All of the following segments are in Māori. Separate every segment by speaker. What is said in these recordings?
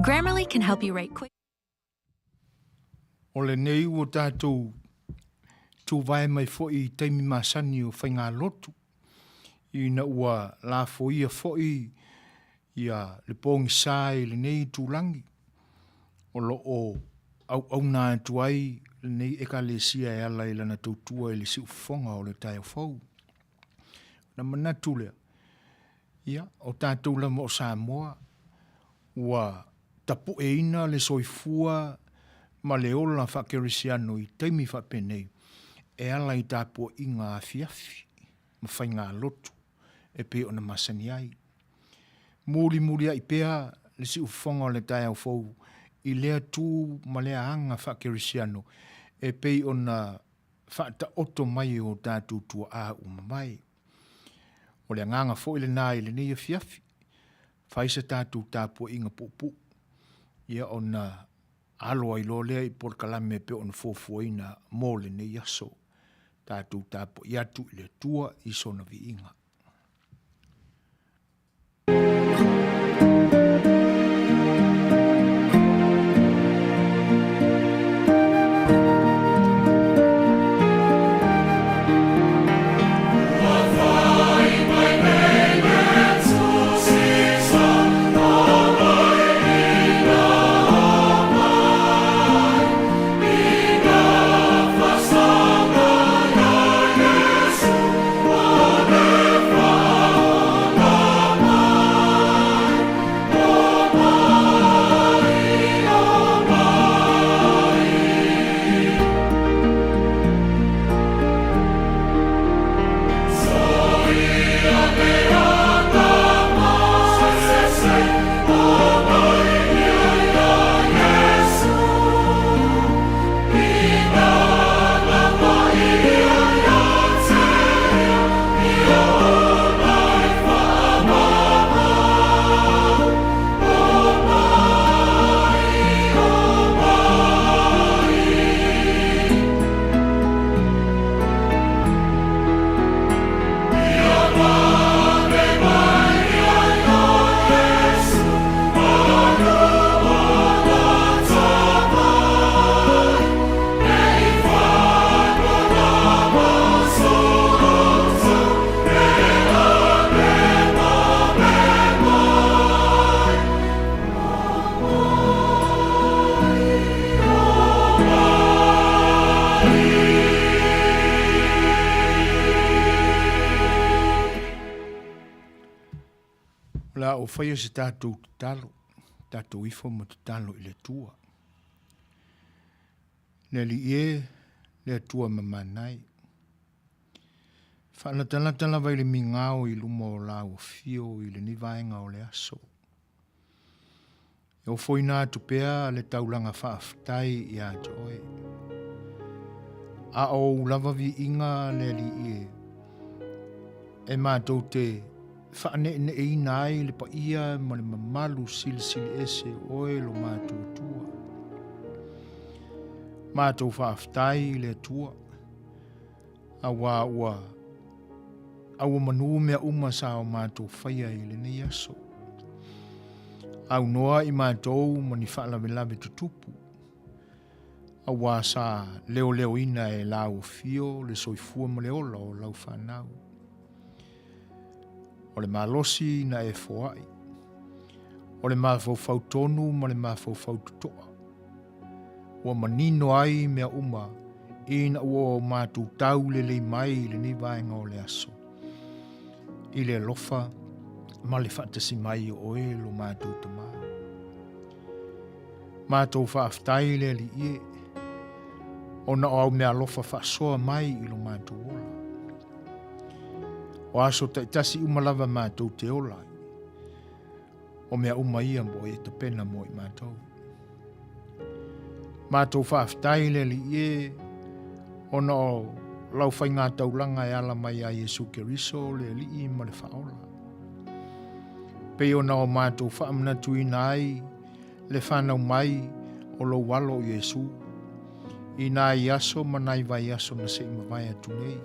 Speaker 1: Grammarly can help you write quick.
Speaker 2: O le nei o tātou tū vai mai fo'i teimi masani o whainga lotu. I na ua la fo'ia fo'i ia le pōngi sāi le nei tūlangi. O lo o au nā tuai le nei ekalesia e ala i lana tautua i le siufonga o le tai o fau. Na manatu lea. Ia, o tātou lama o Samoa, ua tapu e ina le soifua ma le ola whakerisiano i teimi whapenei, e ala i tāpua i ngā afiafi, ma whai ngā lotu, e pe o na masani ai. Muri ai pea le si ufonga o le tai au fau, i lea tū ma lea anga whakerisiano, e pe o na whaata oto mai o tātou tua a umamai. O le nganga fo i le nā i le nei afiafi, whaisa tātou tāpua inga pupu, ia o na aloa i lo lea i por kalame pe o na Suefuaina mō le nei aso, tātou tāpua i atu i le tua i sona vi inga. La o whaia se tātou talo, tātou ifo mo te talo i le tua. Le li e, le tua mamanai. Whanatala vai le mingao i luma o la o fio i le nivaenga o le aso. E o whoina atu pea le taulanga whaaftai i a joe. A o lava vi inga le li e. E mātou te whaane ne e nai le pa ia ma le mamalu sili ese oe lo mātou tua. Mātou whaaftai le tua. Awa ua. Awa manu mea uma sa o mātou whaia i le nei aso. Au noa i mātou mani whaalawe tutupu. Awa sa leo ina e lau fio le soifua ma le ola o lau whanau. O le malosi na e foai. O le mafau tonu ma le mafau tutoa. Ua manino ai mea uma ina ua o mātou tau le mai le ni vaenga o le aso. I le lofa ma le whaatasi mai o e lo mātou tama. Mātou whaaftai le li ie. O na au mea lofa whaasoa mai i lo mātou ola. O aso taitasi umalawa mātou te olai. O mea uma ia mo e te pena mo i mātou. Mātou whaaftai le li e. O na o lau whai ngā taulanga e ala mai a Jesu Keriso le li i ma le whaola. Pei o na o mātou whaamna tui nai le whanau mai o lo walo o Jesu. I nā i aso manai vai aso na se ima vai atu nei.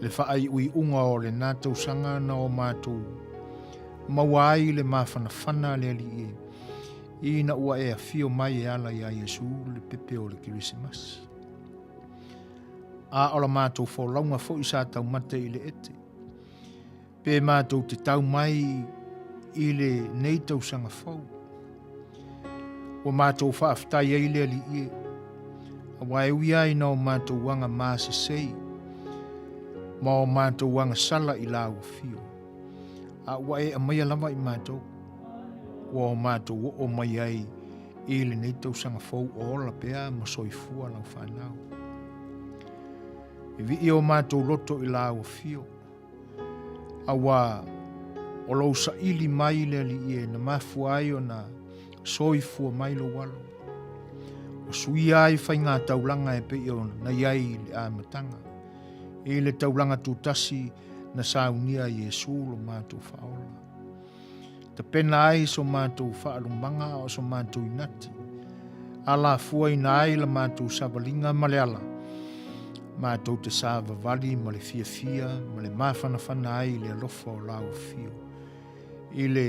Speaker 2: Le whaai ui unga o le nātou sanga na o mātou. Mawai le mawhanawhana le li e. ina ua e afio mai e ala ia Iesu le pepe o le Kirisimas. A ola mātou Folauga fo i sa tau mate i le ete. Pe mātou te tau mai i le nei tau sanga fau. O mātou whaaftai ei le ali ie. A wae uia i na o mātou wanga māse sei. Ma o mātou wanga sala i la ua fio. A wae a mai alama i mātou. Wa o mātou o mai ai i le nei tau sanga fau o la pea ma soifua lau whanau. E vi i o mātou loto i la ua fio. A wa o lau sa ili mai le ali ie na mafua ai o na soifua mai lo walo. O sui ai whai ngā taulanga e pe i o na iai le Amatanga. E le taulanga tūtasi na saunia Iesu lo mātou whaola. Ta pena ai so mātou whaalumanga o so mātou inati. Ala fua ina ai la mātou sabalinga maleala. Mātou te sāva vali ma le fia ma le mawhanawhana ai le alofa o lau fio. I le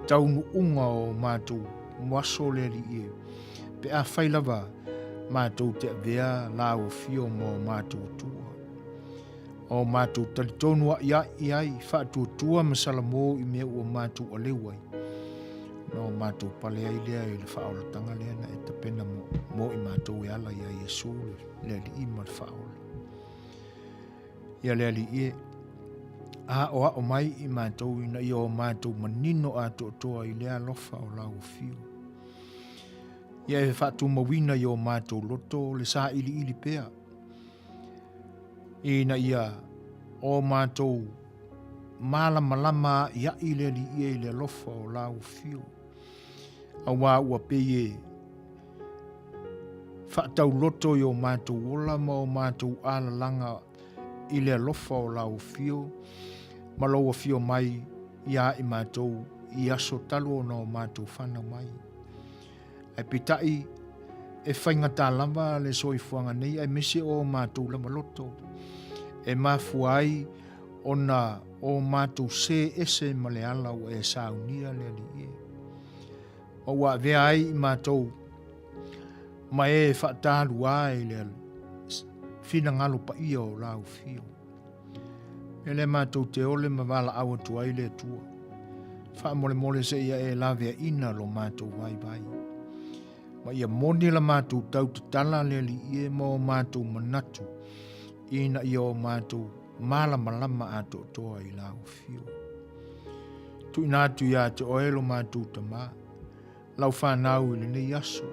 Speaker 2: taunu unga o mātou mwaso le li ie. Pe a whailawa mātou te avea lau fio mo mātou tua. O mātou talitonua iai whaatua masalamo i mea ua mātou alewai. No mātou pale ai lea i le whaolatanga lea na e tapena mo i mātou e ala ia Iesu le li ima le whaola. Ia lea li ie. A o mai i mātou ina i o mātou manino a toa i lea lofa o lau fio. Ia e whaatu mawina i o mātou loto le sa ili pea. Ina ia o mātou malama ia i le li ie i le lofa o lau fio. A wā ua peye whaatau loto i o mātou ola ma o mātou alalanga i le lofa o lau fio. Maloa fio mai ia i mātou i aso talo o mātou whana mai. Ai pitai e whaingata lama le soifuanga nei ai mese o mātou lama loto. E mafua ai ona o mātou se ese ma le ala o e saunia le li e. O wa vea ai i mātou ma e whaatalu ai le fina ngalo pa ia o lau fio. E le mātou te ole ma wala awa tu ai le tua. Wha mole se ia e la vea ina lo mātou vai. Ma ia moni la mātou tau te tala le li e ma o mātou manatu. Ina ia o mātou malama a toa i lau fio. Tu inatu ia te oelo mātou tama. Lau whanau i le nei aso.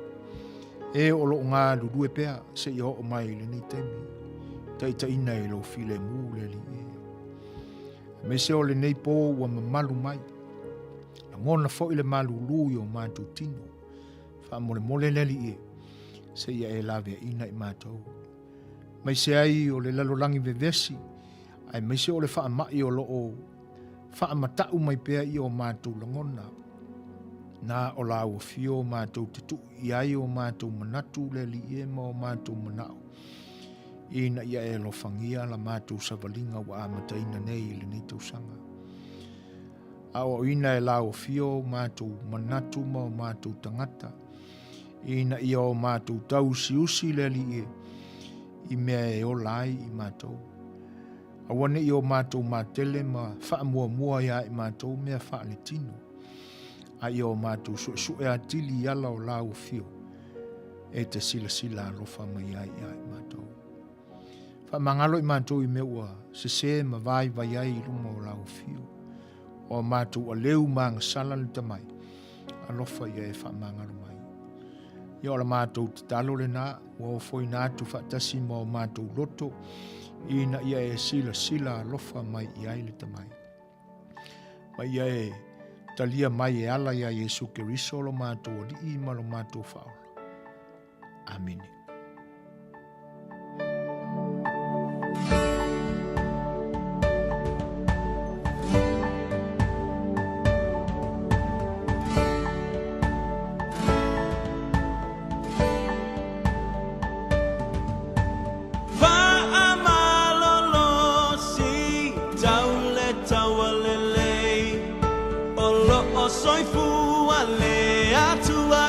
Speaker 2: E o lo ngā lurue pea se i o mai le nei temi. Ta ina i lo file mu le li e. Me se o le nei po ua mamalu mai. Na ngona fo i le malu lui o mātou tino. Wha mole le li e. Se ia e lawe ina i mātou. Mai se ai o le lalolangi vevesi. Ai mai se o le wha mai o lo o wha matau mai pea i o mātou langona. Na o la o fio mātou te tu i ai o mātou manatu le li e ma o mātou manao. Ina ia e lo fangia la mātou savalinga wa amataina nei le nei tausanga. A o ina e la o fio mātou manatu ma o mātou tangata. Ina ia o mātou tau siusi le li e. I mea e o lai i mātou. Awane i o mātou mātele ma wha mua ia i mātou mea wha le tino. A i o mātou sue atili ala o lau fio. E te sila alofa mai ai i mātou. Wha mangalo i mātou i meua se ma vai ai i luma o lau fio. O mātou a leu maanga sala le tamai. Alofa i e wha mangalo mai. I o la mātou te talo le nā, o foi nātu whaatasi ma o mātou loto, ina ia e sila alofa mai i ai le tamai. Ma ia e talia mai e ala ia Iesu Keriso lo mātou li i ma lo mātou whaola. Amene.
Speaker 1: Soifua le atua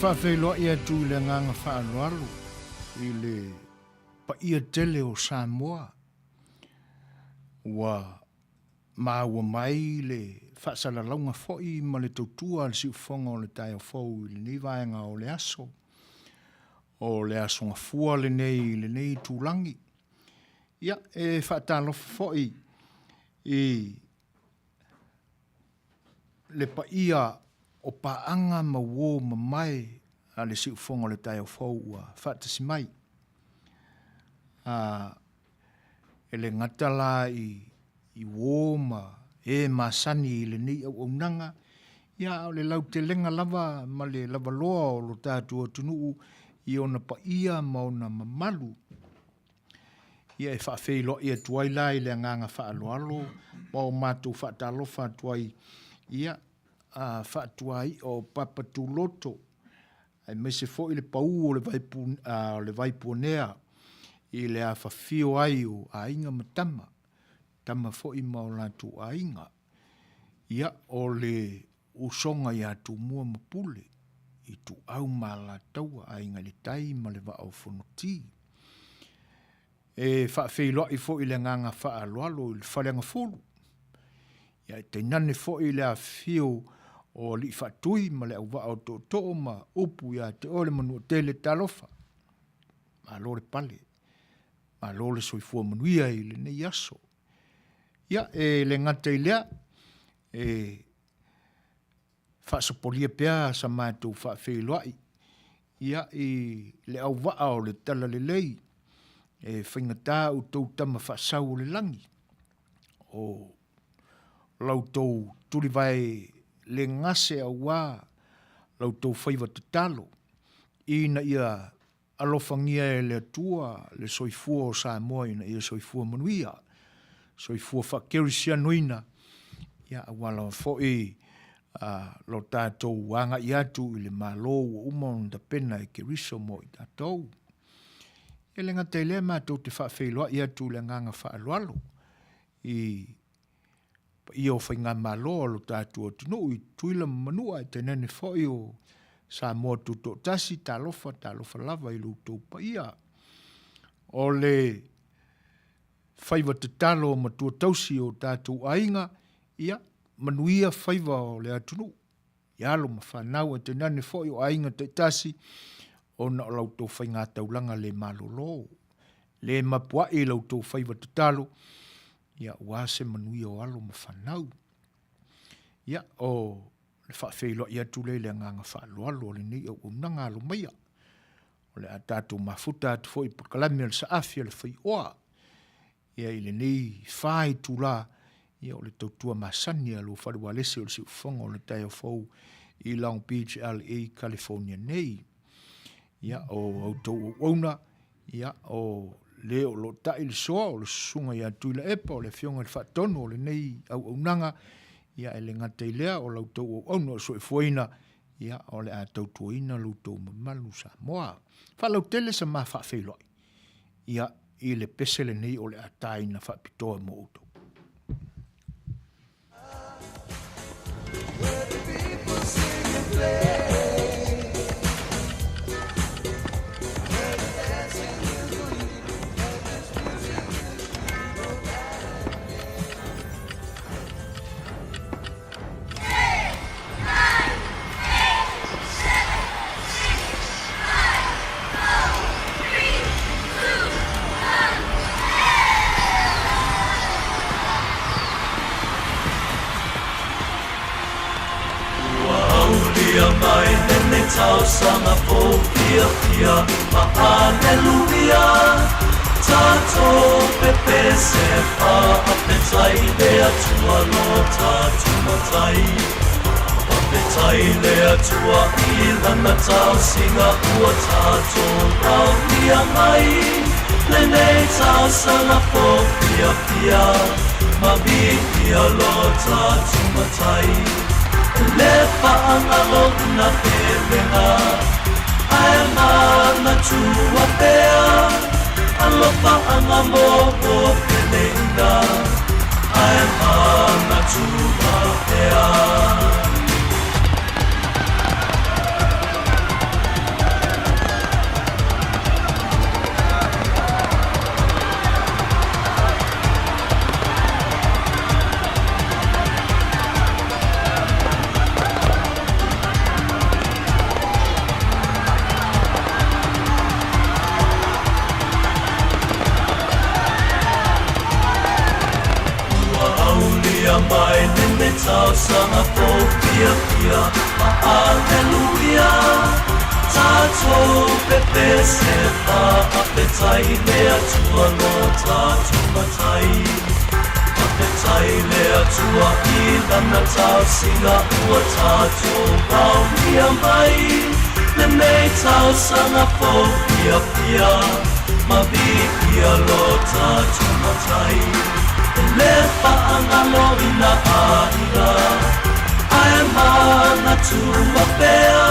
Speaker 2: whawhelo ia tu le nganga whaaloalo i le pa ia tele o Samoa wa maua mai le whaasalalaunga foi ma le tautua le siufonga o le tai o fau i le nei vaenga o le aso ngafua le nei tūlangi. Ia e whaatalofa foi i le pa ia o paanga ma wo ma mai a le siufonga o le tai o fau ua whaatasi mai. E le ngatala i wo ma e masani i le nei au nanga ia o le lau te lenga lava ma le lava loa o lo tātua tunuu i ona pa ia ma ona mamalu. Ia e whaafeilo ia tuai la i le nganga whaaloalo ma o mātou whaatalofa tuai ia whaatuai o papatuloto ai me se fo i le pau o le vaipunea i le awhawhio ai o ainga matama tama fo i maolatu ainga ia o le usonga ia tu mua mapule i tu au malataua ainga le tai ma le vao fonoti e whaafeilo i fo i le nganga whaaloalo i le whalenga fulu ia Tainane fo i le awhio o li whatui ma le au vao to ma upu ia te ole manu tele talofa ma lore pale ma lore Suefua Manuia i le nei aso ia e le ngata i lea e whaasopolia pia sa mātou whaafeiloai ia i le au vao le tala le lei e whaingatā u tau tama whaasau le langi o lautou turi vai le ngase au wā lautou whaiva te talo ina ia alofangia e le atua le Soifua o Samoa ina ia Suefua Manuia Soifua whakerisia nuina ia awala fo'i lo tātou wanga i atu i le malo o umon da pena e keriso mo i tātou. E le ngata i lea mātou te whaafeiloa i atu le nganga whaaloalo i o whainga malo lo tātou tino i tuila manua i Tainane fo'i o Samoa tuto tasi talofa lava i lutou pa ia. O le whaiva te talo ma tua tausi o tātou ainga ia Manuia whaiva o le atunu. Ialo ma whanau e Tainane fo'i o ainga te tasi o na o lautou whainga taulanga le malolo. Le mapua e lautou whaiva te talo ia wase Manuia o alo ma whanau. Ia o le whaafeilo ia tule le nganga whaaloalo le nei au unanga alo maia. O le a tātou mafuta atu fo'i pakalami al sa afia le Fai'oa. Ia i le nei whai tula ia o le tautua masani a lo wharualese o le siufonga o le tai o fau i Long Beach, LA, California nei. Ia o autou o auna, ia o le o lo tai le soa o le sunga ia tuila epa o le fionga le whaatono o le nei au aunanga ia e le ngata i lea o lautou o auna o Suefuaina ia o le a tautuaina lautou mamalu Samoa. Whalau tele sa maa whaafeiloi ia i le pesele nei o le a taina whaapitoa mo uto. Where the people sing and play. Where the dancing is going. Where this music is going. Eight, 9, 8, 7, 6, 5, 4, 3, 2, 1. Ia mai nene tau sanga po pia ma aleluia tato pepe se fa apetai le atua lo tatu matai apetai le atua i lana tau singa ua tato rau ia mai nene tau sanga po pia ma bia lo tatu matai le whaangalo na pelenga ai mana tua pea alo whaangalo o pelenga ai mana tua pea
Speaker 1: mai nene tau sanga po pia pia Alleluia Tatou pepe se pa apetai lea tua no tatou matai Apetai lea tua I lana tau singa ua tatou pau pia mai Nene tau sanga po pia pia Mabi pia lo tatou matai Le whaangalo ina aira Ae mana tua pea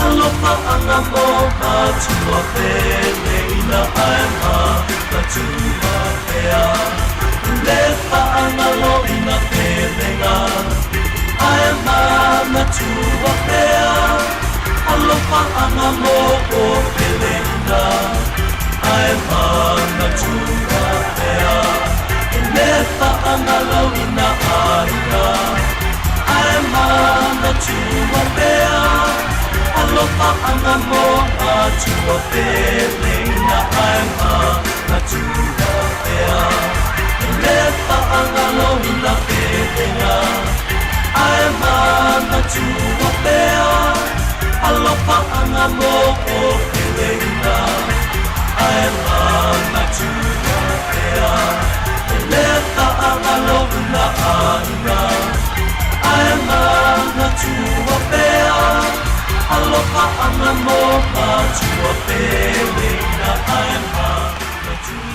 Speaker 1: Alo whaangamo matua pele ina ae mana tua pea Le whaangalo ina pelenga Ae mana tua pea Alo whaangamo pele ina Ae mana tua pea Le whaangalo ina aira Ae mana tua pea Alo whaangamo atua pele ina Ae mana tua pea Le whaangalo ina pelenga Ae mana tua pea Alo whaangamo pele ina Ae mana tua pea Le whaangalo ina aira Ae mana tua pea Alo whaangamo atua pele ina Ae mana tua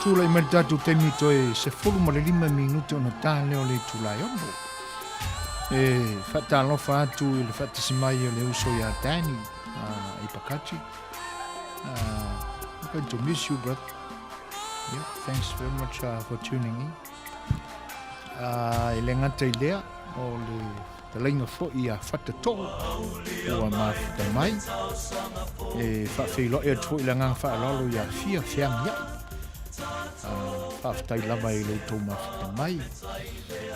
Speaker 2: Tula i maritatu temi toe se fulu ma le 5 minuto ona tāle o le tulai ono. Whaatalofa atu i le whaatasimai o le uso i Atani i Pakati. I'm going to miss you, brother. Yeah, thanks very much for tuning in. I le ngata I lea o le talainga fo I a whatato ua mawhita mai. Whawhilo e atu I le ngang whaalolo I a fia whiangia. Whawhitai lama I le tau mawhita mai.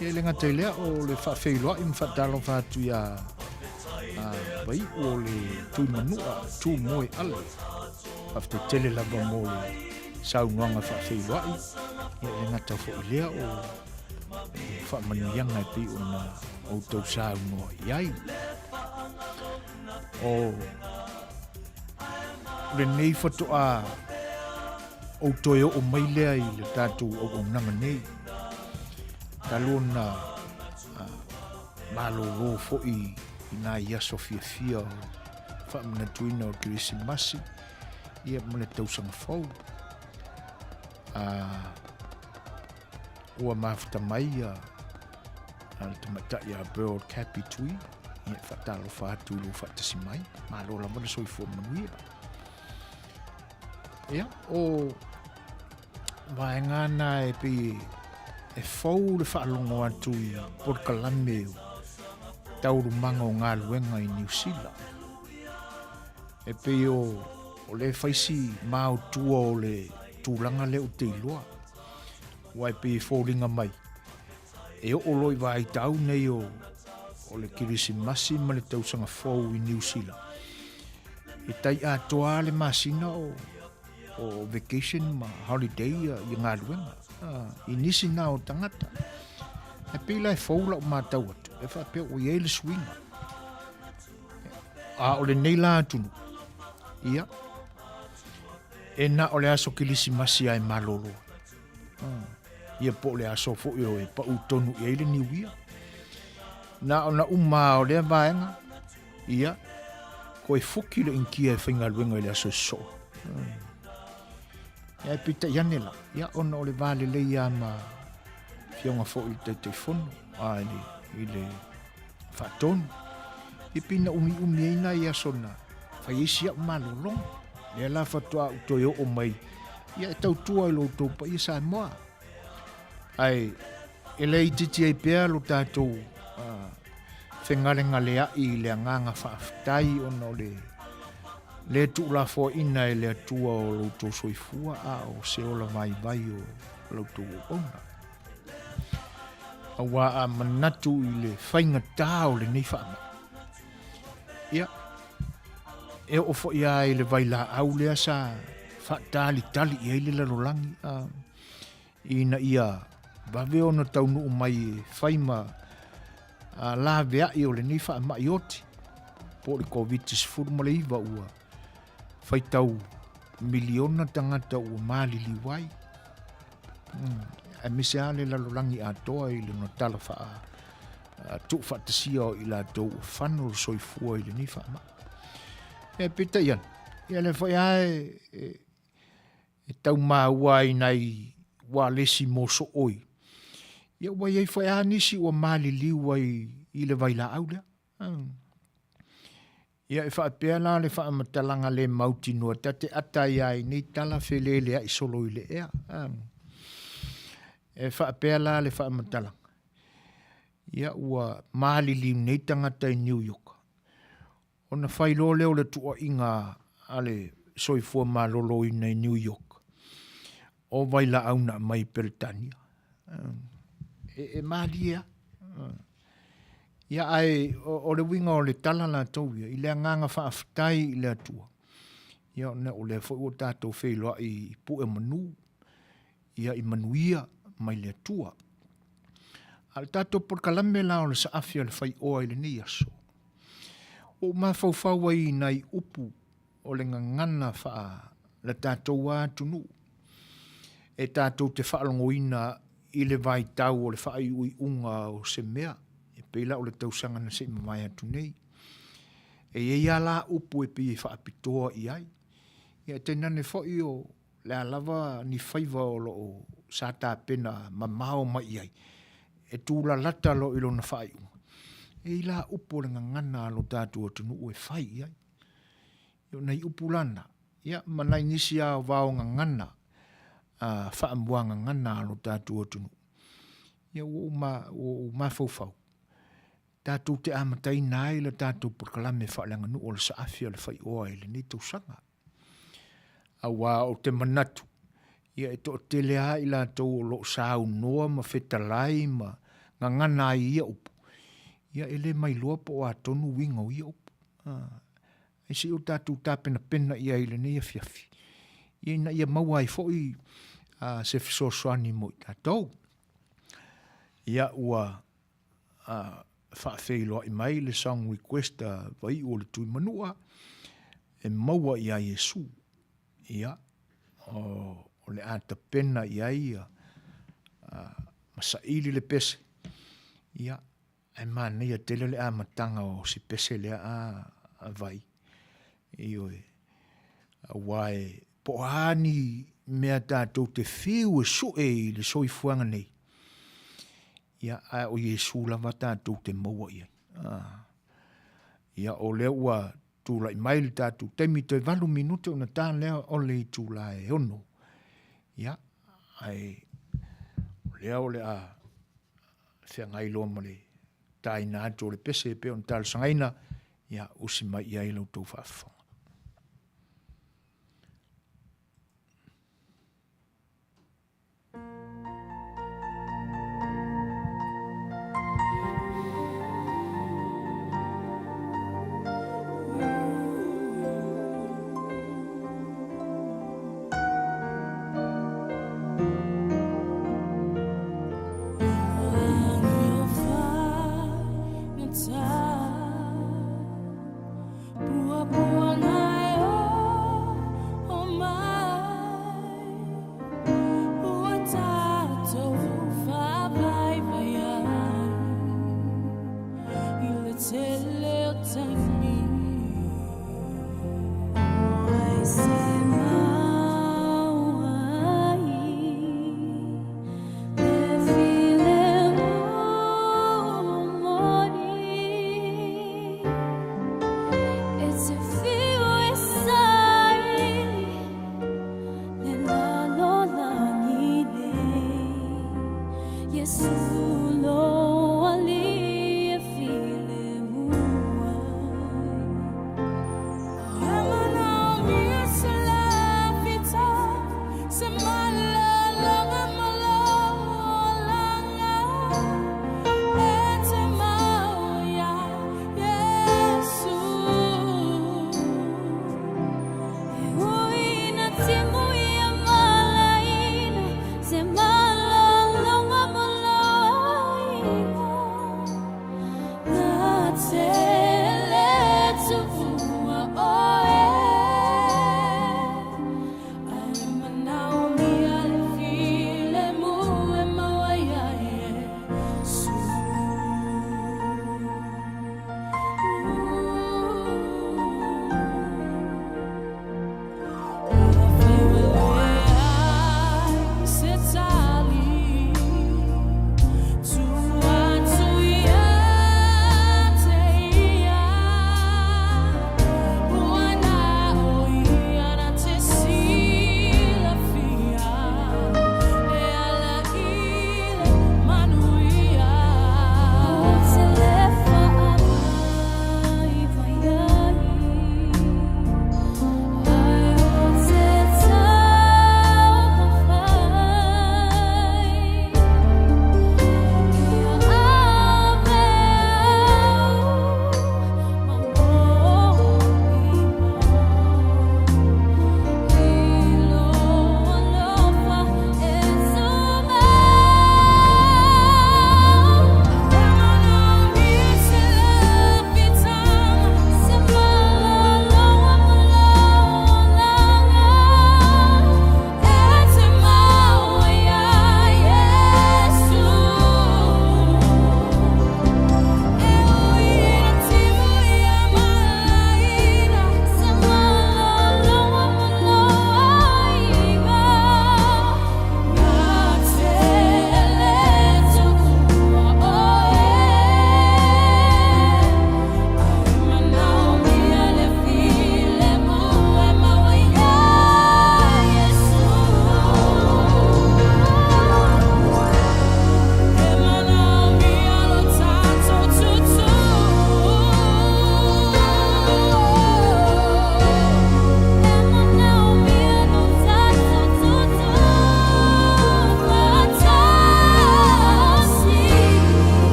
Speaker 2: Le ngata I lea o le whawhilo I mwhatalo whatu I a vai o le tui manua, tū moe ale. Whawhitai tele lama mo le saunuanga whawhilo I. Le ngata fo I lea o whamanianga pi o na outou saunoa iai. O le nei whatoa outoe o mai lea I le tātou o nanga nei. Talo na malolo fo I nā ia sofia fia o whamana tuina o Kirisimasi. Ia mone tausanga fau. Ua mawhita mai al tamatai a bird capi tui. Ia whatalo whātu lo whatasi mai. Mālola mana Suefuaina. Ia, o waengana e pi e fau le whaalongo atu I Porkalame o taurumanga o ngā luenga I New Zealand. E pi o le whaisi māutua o le tūlanga leo te iloa. Wai pe fōringa mai. E o loi vai tau nei o le Kirisimasi ma le tausanga fōu I New Zealand. E tai atoa le masina o vacation ma holiday I ngā luenga. I nisi nā o tangata. E pila e fōula o mātau atu. E whapea o iei le swinga. O le neila atunu. Ia. E na o le aso Kirisimasi ai malolo. Ia po le aso fo I o e pa utonu I le niuia. Na o na uma o le vaenga. Ia. Ko e fuki le inkia e whainga luenga I le aso so. Ia pita iane la. Ia ona o le vale le ia ma fionga fo i te fono. I le whaatonu. I pina umi eina ia sona. Whai esi au malolong. Ia la whatua utoi o mai. Ia tau tua i lo tau pa ia Samoa. Ai, ele i titi ai pēr lo tātou whengarenga lea i le nganga whaafitai ona o le tu la fo ina e le atua o lo tau soifua o se ola vai o lo tau ona. Awa a manatu i le whainga tāo le nei whaama. Ia, e o fo ia i le vai la au lea sa whaatali tali i eile la rolangi ina ia bawe ona taunu mai whaima la vea i o le nei whaama i oti po le COVID-19 mo le iwa ua whaitau miliona tangata ua malili wai a mise ale la rolangi a toa i le notala wha tuk whaatasia o i la tau whanau soifua i le nei whaama e pita ian ia le whai ae e tau maua i nei wa lesi mo so oi. Ia wai ei whai anisi ua malili wai i le vai la aulea. Ia e whaapea la le whaamatalanga le mauti noa tate atai ai nei tala whelelea i solo i le ea. E whaapea la le whaamatalanga. Ia ua malili nei tangata i New York. Ona whailo leo le tua inga ale soifua malolo i nei New York. O vai la auna mai Peritania. E malia. Ia ai, o le winga o le tala la tauia, i le nganga whaafitai i le atua. Ia o le o tātou wheloa i pu e manu. Ia i Manuia mai le atua. Al tātou porkalame la o le saafia le Fai'oa i le ni aso. O mawhauwhaua i nei upu o le ngangana wha le tātou wā tunu. E tātou te whaalongoina i le vai tau o le whaai ui unga o se mea. E peila o le tausanga na se mamai atu nei. E ia la upu e pi e whaapitoa i ai. Ia Tainane foi o le alava ni whaiva o lo o sata pena mamao mai ai. E tūla lata lo ilo na whaai unga. E ila upu le ngangana lo tātou atunu ue whai i ai. Io nei upu lana. Ia manai nisi a wao ngangana. Whaambuanga ngana alo tātou atunu. Ia o mawhauwhau. Tātou te amatai nai la tātou porkalame whaalanga nu o le saafia le Fai'oa i le nei tausanga. Awa o te manatu. Ia e to te lea i la tau o lo sao noa ma whetalai ma ngangana i ia upu. Ia ele mai loa po a tonu winga o ia upu. E si o tātou tāpena pena ia i le nei a fiafi. Ia ina ia maua i foi se fisosoani mo i tātou. Ia ua whaafeiloa i mai le song request vai o le tui manua e maua i a Yesu. Ia o le ata pena i ai masaili le pese. Ia e mana ia tele le amatanga o si pese le a vai. Io e wae po ani mea tātou te whiu e so e le soifuanga nei. Ia a o Yesu lava tātou te maua iai. Ia o lea ua tūla i maili tātou teimi te 8 minute o na tā lea o le i tūla e ono. Ia ai o lea whia ngai loa ma le Tainane o le pese pe on tāle sangaina. Ia usi mai iai lau tau whaafong.
Speaker 3: Buah-buah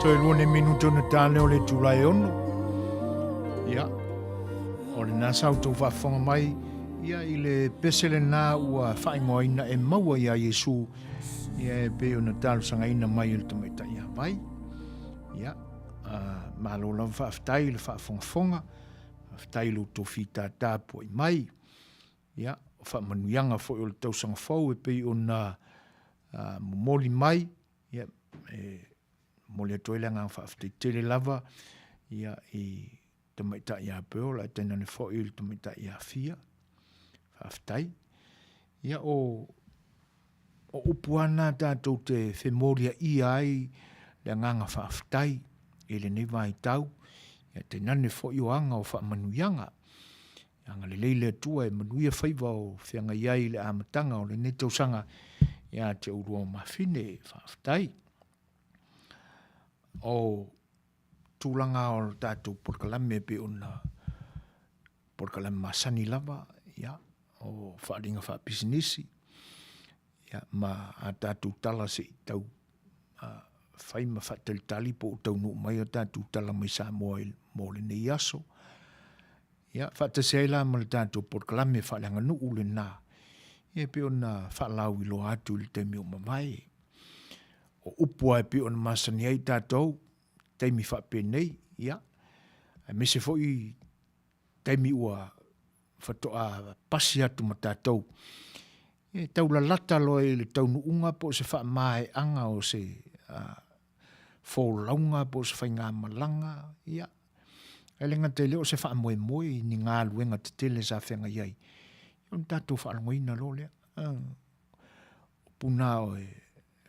Speaker 2: toi luone minuto na tāne o le tūlai ono. Ia, o le nā sautou whaafonga mai, ia i le pesele nā ua whaingoina e maua ia Yesu, ia e pe o na tālusanga ina mai o le tamaita ia vai. Ia, malo lau whaaftai le whaafongafonga, whaaftai lo tofi tā tāpua i mai. Ia, o whaamanuianga fo o le tausanga fau e pe o na momoli mai, ia, mole atoile ngā whaaftai tele lava, ia i tamaita ia peo, la Tainane fo i le tamaita ia fia, whaaftai. Ia o upuana tātou te whemoria i ai, le nganga whaaftai, e le newa i tau, ia Tainane fo i o anga o whaamanuianga, anga le leile atua e Manuia whaiva o whianga iai le amatanga o le netausanga, ia te urua o mawhine whaaftai. O tūlanga o tātou porkalame pe ona porkalame masani lava, ia, o whaaringa whaapisinisi, ia, ma a tātou tala se i tau whaima whaatalitali po o tau nuu mai o tātou tala mai Samoa mo le nei aso. Ia, whaataseila ma le tātou porkalame whaalanga nuu le nā, ia pe ona whaalau i lo atu i le temi o mawai. O upua e pe ona masani ai tātou, teimi whaapenei, ia. Me se foi teimi ua whatoa pasi atu ma tātou. E tau la lata loe le tau nuunga po se whaamae anga o se Folauga po se whainga malanga, ia. E lenga te leo se whaamoe moe ni ngā luenga te tele sa whenga iai. Ion tātou whaalangoina lo lea. Puna o e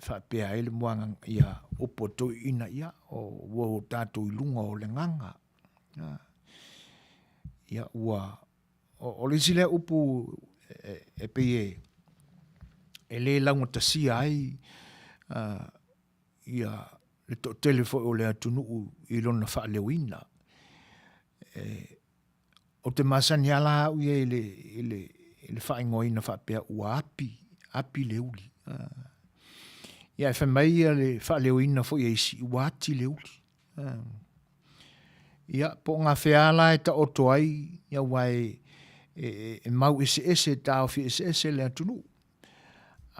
Speaker 2: whaapea ele moanga ia opo toi ina ia o ua tātou i lunga o le nganga. Ia ua o le sile upu e peye e le launga tasia ai ia le to telefo o le atunu i lona whaalewina. O te masani ala au ia ele whaingoina whaapea ua api le uli. Ia e whamai ia le whaalewina fo ia isi wati le uli. Ia po ngā whiala e ta oto ai, ia wai e mau ese tau fi ese le atunu.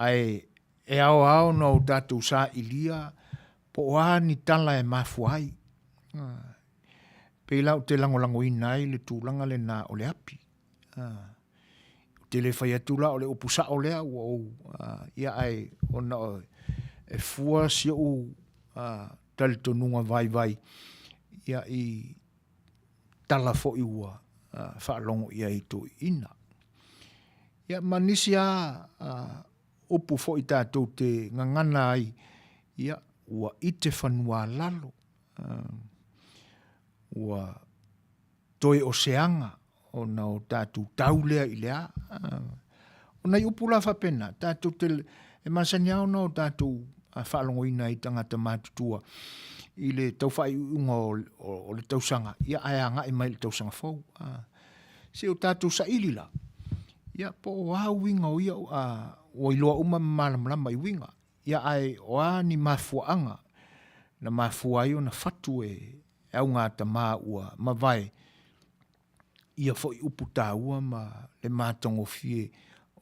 Speaker 2: Ai e ao no tātou sa ilia, po wā ni tala e mafu ai. Pela o te langolango inai le tūlanga le nā o le api. Te le whai atula o le upusa o lea, ia ai ona o e fua si o tali tonunga vai, ia i tala fo i ua whaalongo ia i tō ina. Ia manisi upu fo i tātou te ngangana ai, ia ua ite whanua lalo, ua toi o seanga, o na o tātou taulea i lea, o nei upu la whapena, tātou te e masani au na o tātou whaalongo ina i tangata mātutua i le tau whai unga o le tausanga. Ia aia nga i mai le tausanga fau. Se o tātou sa ilila. Ia po wā winga o ia o iloa uma malamalama i winga. Ia ai o ni mafuanga. Na mafua i o na fatu au ngā ta mā ua mawai. Ia fo i upu tā ua ma le mātongo fie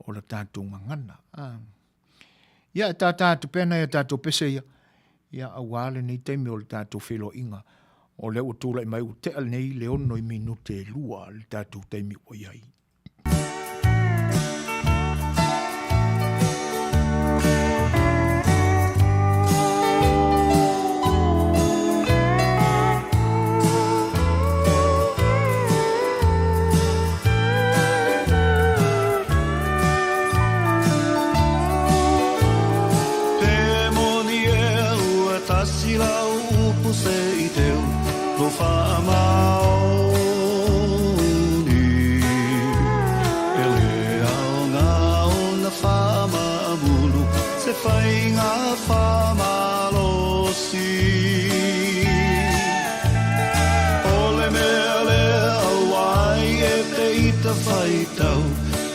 Speaker 2: o le tātou ngangana. Ia e tātou pēna e tātou pese ia. Ia awale nei teimi o le tātou whelo inga. O le utula i mai u te al nei le ono i minute lua le tātou teimi o iai.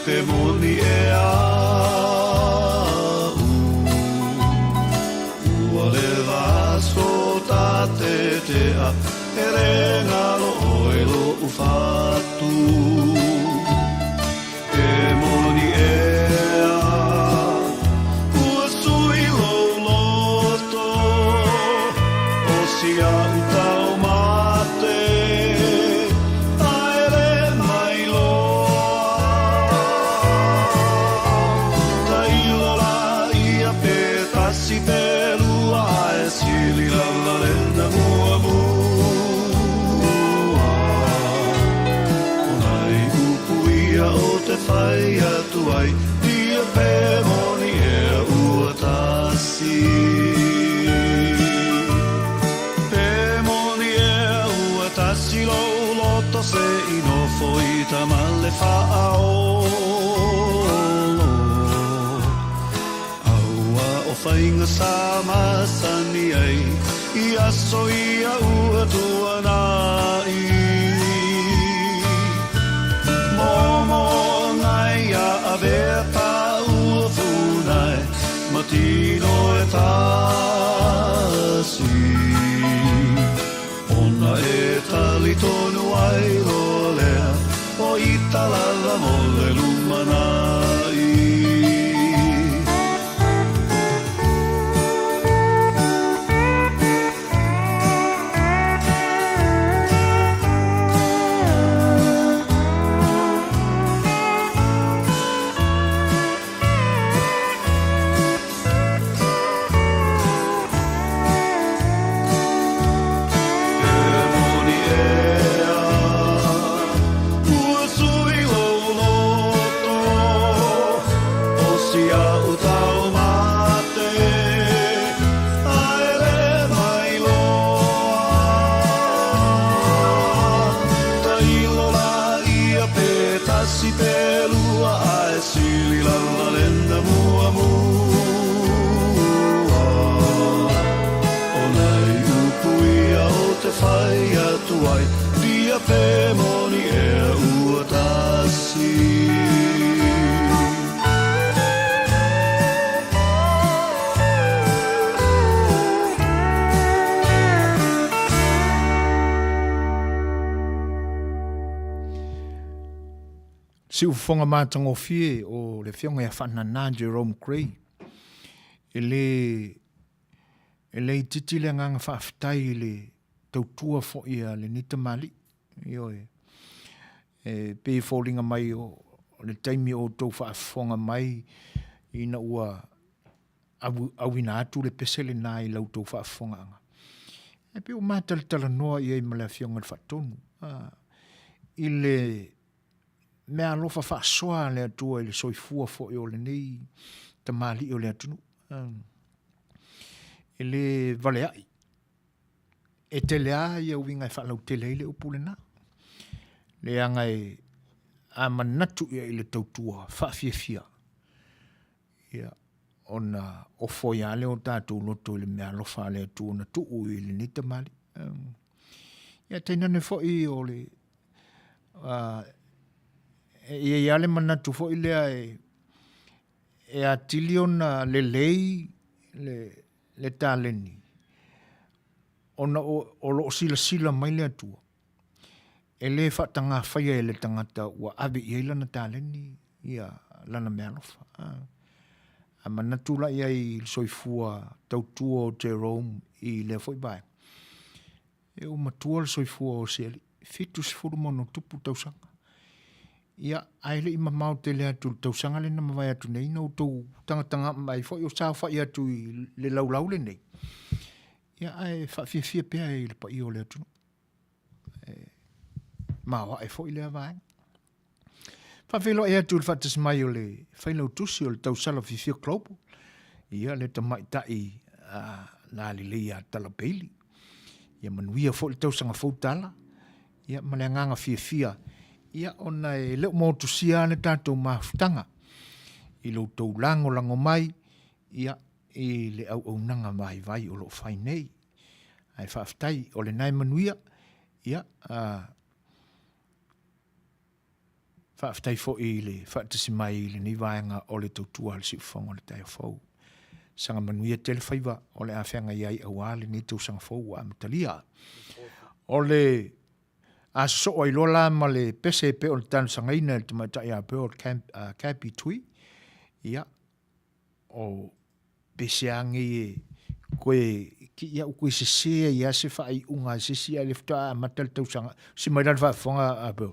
Speaker 1: Te moni e au ua le vaso tata
Speaker 3: whainga sa masani ai I aso ia ua tuanai Momo ngai a avea pa ua funai Matino e tasi Ona e tali tonu ai rolea O italala mole lumanai
Speaker 2: Suefuaina matangofie o le fionga ia whanana Jerome Gray. Ele titi le nganga whaafitai le tautua fo ia le nita mali. Io pe fōringa mai o le taimi o tau whaafonga mai ina ua awina atu le pesele nā I lau tau whaafonga anga. Pe o mātalitala noa ia I mala fionga le whaatonu. I le mea alofa whaasoa le atua I le soifua fo I o le nei tamali o le atunu. E le vale ai. E te lea ia uinga I whaalau te leile upu le nā. Le anga a manatu ia I le tautua whaafiafia. Ia ona ofo ia le o tātou loto I le mea alofa le atua na tuu I le nita mali. Ia tainane fo I o le ia le manatu fo I lea e atili ona le lei le tāleni. Ona o lo sila mai le atua. E le whaatanga whaia e le tangata ua awe I eila na tāleni ia lana mea alofa. A manatu la ia I soifua tautua o Jerome I le foi bai. E o matua le soifua o seli. Fitu sifuru mono tupu tausanga. Ia aile I mamau te lea tu tausanga le na mawai atu nei no tau tanga mai foi o sao whai atu I le laulau le nei. Ia ai whawhiawhia pia I le pa I o le atu. Mawa e foi le avai. Whawhilo e atu le whatas mai o le whailau tusi o le tausala whiwhia klopo. Ia le tamai tai nā li leia tala peili. Ia manuia foi le tausanga fautala. Ia maleanganga whiwhia. Ia ona e leo motu sia ne tātou mahutanga. I lo tau lango mai. Ia I le au nanga mai vai o lo whai nei. Ai whaafitai o le nai manuia. Ia whaafitai fo I le whaatasi mai I le nivaenga o le tautua le siufonga le tai fau. Sanga manuia tele whaiva o le awhenga iai awale ni tau sanga fau a Amatalia. O le a so o ilola ma le pese pe o le tanu sangaina le tamatai a pe o Kapi Tui. Ia o pese angi koe ki ia koe se se ia se whai unga se si a le fta a matal tau sanga. Si mai rana whafonga a pe.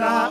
Speaker 3: la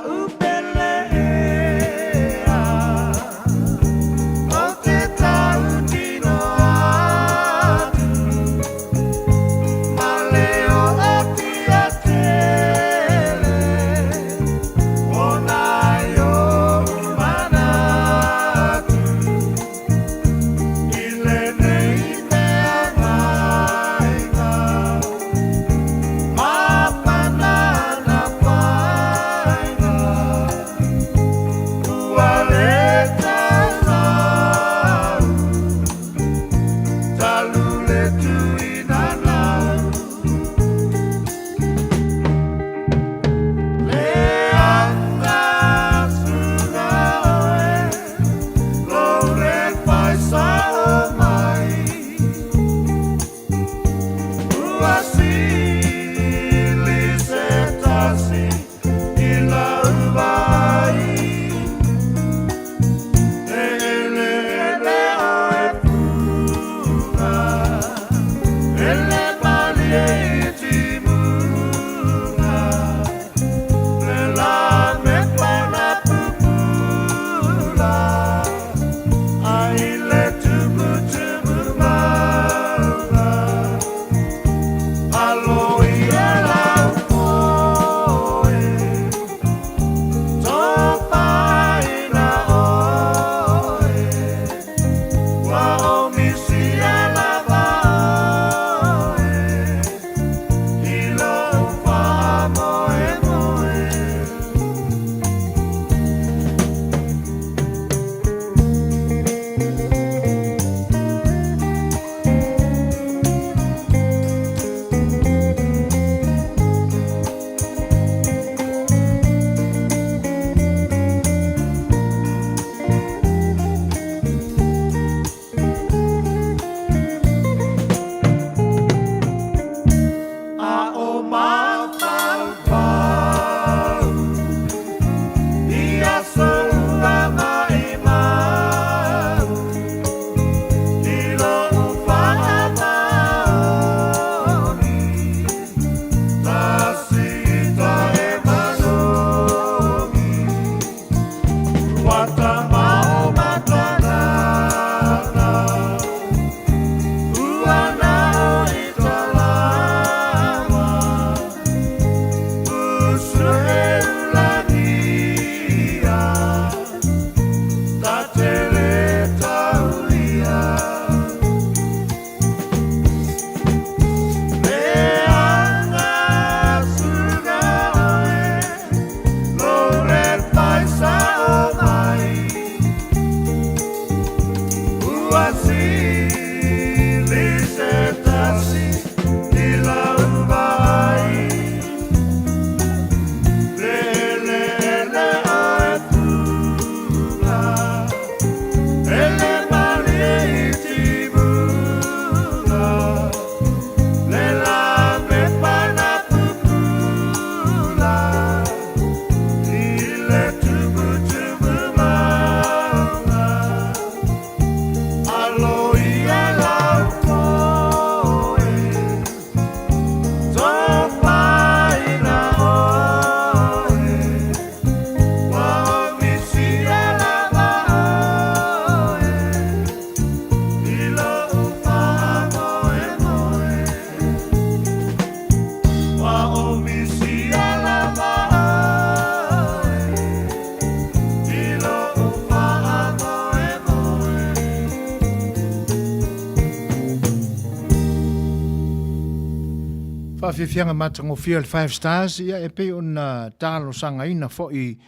Speaker 2: Whawhiwhianga matangofia le 5 stars ia e pe ona talo sanga ina foi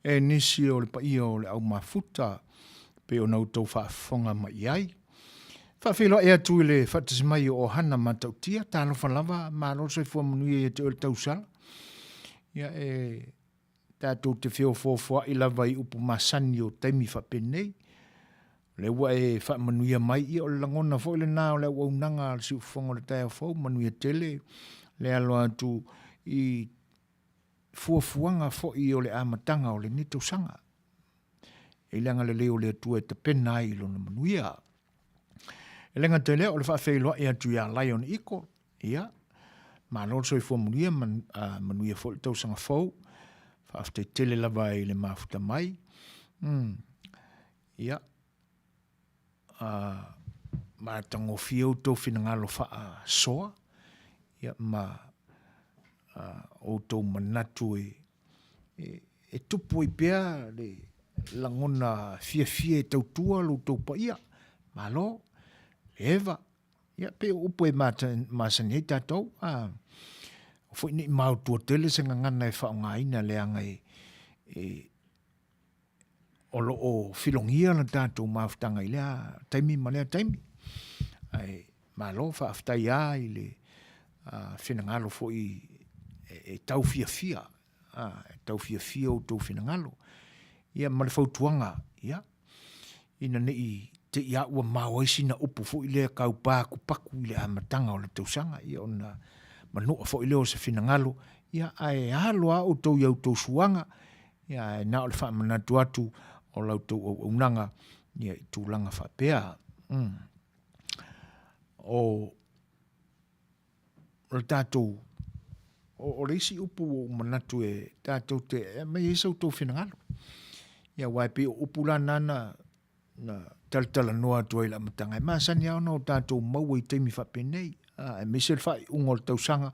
Speaker 2: e nisi o le paia o le au mafuta pe ona utou whaafonga mai ai. Whawhilo e atu le whatisimai o hana matautia talo whalawa malo Soifua Manuia e te o le tausala. Ia e tātou te whio fōfua i lawa i upu masani o taimi whapenei. Le ua e Manuia mai i o le langona fo le nā o le au nanga al siu whongo le taia fau Manuia tele. Le alo atu i fuafuanga fo i o le amatanga o le nitausanga. E langa le leo le atua e te pena i lo na Manuia. E lenga te leo o le whawhailoa e atu ia Lion Eagle. Ia. Ma lor Soifua Manuia Manuia fo le tausanga fau. Whaafte tele lava i le mafuta mai. Ia. Ma tango fiau tau finangalo wha soa. Ia ma o tau manatu e tupu i pia le langona fia e tautua lo tau pa ia. Ma lo, eva. Ia pe upo e masani e tatou. Fo ni mau tua tele se ngana e whaonga ina le anga o lo o filongia na tatou maftanga i lea taimi ma lea taimi. Ma lo whaaftai a i le finangalo fo i e tau fia. Tau fia o tau finangalo. Ia ma le fautuanga. Ia. Ina ne i te ia ua mawaisi na upu fo i lea kau pāku paku i le amatanga o le tausanga. Ia ona manua fo i leo se finangalo. Ia ai haloa o tau iau tau suanga. Ia na o le wha manatu atu o lau tau au unanga. Ia i tūlanga whapea. O tātou o reisi upu o manatu e tātou te mai isau tau finangalo. Ia waipi o upu la nana na taltala noa tua i la matanga. E maasani au na o tātou maua i teimi whapenei. E misel whai ungo le tausanga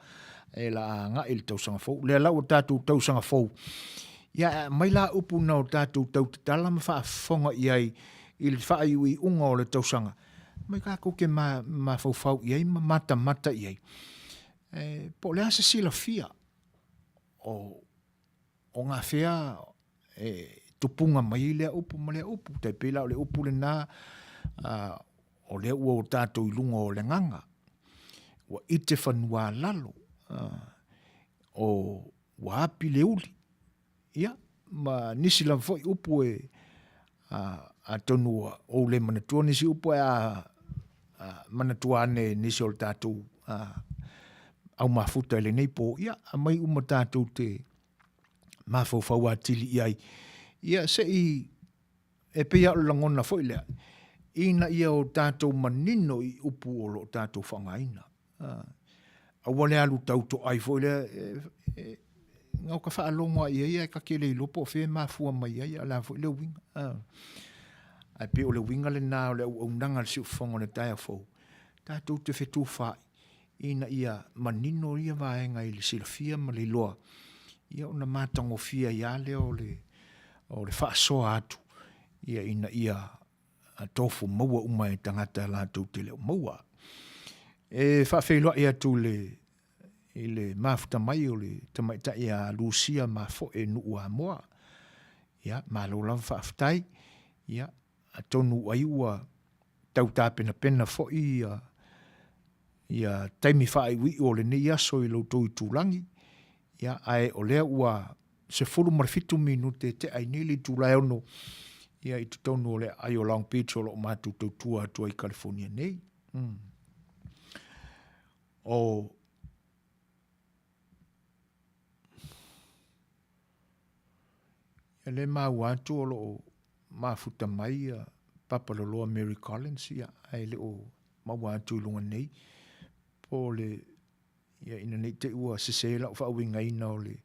Speaker 2: e la ngā i le tausanga fau. Lea lau o tātou tausanga fau. Ia mai la upu na o tātou tau te tala ma whaafonga i ai i le whai ui ungo o le tausanga. Mai kako ke ma fau i ai, ma mata i ai. Po le asa sila fia o ngā whea tupunga mai lea upu ma lea upu. Tai pēla o le upu le nā o lea ua o tātou i lunga o le nganga. Wa ite whanua lalo o wapi le uli. Ia, ma nisi la foi upu e a tonua o le manatua nisi upu e manatua ane nisi o le tātou au mafuta ele nei po. Ia, a mai uma tātou te mawhau atili iai. Ia, se i e pea o langona foi lea. Ina ia o tātou manino i upu o lo tātou whangaina. Awale alu tauto ai foi lea ngau ka whaalonga ia ka kele i lopo whee mafua mai ia ala foi le winga. Ai pe o le winga le nā o le unanga le siu whango le taia fau. Tātou te whetu whai. Ina ia manino ia vaenga i le silafia ma le loa. Ia ona mātango fia ia le o le whaasoa atu. Ia ina ia tofu maua uma e tangata la tau te leo maua. E whawheloa ia tu i le mafuta mai o le tamaita ia Lucia ma fo e nuu a moa. Ia, ma lo lam whaaftai. Ia, a tonu aiua tau tā pena fo ia taimi whae wi o le nei aso I loutou I tūlangi. Ia ai o lea ua se fulu marfitu minute te ai nili tūlai ono. Ia I tutonu o lea ai o Long Beach o lo mātou tautua atua I California nei. O le mau atu o lo mafuta mai papaloloa Mary Collins ia ai le o mau atu I lunga nei. Po le ia ina nei te ua sesela o whaawinga ina o le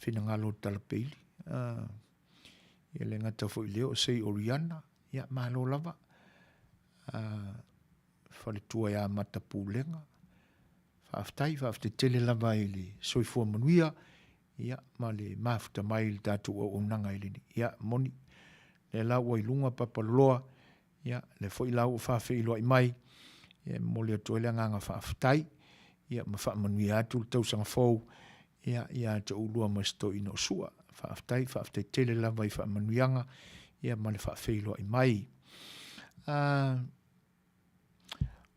Speaker 2: whinangalo talapeili. Ia le ngata fo I leo sei Oriana ia malo lava. Whale tua ia matapulenga. Whaaftai tele lava I le soifua Manuia. Ia ma le mafuta mai le tatu o unanga I lini. Ia moni. Le lau I lunga papaloa. Ia le fo I lau o whawhi iloa I mai. Ia mole atu ele nganga whaaftai. Ia ma whaamanuia atu le tausanga fau. Ia te ulua masto I no sua. Whaaftai tele lava I whaamanuianga. Ia ma le whawhi iloa I mai.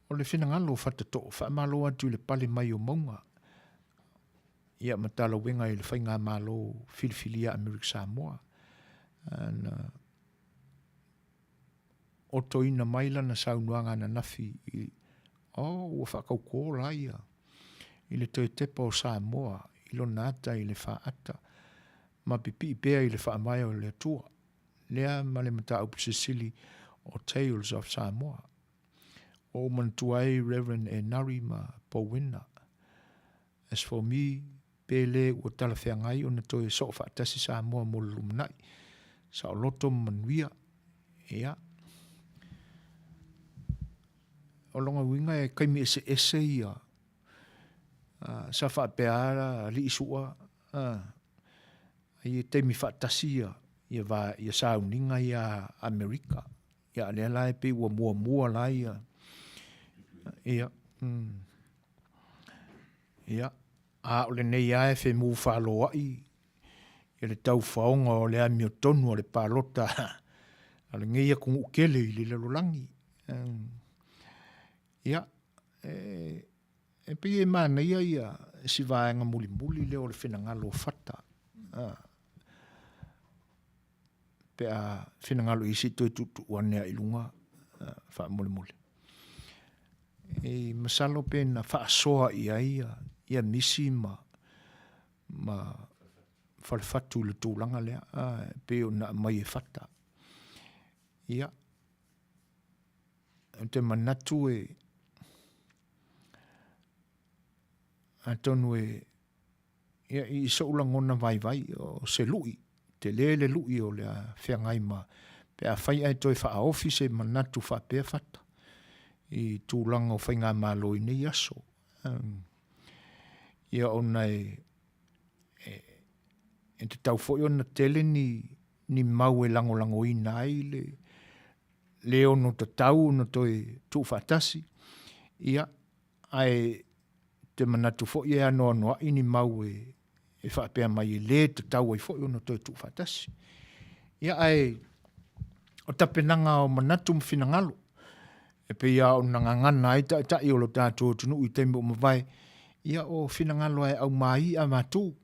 Speaker 2: O le whinangalo whatato. Whaamalo atu le pale mai o maunga. Ia matala wenga I le whainga malo Filifilia Amerika Samoa. O toina maila na saunuanga na nafi ua whakauko la ia. I le toi tepa o Samoa. I lo nata I le whaata. Ma pipi pea I le whaamai o le atua. Lea ma le mata upu Sicily o Tales of Samoa. O mantuai Reverend Enari ma Powina. As for me, pele ua tala whengai o na toi so whaatasi Samoa mo le lumanai. Sa o loto Manuia. Ia. O longa winga e kaimi ese ia. Sa whaapeara li isua. Ia teimi whaatasi ia. Ia sauninga ia Amerika. Ia lea lai pe ua mua lai ia. Ia. Ia. O le nei ae whi mu whaloa I. Ia le tau whaonga o le amio tonu o le pālota. A le ngeia kung ukele I le larolangi. Ia. E pe mana ia si vaenga muli leo le whinangalo whata. Pe a whinangalo isi toi tutu uanea I lunga. Wha muli. E masalo pe na whaasoa ia misi ma whalewhatu le tūlanga lea. Pe o na mai e whata. Ia. Te manatu atonu ia I so ulangona vai o se lui. Te lele lui o lea whiangai ma. Pe a whai ai toi wha office manatu wha pēr whata. I tūlanga o whainga malo I nei aso. Ia ona e te tau fo ona tele ni mau e lango I nai le ono te tau no toi tu whatasi. Ia ai te manatu fo I anoa I ni mau e whapea mai le te tau ai fo ono toi tu whatasi. Ia ai o tapenanga o manatu mwhinangalo. E pe ia o nangangana ai tai o lo tātou tunu I teimbo mawai. Ia o whinangalo ai au mai a matu.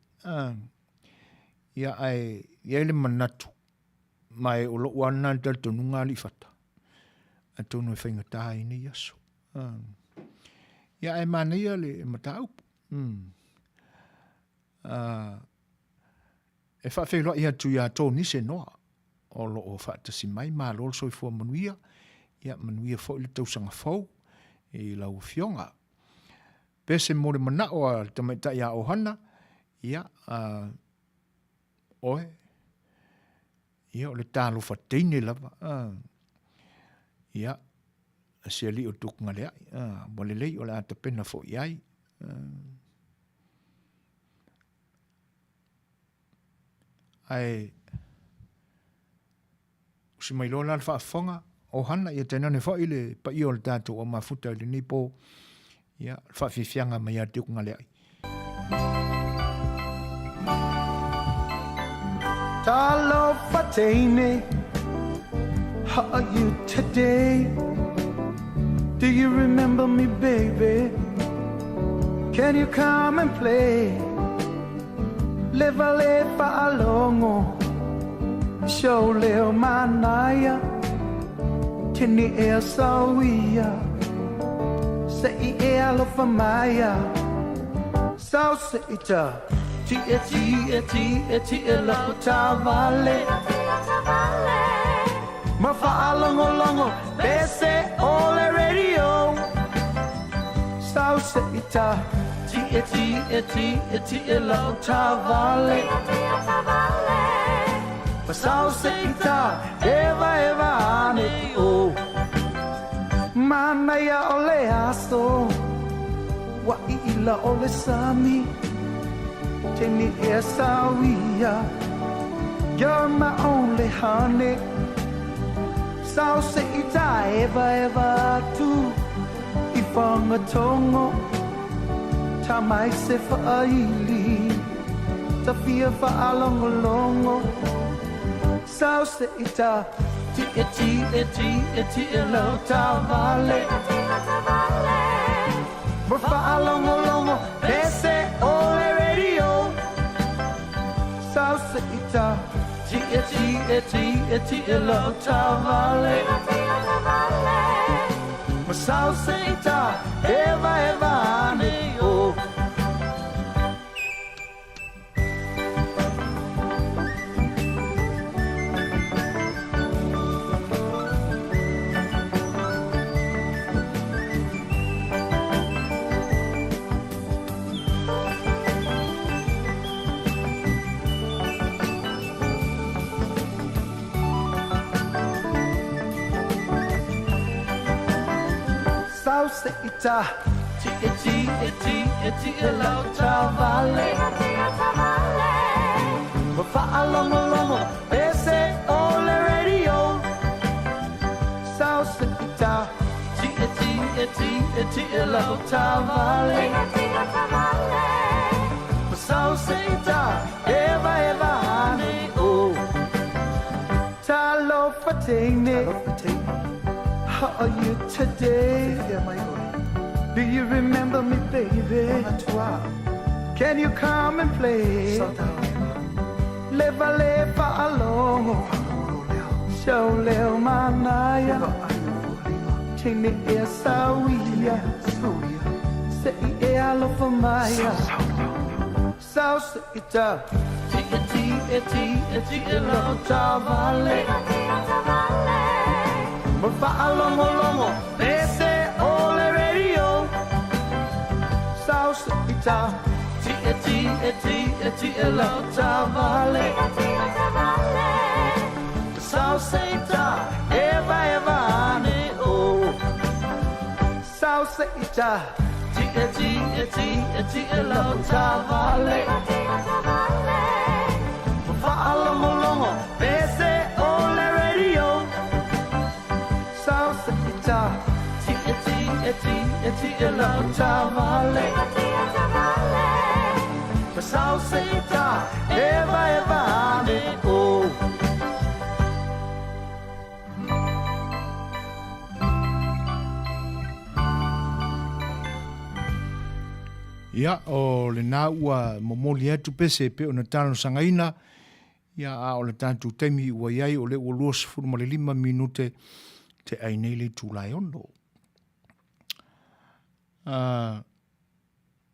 Speaker 2: Ia ai le manatu. Mai o lo wana tal tonunga li whata. A tono e whaingata I ni aso. Ia ai mana ia le matau. E whawhelo ia tu ia tō nise noa. O lo o whaatasi mai ma lo soifua Manuia. Ia Manuia fo I le tausanga fau. I lau fionga. Pese mo le mana o a tamaita ia ohana. Ia oe. Ia o le tālo whateine lava. Ia. Asia li o tukunga lea. Wale lei o le ata pena fo iai. Ai. Usi mai lola alfa afonga. Ohana ia Tainane fo I le pa I o le tātou o mafuta I le nipo. Ia. Alfa fifianga mai a tukunga lea.
Speaker 3: Talo Fatene, how are you today?
Speaker 4: Do you remember me, baby? Can you come and play? Leva le fa'alongo, show leo Manuia, tini e sauia, se I A Le Fai'oa, sao se ita, ti e la tavale, ma fa'alongo longo, bese ole radio, sao se ita. Ti e la tavale Pasao se ita eva ane o Manuia ole aso Wa ila ole sami Teni e sawia You're my only honey Sao se ita eva tu Ifanga tongo Tamai se fa'aili Ta fia fa'alongolongo Sao se ita Ti e lau tavale Ma fa'alongolongo Pese ole radio Sao se ita Ti e lau tavale Ma sao se ita Eva ane o Se ita ti e lau tavale Ma fa'alongolongo Pese ole radio Sao se ita ti e lau tavale Ma sao se ita eva ane o Talo fatene How are you today? Do you remember me, baby? Can you come and play? Leva le fa'alongo Show leo Manuia Tini e sauia Se I A Le Fai'oa Sao se ita Ti e lau tavale Ma fa'alongolongo Pese ole radio Sao se ita Ti e lau tavale Sao se ita Eva ane o Sao se ita Ti e lau tavale Ma fa'alongolongo Pese ole radio Sao se ita Ti e lau tavale Ma sao se ita Eva ane o
Speaker 2: Ia, o le nā ua momoli atu pese pe o na tāno sangaina. Ia, a o le tātou teimi ua iai o le ua luas furu ma le 5 minute te ainei le tūlai ono.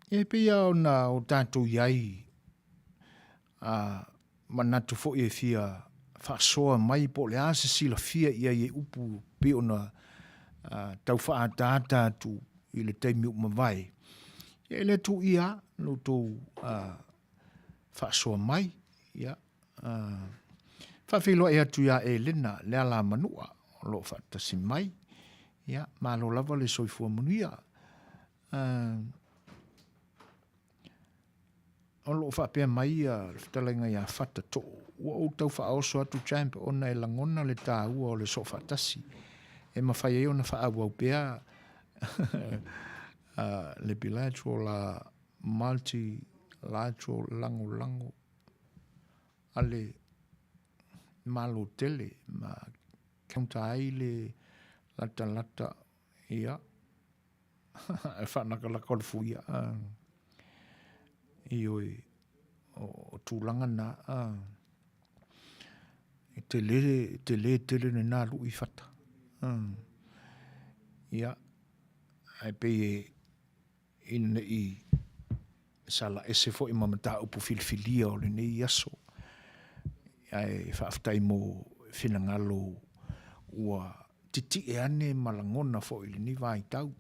Speaker 2: E pe ia o na o tātou iai manatu fo e fia whaasoa mai po le ase sila fia ia e upu pe o na tau whaatata tu i le teimi umawai. E le tu ia, no tō whaasoa mai, ia. Whawhiloa e atu ia e lena, le ala manua, o lo whaatasi mai, ia, mā lo lava le soifua Manuia. O lo whaapea mai a whatalenga ia whata tō. Ua o tau whaaoso atu champ o na e langona le tā ua o le so whaatasi. E mawhai e o na whaawau pea, le bilateral multilateral lango ale malo tele ma kaunta ai le lata ia e whanaka la kolfuia. I oi o tūlanga nā. Te le ne nā lu I whata. Ia, ai pe ina I sala ese fo I mamata upu filfilia o le nei aso. Ai whaaftai mo whinangalo ua titi e ane malangona fo I le ni vai tau.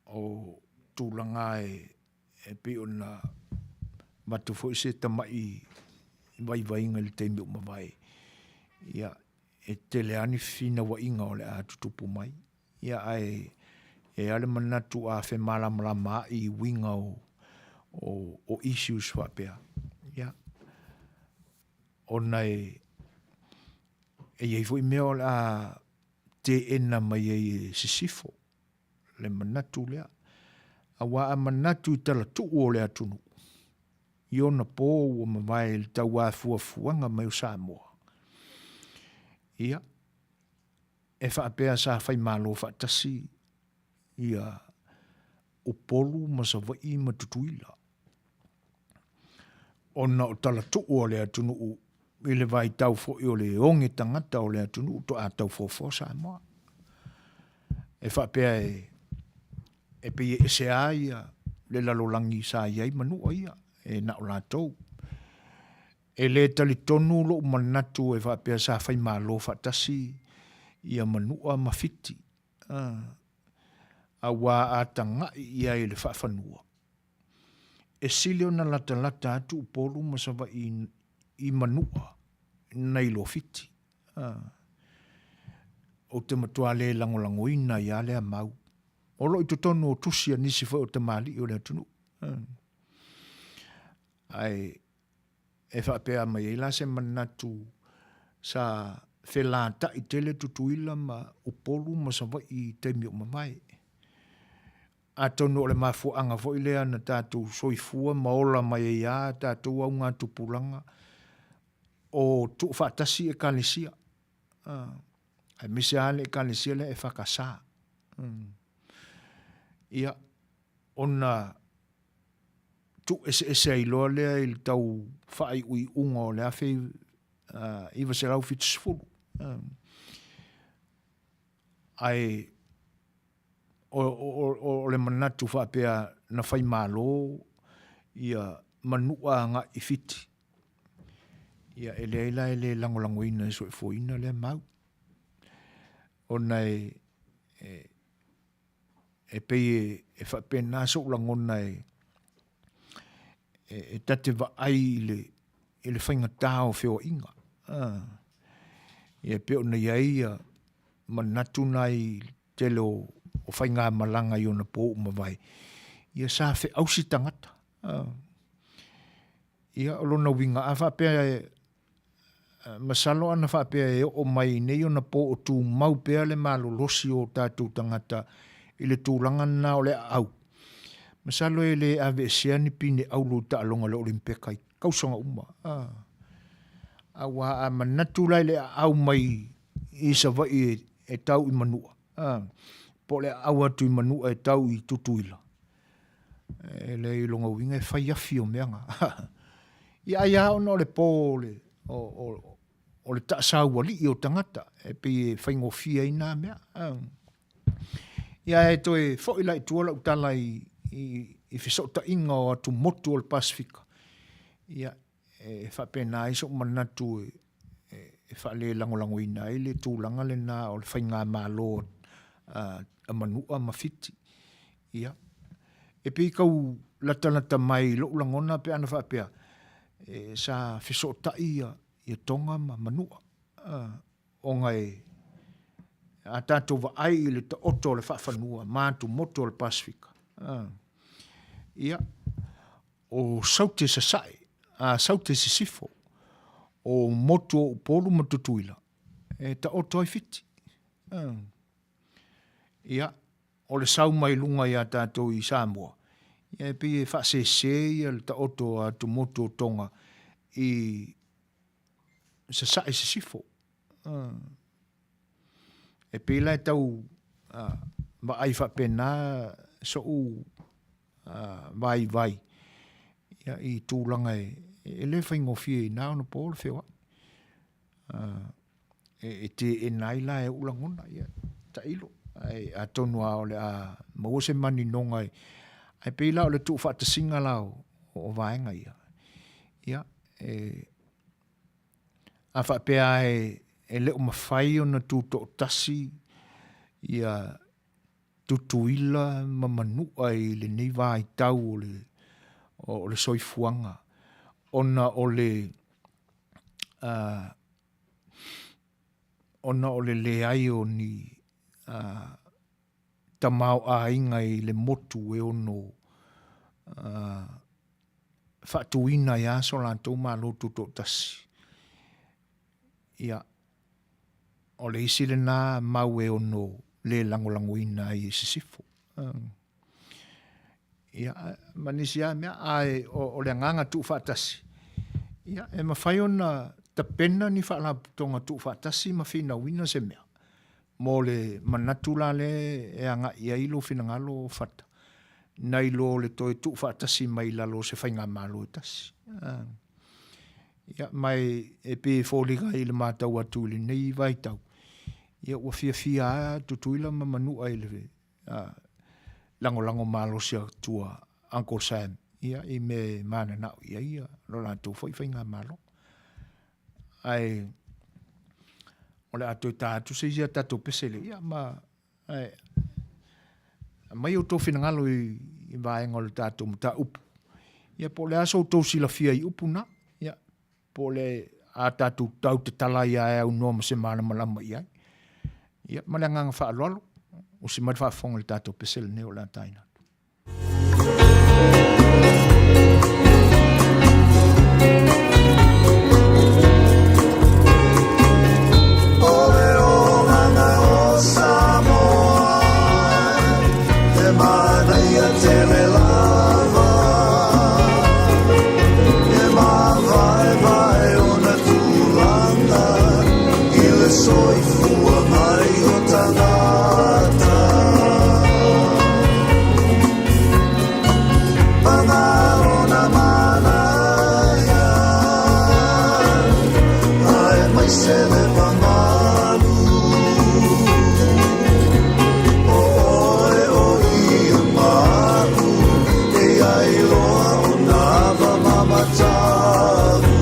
Speaker 2: O tūlanga e pe ona matu fo I se tamai vai inga le teimi o mawai. Ia, e tele ani fina wa inga o le a tutupu mai. Ia ai e ale manatu a fe malama I winga o issues wa pea. Ia. Ona e iei fo I mea o le a te ena mai e sisifo. Le manatu lea. A wa a manatu I tala tu o le atunu. Iona po o mawai le tau a fuafuanga mai o Samoa. Ia. E whaapea sa whai malo whaatasi ia o polu masawai matutuila. Ona o tala tu o le atunu I le vai tau fo I o le onge tangata o le atunu to a tau fo Samoa. E whaapea e pe e se aia le lalolangi sa iai manua ia e na o lātou. E le tali tonu lo manatu e whaapea sa whai malo whaatasi ia manua mawhiti. A wā a tanga ia e le whaafanua. E sile o na lata atu upolu masawa I manua nei lo fiti. O te matua le langolangoina ia le mau. O lo I tonu o tusia nisi fo o te mali o le atunu. Ai e whaapea mai e la se manatu sa whelata I tele tutuila ma upolu masawa I teimi o mamai. A tonu o le mafuanga fo I lea na tātou soifua maola mai e ia tātou au ngā tupulanga o tu whaatasi e kālesia. Ai mise ale e kālesia le e whakasā. Ia, ona tu ese ai loa lea I tau whaai ui unga o lea whei iwa se rau fitusfulu. Ai o le manatu whaapea na whai malo ia manua nga I fiti. Ia e le langolangoina e Suefuaina le mau. Ona e pei e whaapea nā so langona e tate wa ai I le whaingatā o whio inga. Ia pe ona ia manatu nai tele o whainga malanga I ona po mawai. Ia sa whi ausi tangata. Ia olona winga a whaapea masalo ana whaapea o mai nei ona po o tū mau pea le malolosi o tātou tangata I le tūlanga na o le au. Masalo e le ave seani pine au lo ta alonga le olimpeka I kausanga uma. A wā a manatu lai le au mai I sa vai e tau I manua. Po le au atu I manua e tau I tutuila. E le I longa winga e whai afi o meanga. Ia ono le po o le taasau wali I o tangata. E pe whaingo fia I nā mea. Ia e toi whoila I tuola utala I whisota inga o atu motu o le Pasifika. Ia e whapena I so manatu e whale langolangoina I le tūlanga le nā o le whainga mālo a manua mawhiti. Ia. E pe kau latalata mai lo langona pe ana whapea sa whisota ia tonga ma manua. O ngai a tātou wa ai le ta oto le whaafanua mātu moto le Pasifika. Ia. O saute sa sai, saute sa sifo, o moto o polu matutuila. E ta oto ai fiti. Ia. O le sau mai lunga ia tātou I Samoa. Ia e pia whaasese ia le ta oto a tu moto tonga I sa sai sa sifo. e pila e tau ma ai whapena so vai ia i tūlanga e le whaingofie i nāo na pōle whewa e te e naila e ulangona ia ta ilo ai a tonua o le a mawose mani nonga ai pila o le tu whata singa lao o vaenga ia a whapea e leo mawhai o na tūto tasi ia tutuila mamanua i le nei vai tau o le soifuanga ona o le leai o ni tamau a inga i le motu e ono whatuina ia so lantou malo tuto tasi ia o le isi le nā mau e ono le langolangoina i sisifo. Ia, manisia mea ai o le nganga tu whaatasi. Ia, e mawhai ona tapena ni whaalaputonga tu whaatasi ma whina wina se mea. Mo le manatula le e anga ia ilo whina ngalo whata. Nai lo le toi tu whaatasi mai lalo se whainga malo e tasi. Ia, mai e pe fōliga i le mātau atu le nei vai tau. Ia ua fia tutuila ma manua i lewe. Lango malo sia tua Uncle Sam. Ia i me mana nau ia lo lantou foi ngā malo. Ai o le atu tātu se ia tātou pesele. Ia mai o tō whinangalo i vaenga o le tātou mta upu. Ia po le aso tō sila fia i upu na. Ia po le a tātou tau te tala ia e au noma se mana malama ia. Ia, male nganga whaalolo, o si mai whaafonga le tātou pesele neo la Tainane.
Speaker 3: Ole o hanga o Samoa, te Manuia te me lava, e vai o na tūlanga, i le soifua mai o tangata. Pangalo na Manuia, ai mai se le pangalu. O ia maru, e ai loa o nava mamataru.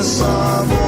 Speaker 3: Suasua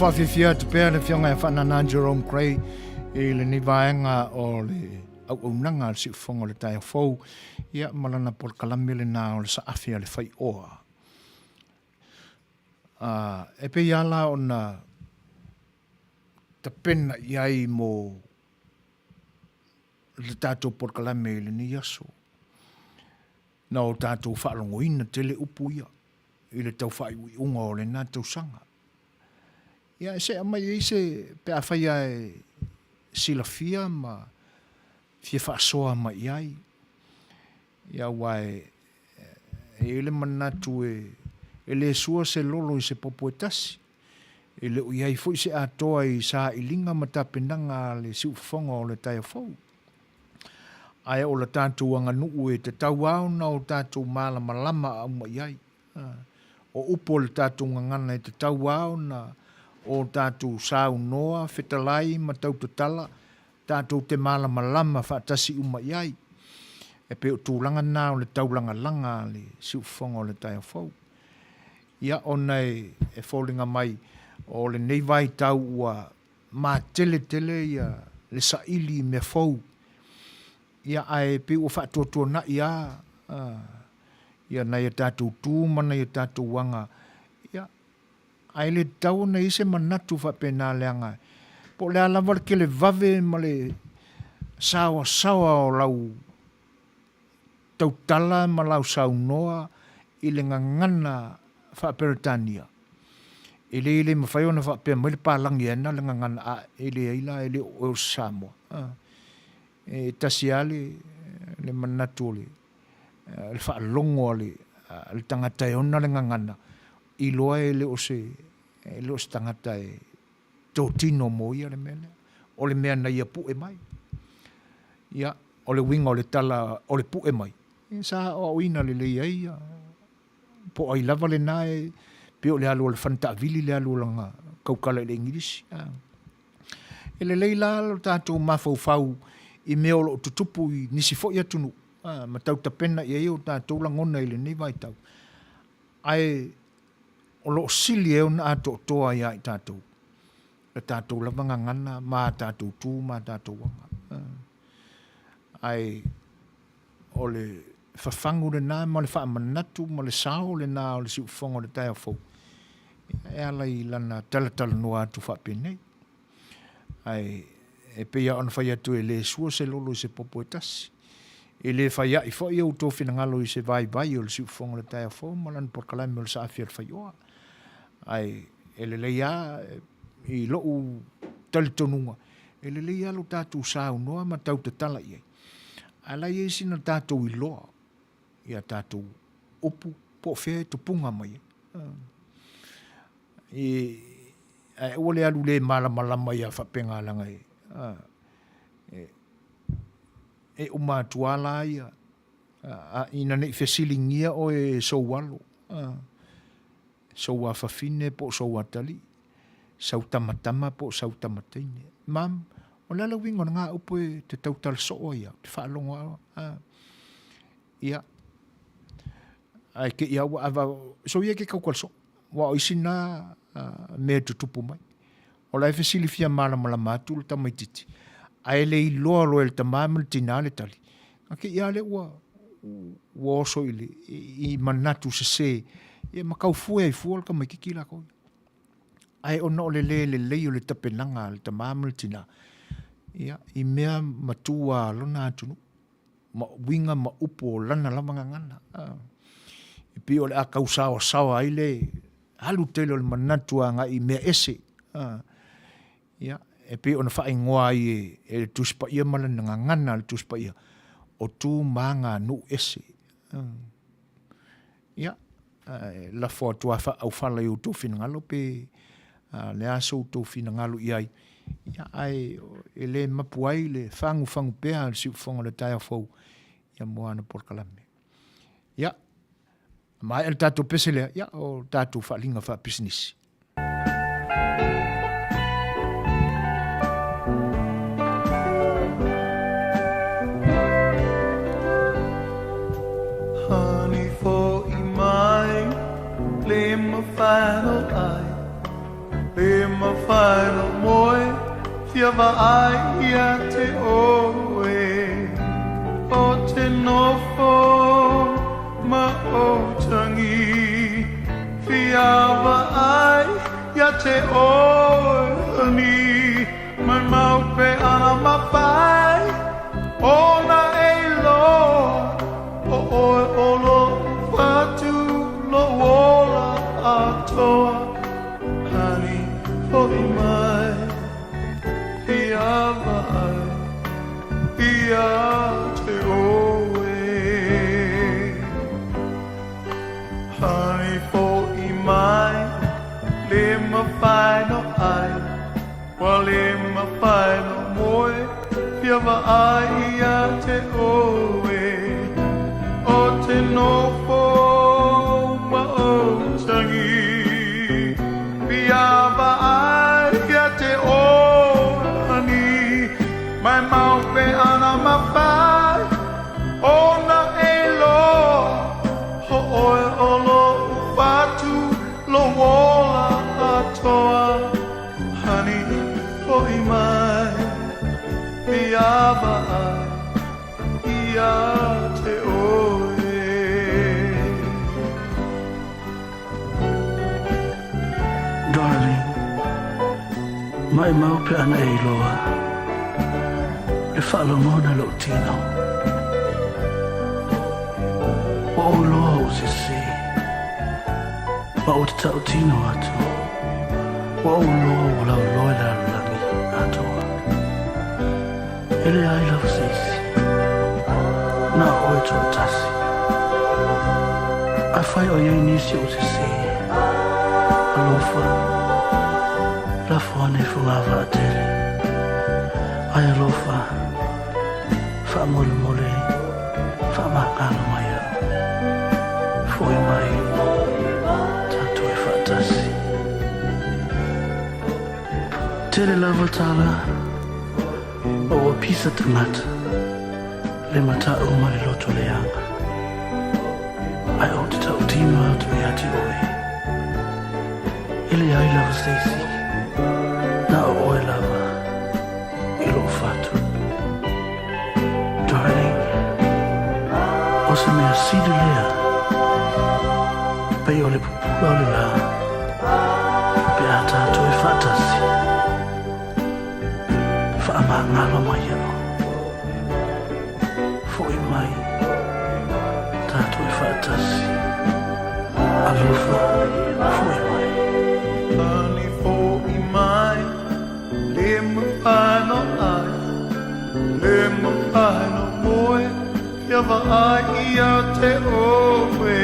Speaker 2: whawhiwhia te pēr le whionga e whanana Jerome Gray e le ni vaenga o le au unanga si ufonga le tai fou ia malana por kalami le nā o le saafia le Fai'oa. E pe iala o na ta pena iai mo le tātou por kalami le ni yaso. Na o tātou whaalongoina te le upu ia i le tau whaiui unga o le nā tau sanga. Ia se amai e se pe a whaia e sila fia ma fia whaasoa ma iai. Ia wai e ele manatu e le sua se lolo i se popo e tasi. E le u iai fui se atoa i sa i linga mata penanga le si ufonga o le taia fau. Ai o le tātou anga nuu e te tau au na o tātou mala malama au ma iai. O upo le tātou ngangana e te tau au na o tātou sāu noa, whetalai, matau te tala, tātou te mala malama whaatasi uma iai. E pe o tūlanga nā o le taulanga langa le si ufonga o le taia fau. Ia o nei e fōlinga mai o le nei vai tau ua mā tele ia le saili me fau. Ia ai pe o whaatotua na ia. Ia nei e tātou tū, mana i tātou wanga. Ia ai le tau na ise manatu whapena leanga. Po le alawa ke le vave ma le sawa o lau tautala ma lau sau noa i le ngangana whaperetania. Ele mawhaiona whapea mai le pālangi ena le ngangana a ele eila o Samoa. E tasiale le manatu le whaalongo le tangata e ona le ngangana i loa le o se tangata e tōtino mo ia le mele o le mea na ia pu e mai ia o le winga o le tala o le pu e mai sa o ina le leia ia po ai lava le nae pe o le alu o le fantavili le alu langa kaukala le ingirisi e le leila lo tātou mafau i mea o lo tutupu i nisi fo ia tunu ma tau tapena i eo tātou langona i le nei vai tau. Ai o lo sili eo na ato toa ia i tātou. Le tātou lavanga ngana, ma tātou tū, ma tātou wanga. Ai o le whawhangu le nā, ma le whaamanatu, ma le sao le nā o le si ufonga le taia fau. E ala i lana talatala noa atu whapenei. Ai e peia ona whai atu e le sua se lolo i se popo e tasi. E le whaia i whai au tō whinangalo i se vai o le si ufonga le taia fau, malan por kalami o le saafia le Fai'oa. Ai e le leia i loo talitonunga. E le leia lo tātou sāu noa ma tau te tala iei. Ala iei sina tātou i loa. Ia tātou upu po whea to punga mai. E ole alu le malama ia whapenga langa e. E umatuala ia. Ina nei whesilingia o e soualo. Soua whawhine po soua tali. Sau tamatama po sau tamataine. Mam, o lala wingo na ngā upo e te tautal soo ia. Te whaalongo awa. Ia. Ai ke ia wa ava. So ia ke kaukal so. Wa o isina mea tutupu mai. O lai whesili fia malama matu le tamaititi. Ai le i loa loa le tamama le tina le tali. Ake ia le ua oso i manatu se ia makau fua i fua ka mai kikila ko. Ai ona o le o le tapenanga le tamama le tina. Ia i mea matua lona atunu. Ma winga ma upo lana lamanga ngana. I pi o le akau sawa ai le halu tele o le manatua nga i mea ese. Ia e pe ona wha ingoa i e tuspa ia malana ngana le tuspa ia. O tu manga nu ese. Ia la fo tu afa au fala i tu finangalo pe le aso tu finangalo iai. Ia ai ele mapuai le fangu pea si ufonga le taia fau. Ia moana por kalame. Ia mai el tatu pesele ia o tatu falinga fa business.
Speaker 4: Honey for my le ma final ai le ma mawhaino moe, fia ai ia te oe. O te nofo ma o tangi, fia ai ia te oe ni. Mai mau pe ana mawhai, o na e lo, o oe olo whatu lo wola atoa. Hani hoi mai, ia vai, ia te oe. Hani hoi mai, le mawhaino ai, wa le mawhaino moe, ia vai ia te oe. O te nofo ma o tangi, ia vai ia te oe. Mai mau pe ana mawhai, o na e lo, ho oe olo whatu lo wola atoa. Honey, hoi mai, ia vai, ia te oe.
Speaker 5: Darling, mai mau pe ana e loa, le whaalongona lo tino. Wa o loa o se se, wa o te tau tino atu, wa o loa o lau loa la langi atoa. Ele ai lau seisi, na o e tō tasi. Ai whai o iei nisi o se se, alofa, la fwane fungawa a tele. Ai alofa, wha mole mole, wha makano mai a. Foi mai, tato e whatasi. Tere lava tala, o a pisa tangata, le mata uma le loto le anga. Ai o te tau tino atu e ati oe. Ele ai lava seisi, na o oe lava. Ilo fatu. Darling, o se mea sidu lea, pei o le pupula o le la, pe a tātou e whatasi. Whaama ngalo mai ao. Foi mai, tātou e whatasi. Alofa, foi mai.
Speaker 4: Ani foi mai, le mawhaino ai, le mawhaino moe, ia vai ia te oe.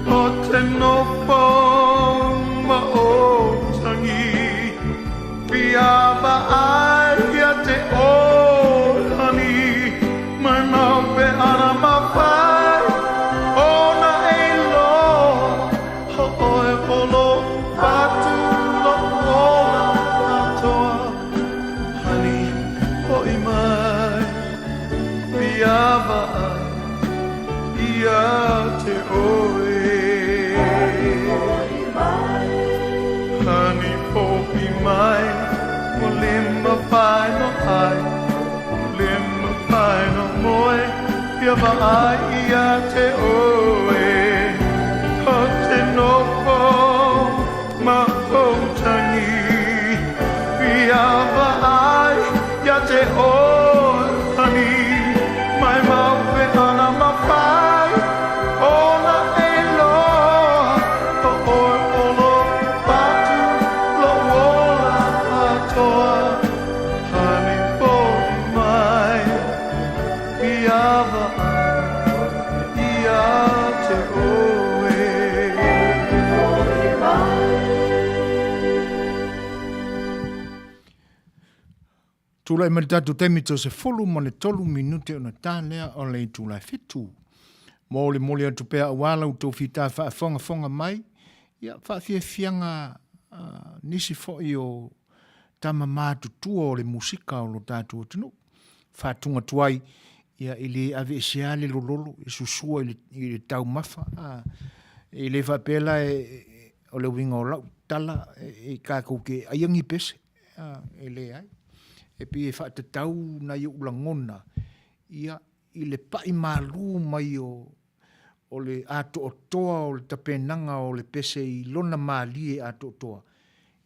Speaker 4: O te nofo ma o tangi, pia vai ia te oe. Hani, mai mau pe ana mawhai, o na e lo, ho oe olo whatu lo ola atoa. Honey, hoi mai, ia vai, ia te oe. Honey, hoi mai, o le mawhaino ai, le mawhaino moe, ia vai, ia te oe. O te nofo ma o tangi, ia vai, ia te oe. Honey, mai mau pe ana mawhai, o na e lo, o oe olo whatu lo wola atoa. Honey, foi mai, ia vai, ia te oe.
Speaker 2: Tūlai mani tātou temito se folu mo le tolu minute o na tālea o le tūlai fitu. Mo le mole atu pea wala u tō whita whaafonga mai. Ia whaafia fianga nisi fo i o tama mātu tua o le musika o lo tātou tino. Whaatunga tuai ia ili ave esiale lololo, e susua ili tau mafa. I le whapela o le winga o lau tala e kākou ke aiangi pese e le ai. E pi e whaatatau na i ulangona ia i le pai malu mai o le ato o toa o le tapenanga o le pese i lona malie ato o toa.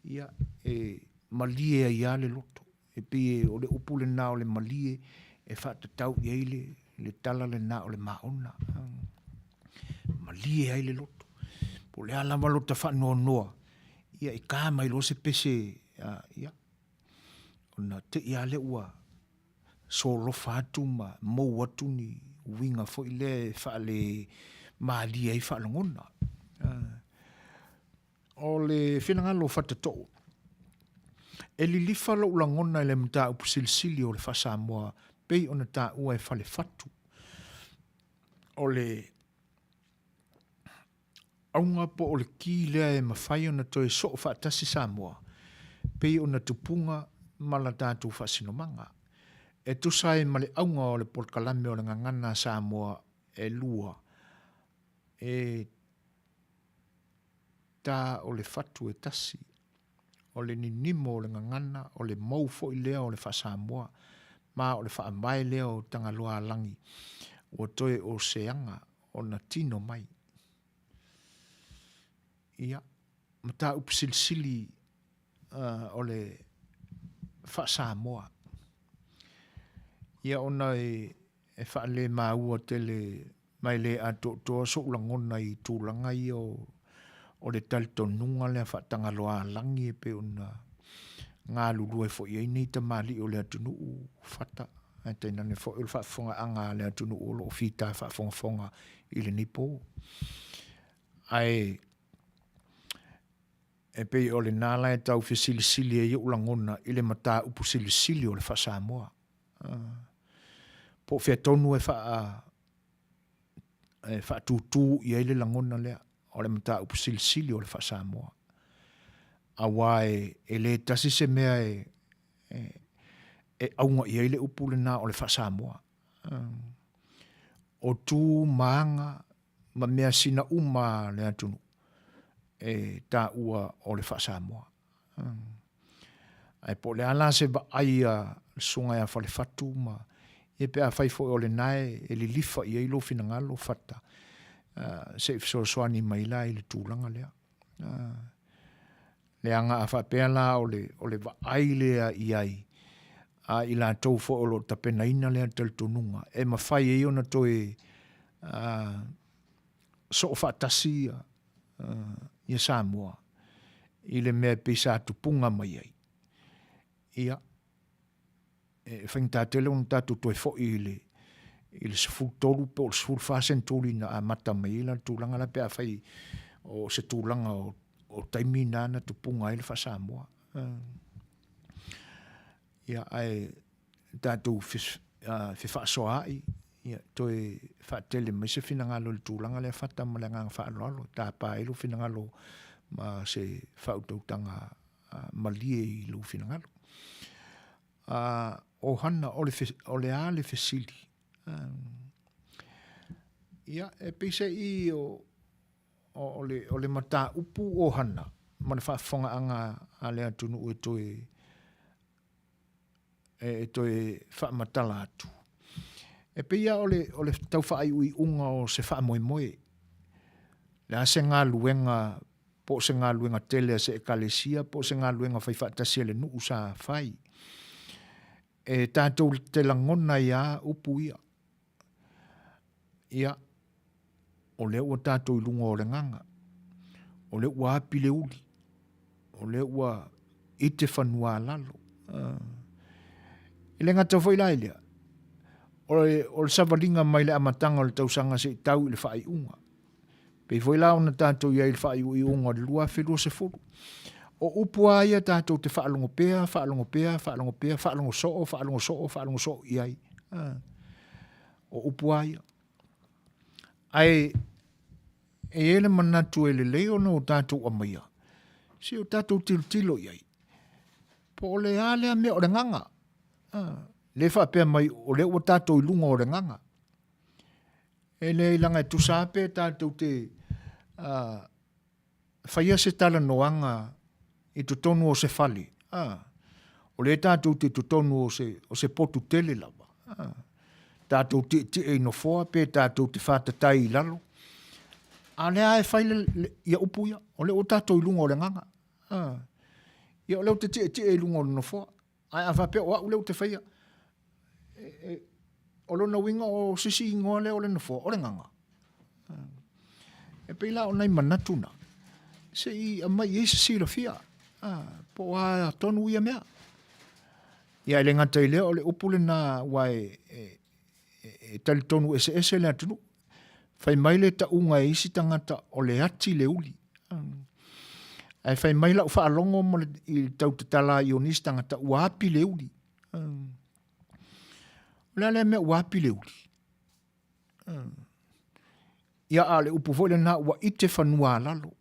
Speaker 2: Ia e malie a ia le loto. E pi o le upule na o le malie e whaatatau i eile le tala le na o le maona. Malie ai le loto. Po le alama lo ta whanua noa. Ia i kā mai lo se pese ia. Ona te ia le ua so lo fatu ma mou atu ni winga fo i le whaale maali ai whaalongona. O le whenanga lo whatatou. E li lifa lo ulangona le mta upu silisili o le whasamoa pei ona ta ua e whale fatu. O le aunga po o le ki lea e mawhai ona toi so o whaatasi Samoa. Pei ona tupunga mala tātou whasinomanga. E tusai ma le aunga o le polkalame o le ngangana Samoa e lua. E tā o le fatu e tasi. O le ninimo o le ngangana, o le maufo i lea o le whasamoa. Ma o le whaamai lea o tangaloa langi. O toe o seanga o na tino mai. Ia, ma tā upsilisili o le whaasamoa. Ia ona e whaale maua te le mai le ato toa so ulangona i tūlanga i o le talitonunga le whaatangaloa langi e pe ona ngā lulu e fo i nei ta mali o le atunu whata. E Tainane fo il whaafonga anga le atunu o lo fita whaafonga i le nipo. Ai e pe o le nala e tau whesilisili e ulangona i le mata upu silisili o le whaasamoa. Po whea tonu e whaatūtū i eile langona lea o le mata upu silisili o le whaasamoa. Awa e le tasi se mea e aunga i eile upu le nā o le whaasamoa. O tū maanga ma mea sina uma le atunu. E tā ua o le whaasamoa. Ai po le ala se ba ai sunga ia whale whatu ma e pe a whaifo o le nae e li lifa i eilo fina ngalo whata. Se Suasua mai la i le tūlanga lea. Le anga a whapea la o le va ai lea i ai. I la tau fo o lo tapenaina lea tel tonunga. E ma whai e ona toe so whaatasi ia Samoa. I le mea pisa tupunga mai ai. Ia. E whaingta tele un tatu toi fo i le sifuru tolu pe o le sifuru whasen tolu na a mata mai la tūlanga la pe a whai o se tūlanga o taimi nana tupunga i le wha Samoa. Ia ai tatu whaasoa ai. Ia toi whaatele mai se whinangalo le tūlanga le whata ma le ngang whaaloalo. Tā pā ilu whinangalo ma se whautautanga malie i lu whinangalo. O hana o le a le fesili. Ia e pise i o le mata upu o hana. Ma le whaafonga anga a le atunu e toe whaamatala atu. E peia o le tau whaai ui unga o se wha moe moe. Le a se ngā luenga, po se ngā luenga tele se e kalesia, po se ngā luenga whai whaatasia le nuu sa whai. E tātou te langona ia upu ia. Ia, o le ua tātou ilunga o le nganga. O le ua api le uli. O le ua ite whanua lalo. I le ngata whai lailea. O le savalinga mai le amatanga o le tausanga se tau i le whaai unga. Pei foi la ona tātou ia i le whaai ui unga le lua whelua se furu. O upua ia tātou te whaalongo pea, whaalongo soo iai. O upua ia. Ai, e ele manatu e le leo no o tātou amaia. Si o tātou tilo iai. Po o le alea mea o le nganga. Le whapea mai o le o tātou ilunga o le nganga. E le ilanga e tusāpe tātou te whaia se tala noanga i tu tonu o se whale. O le tātou te tu tonu o se potu tele lava. Tātou te e no foa pe tātou te whātatai i lalo. A lea e whaile ia upuia, o le o tātou i lunga o le nganga. Ia o leo te e lunga o le no foa. Ai a whapea o au leo te whaia. O lona winga o sisi ingoa leo le no foa, o le nganga. E peila o nei manatuna. Se i a mai e se sila fia. Po a tonu ia mea. Ia ele ngata i leo o le upule na wai e tali tonu ese le atunu. Fai mai le ta unga e isi tangata o le ati le uli. Ai fai mai la ufa alongo mo i tau te tala i onisi tangata uapi le uli. Le mea uapi le uli. Ia a le upu foi le na ua ite whanua lalo.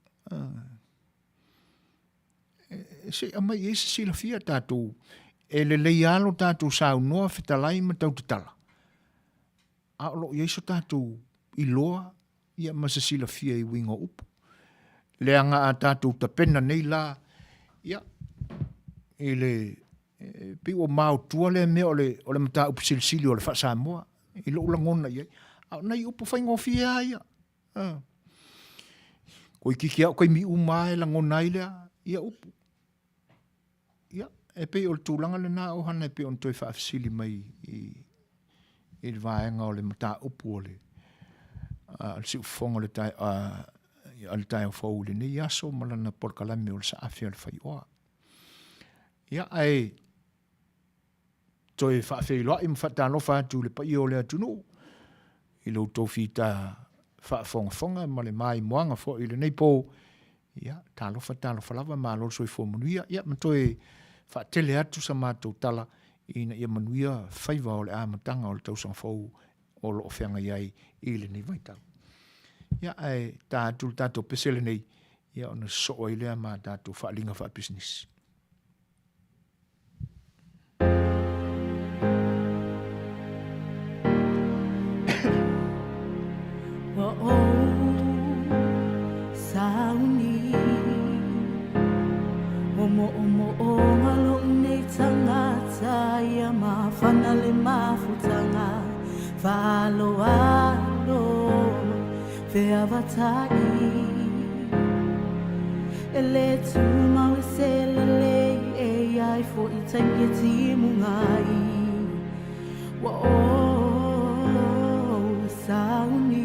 Speaker 2: Se amai e se sila fia tātou. E le leialo tātou sau noa whitalai ma tau te tala. A olo i eiso tātou i loa ia ma se sila fia i winga upu. Le anga a tātou ta pena nei la. Ia. E le pi o mau tua le mea o le mata upu silisili o le wha Samoa. I lo ulangona iei. A nei upu whaingo fia ia. Koi kiki au kai mi umae langona ilea. Ia upu. Ia. E pe o le tūlanga le nā o hana e pe on toi whaafisili mai i le vaenga o le mata upu o le si ufonga le tai le tai o fau le ne yaso malana porkalame o le sa afia le Fai'oa. Ia ai toi whaafeiloa i mwhatano whaatu le pai o le atunu i lo tofita whaafonga ma le mai moanga fo i le nei po ia talofa lava ma lo soi fo Manuia ia matoi whaatele atu sa mātou tala ina ia Manuia whaiva o le amatanga o le tausang fau o lo ofenga iai i le nei vaitau. Ia ai tātou pesele nei ia ona soa i lea ma tātou whaalinga wha business.
Speaker 6: Omo o ngalo nei tangata ia mawhana le mawhutanga whaloalo whiawatai e le tū mau e se le e ai fo i taingia timu ngai wa o sauni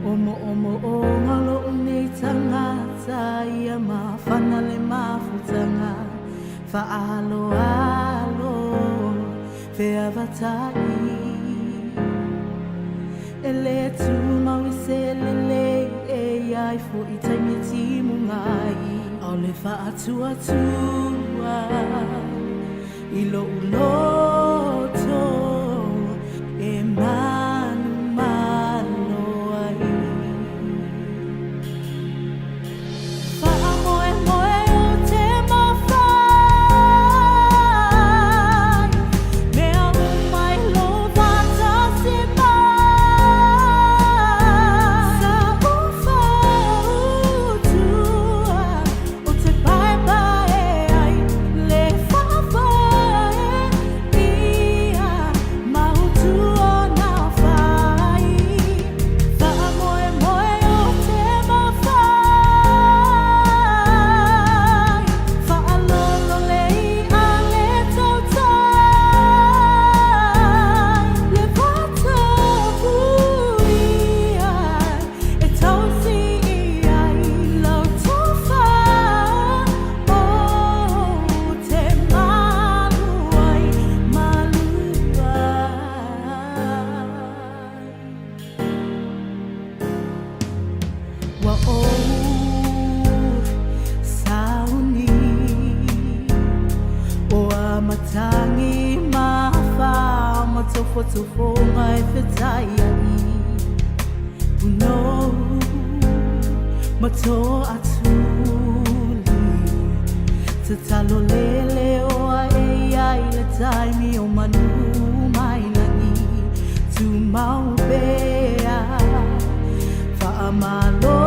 Speaker 6: omo o ngalo nei tangata ia mawhana le mawhutanga whaaloalo whiawatai e le tū mau i se le e ai fo i taimia timu ngai o le whaatua i lo uloto e manu malo ai whaamoe moe o te mawhai mea umai lo vata se mai sa uwhautua o te pae ai le whawhae ia mahutua na whai whaamoe moe o te mawhai whaalolo lei a le tautai le whatapu ia e tausi ai lau tofa o te malu ai malu ai wa o sauni o amatangi mawha matofo ngai whetai ai puno mato atuli te talo lele o ai le taimi o manu mai lani tu mau bea whaamalo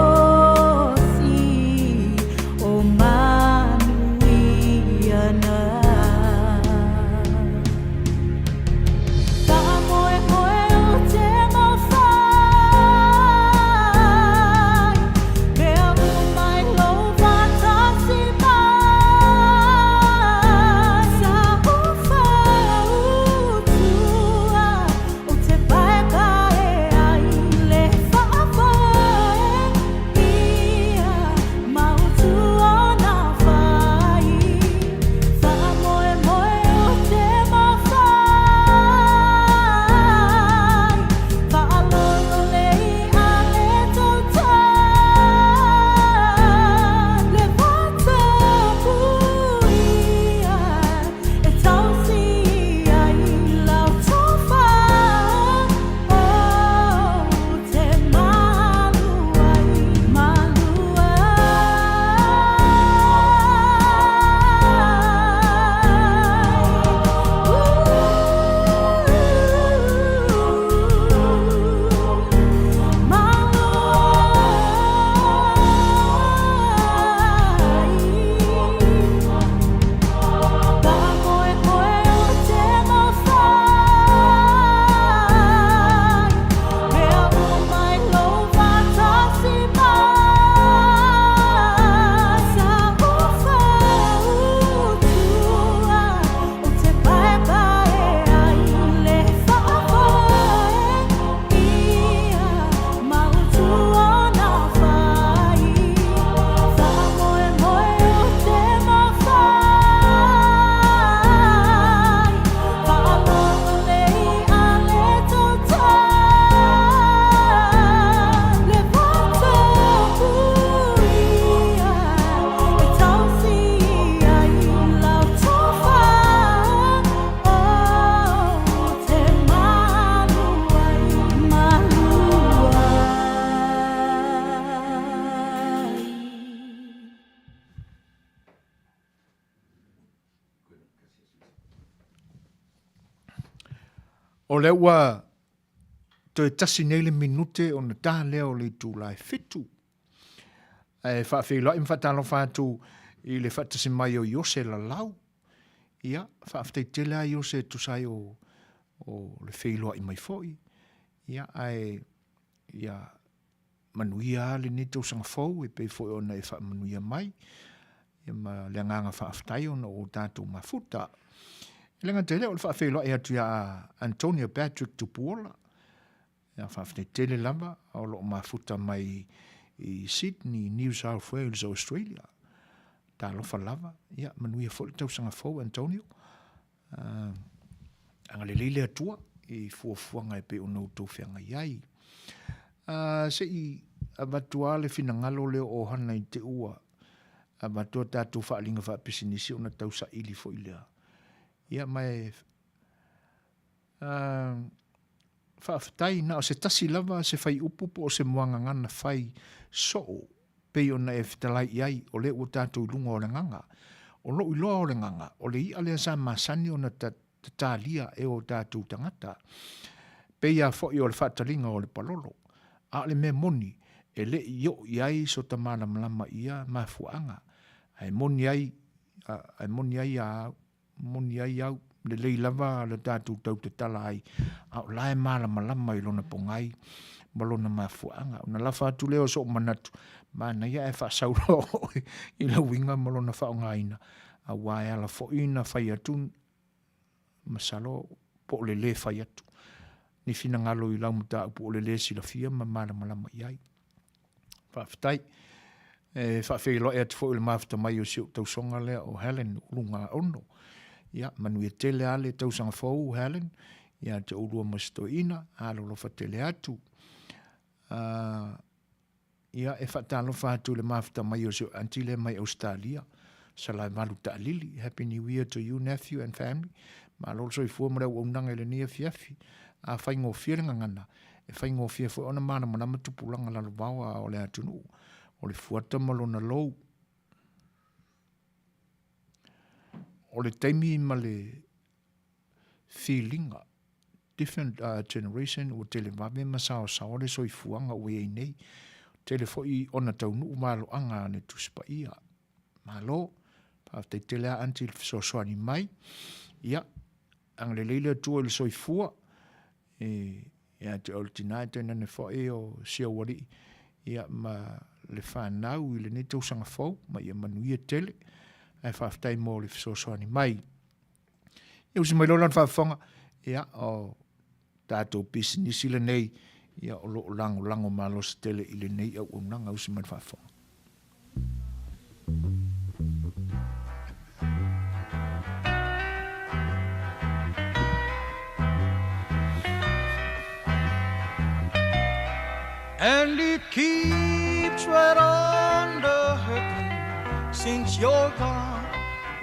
Speaker 2: O le ua to e tasi nei le minute o na tā leo le tū lai fitu. E whaafeilo im whatalo whātu i le whatasi mai o Iose la lau. Ia, whaaftei tele a Iose tu sai o le whailoa i mai foi. Ia, ia, Manuia le ni tau sanga fau e pei foi ona e wha Manuia mai. Ia ma le nganga whaaftai ona o tātou mafuta. Lenga tele o le whaafeilo e atu ia Antonio Patrick Tupuola. Ia whaaftai tele lava o lo mafuta mai i Sydney, New South Wales, Australia. Tā lofa lava. Ia, Manuia fo le tau sanga fau Antonio. Anga le leile atua i fuafuanga e pe o nou tau whianga iai. Se i abatua le finangalo leo o hana i te ua. Abatua tātou whaalinga whaapisinisi o na tau sa ili fo ilea. Ia mai whaafatai na o se tasi lava se whai upupu o se muanga ngana whai soo pei o na e whitalai iai o le ua tātou lunga o le nganga. O lo iloa o le nganga. O le i alea sa masani o na tālia e o tātou tangata. Pei a fo i o le whaatalinga o le palolo. A le me moni e le yo iai so ta mana malama ia ma fuanga ai moni ai au le lei lava le tatu tau te tala ai a lai mana malama i lona pongai malona ma fuanga una la fa tu leo so manatu mana ia e fa sauro i la winga malona fa ngaina a wai ala fo ina fa yatun masalo po le fa yatu ni fina ngalo i lau muta po le si la fia ma malama iai whaafitai. Whaafeilo e atu fo ile mafta mai o siu tau songa lea o Helen ulunga ono. Ia, Manuia tele ale tau sanga fau Helen. Ia, te urua mastoina, alo lofa tele atu. Ia, e whaatalo whaatu le mafta mai o siu antile mai Australia. Salai malu ta lili. Happy New Year to you, nephew and family. Ma lolo so i fua mara o unanga ele nia fiafi. A whaingo whiaringa ngana. E whaingo whia fo ona mana manama tupulanga lalo bawa o le atunu. O le fuata malona lou. O le taimi ma le feelinga. Different generation o tele vave masao saore so i fuanga o e nei. Tele fo i ona taunu malo anga ne tuspa ia. Malo. Pafte tele a anti Suasua ni mai. Ia. Ang le leile tua le so i fua. Ia te oltinai Tainane fo e o sia wari. Ia ma le whanau i le ne tausanga fau. Ma ia Manuia tele. Ai whaftai mo le Suasua ni mai. Ia usi mai lolan whawhonga. Ia o tātou pisinisi le nei. Ia o lo lango malos tele i le nei au unanga usi mai whawhonga.
Speaker 4: And it keeps right on the hurting since you're gone.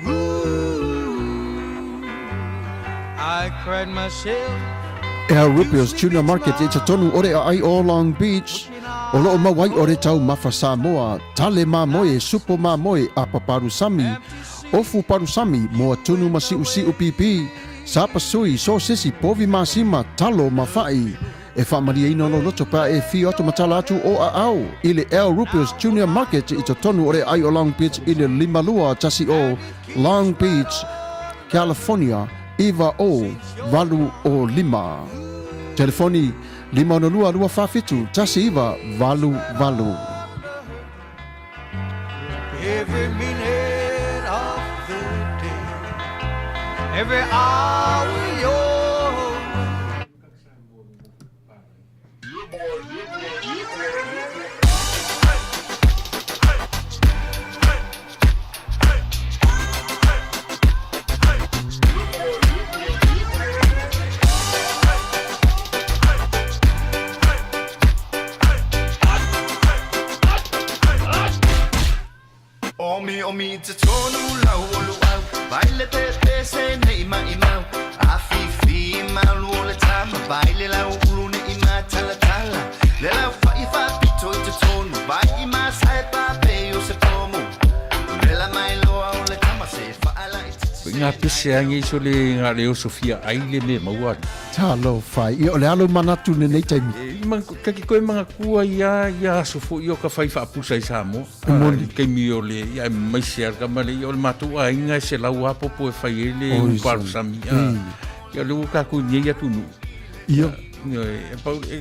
Speaker 4: Ooh, I cried myself.
Speaker 7: Ea Rupios Tuna Market e tatonu ore a ai o Long Beach. O loo mawai ore tau mafa Samoa. Tale mamoe, supo mamoe a paparusami. Ofu parusami moa tunu masiu siu pipi. Sapasui so sisi povi masima talo mafai. E whaamaria ino lo loto pa e fi oto matala atu o a au. Ile El Rupios Junior Market i tonu ore ai o Long Beach i le limalua tasi o Long Beach, California, Iva o Valu o Lima. Telefoni 502 tasi Iva Valu.
Speaker 4: Every minute of the day, every hour you're
Speaker 3: Omi te tonu lau o luau. Baile te se nei mai mau. A
Speaker 8: ngā pese angi so le ngā leo Sofia aile me maua.
Speaker 7: Talo fai. I o le alo manatu nei taimi.
Speaker 8: Kaki koe mga kua ia sofo i o ka whai whaapusa i Samoa. Kei mi o le ia maise arka male i o le matua inga se lau apopo e whai e le uparu sami. Ia le uka ku nye tunu.
Speaker 7: Ia.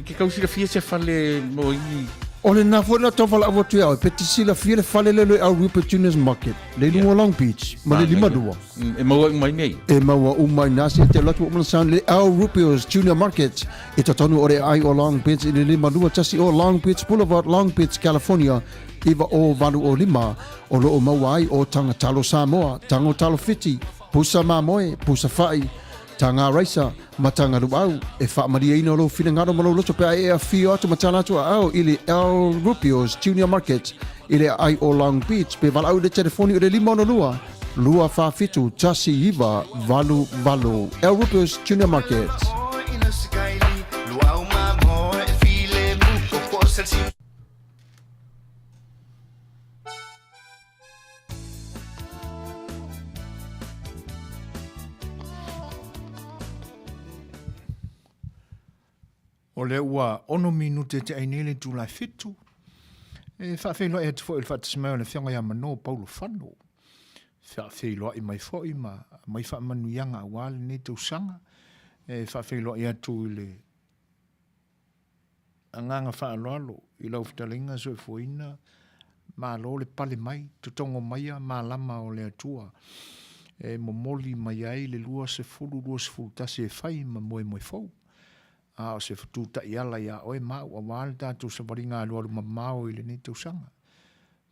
Speaker 8: Ke kausira fia se whale mo i.
Speaker 7: O le nā fōna tawhala awa tui au, peti sila fia le whale lelo au Rupert Juniors Market, le lunga Long Beach, ma le lima dua.
Speaker 8: E maua umai nei.
Speaker 7: E maua umai nasi e te latu o Malasan le au Rupert Junior Market, e tatonu o re ai o Long Beach, e le lima dua tasi o Long Beach Boulevard, Long Beach, California, iwa o valu o lima, o lo o maua ai o Tangatalo Samoa, Tangotalo Fiti, Pusa Mamoe, Pusa Fai, Tanga Raisa, matanga luau, e whaamaria ino lo whina ngaro malo loto pe e a whio atu matana atu au ili El Rupio's Junior Market, ili ai o Long Beach, pe walau le telefoni o le lima ono lua, lua whawhitu, tasi iwa, valu valu, El Rupio's Junior Market.
Speaker 2: O le ua ono minute te ainele tu la fitu. E whawhelo e te fo il whatismeo le whianga ia mano paulo whano. Whawhelo i mai fo i mai wha manuianga a wale ne te usanga. E whawhelo i atu i le anganga whaaloalo i lau whitalinga Suefuaina. Ma lo le pale mai, tutongo maia, ma lama o le atua. E momoli mai ai le lua se fulu tasi e whai ma moe fau. O se fututa i ala ia oe mau a wale tātou sa waringa alua luma mau i le ne te usanga.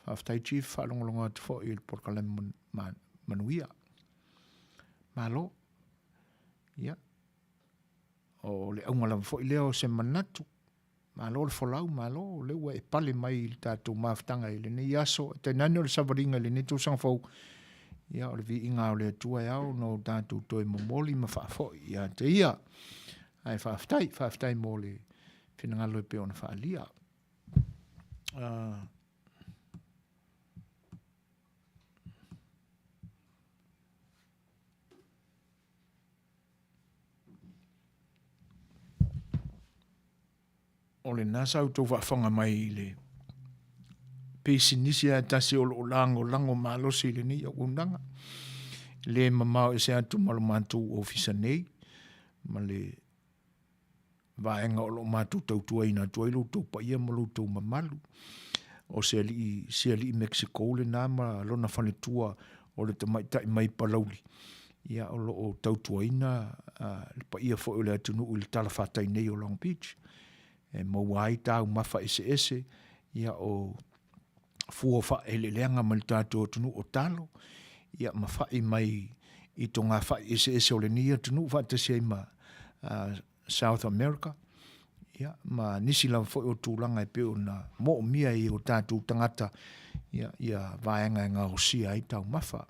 Speaker 2: Whaftai chief whalongolonga te fo i le porkalem Manuia. Malo. Ia. O le aungala fo i leo se manatu. Malo le folau, malo le ua e pale mai i le tātou maftanga i le ne iaso. Tainane o le sa waringa i le ne te usanga fau. Ia o le vi inga o le atua iau no tātou toi momoli ma whaafo. Ia te ia. Ai whaftai mō le whinangalo e pe ona whaalia. O le nasa au tau whawhanga mai i le pesi nisi a tasi o lango malosi le ni o undanga. Le mamau e se atu malumatu ofisa nei. Ma le vaenga o lo matu tautua ina tuailu tau pa ia malu tau mamalu. O se ali i Mexico le nama lona whanetua o le tamaitai mai palauli. Ia o lo o tautua ina le pa ia fo le atunu u le tala whatai nei o Long Beach. E mauai tau mafa ese. Ia o fua wha ele leanga mali tātou atunu o talo. Ia mawhai mai i tonga whai ese o le nia atunu whatasi ai ma South America. Ia, ma nisi lau fo o tūlanga e peo na mo mia i o tātou tangata ia vaenga ngā hosia ai tau mafa.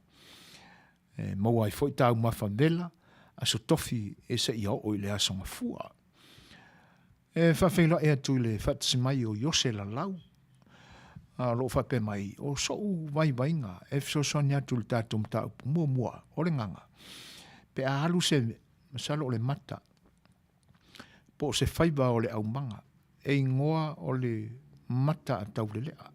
Speaker 2: Maua i fo i tau mafa vela, aso tofi e sa ia o i le asonga fua. Whawhela e atu i le whatsimai o Yose la lau. Lo whape mai o sou vai vainga, e so sonia tu le tātou mta upu mua, o le nganga. Pe a halu se masalo o le mata, po se whaiba o le aumanga, e ingoa o le mata a tau le lea.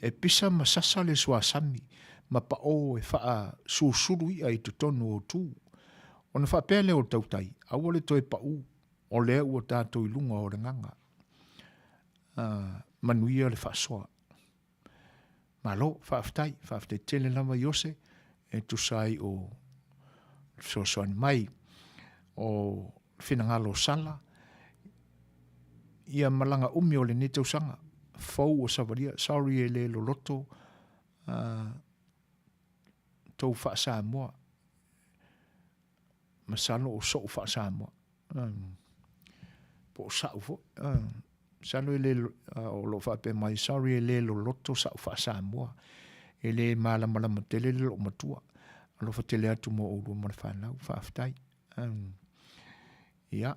Speaker 2: E pisa masasa le suasami, ma pa o e wha susuru ia i tutonu o tū. O na wha pēle o tautai, au le toi pa u, o lea ua tātou i lunga o le nganga. Manuia le whasoa. Malo, whaaftai tele lama Yose, e tusai o Suasua mai, o whinangalo sala, ia malanga umi o le nete usanga, fau o savaria, sorry e le loloto, tau wha Samoa, masalo o so wha Samoa, po sa ufo, salo e le o lo wha pe mai, sorry e le loloto sa wha Samoa, e le malama tele le lo matua, alo fa tele atu mo o lo mana whanau, whaaftai, ia,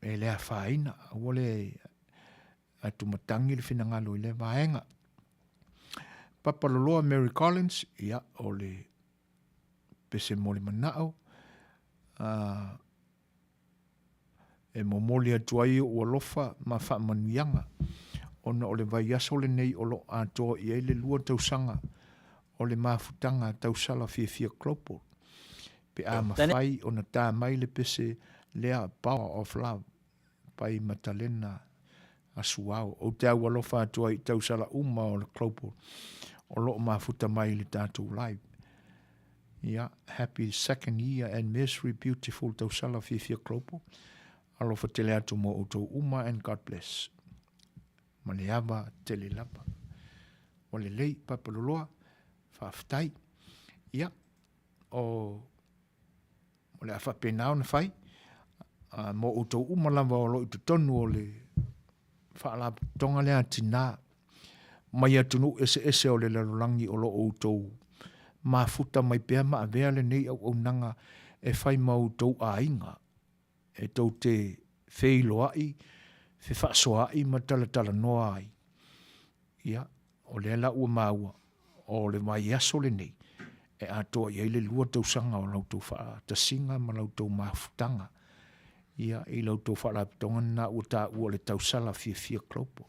Speaker 2: e lea whaina, wale atu matangi le whinangalo i le vaenga. Papaloloa Mary Collins, ia, o le pese mo le manao. E momoli atu ai o alofa ma wha manuianga. Ona o le vai aso le nei o lo atoa i eile lua tausanga o le mafutanga tausala fia klopo. Pe a mawhai o na tā mai le pese lea power of love pai matalena a suao. O te au alofa atua i tausala uma o le klopo o lo mafuta mai le tātou live. Yeah, happy second year anniversary, beautiful tausala fia klopo. Alofa tele atu mo o tau uma and God bless. Maleava tele lapa. O le lei papaloloa whaafitai. Ia, o le awha penao na whai. Mo o tau umalamba o lo i tonu o le whaalapa tonga lea tina. Mai atunu ese o le lalulangi o lo o tau mafuta mai pēr maa vea le nei au nanga e whai mau tau a inga. E tau te wheiloa i, fe whaasoa i ma tala noa ai. Ia, o le ala ua maua, o le mai aso le nei. E atoa i eile lua tau sanga o lau tau wha ta singa ma lau tau mafutanga. Ia, i lau tau wha la pitonga na ua ta ua le tau sala fia klopo.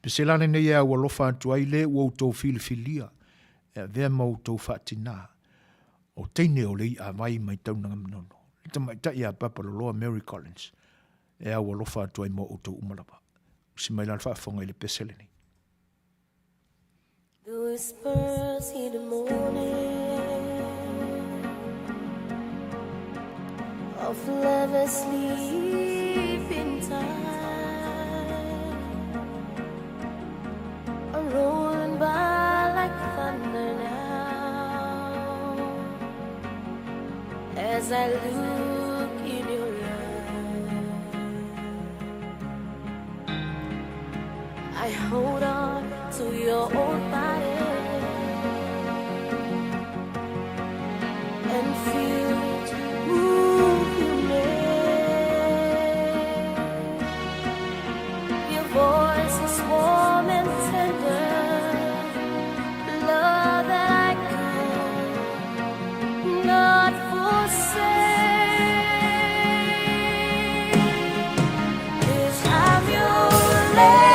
Speaker 2: Peselane nei ea ua lofa atu ai le ua tau filia. E vea mau tau wha tina. O teine o lei a vai mai tau nanga minono. Ita mai ta ia papaloloa Mary Collins. E a ua lofa atu ai mo o tau umalapa. Si mai lan whaafonga i le pesele nei.
Speaker 9: The whispers in the morning of lovers sleeping time are rolling by like thunder now as I look in your eyes. I hold on to your old body and feel move you make. Your voice is warm and tender, love that I could not forsake. 'Cause I'm your lady.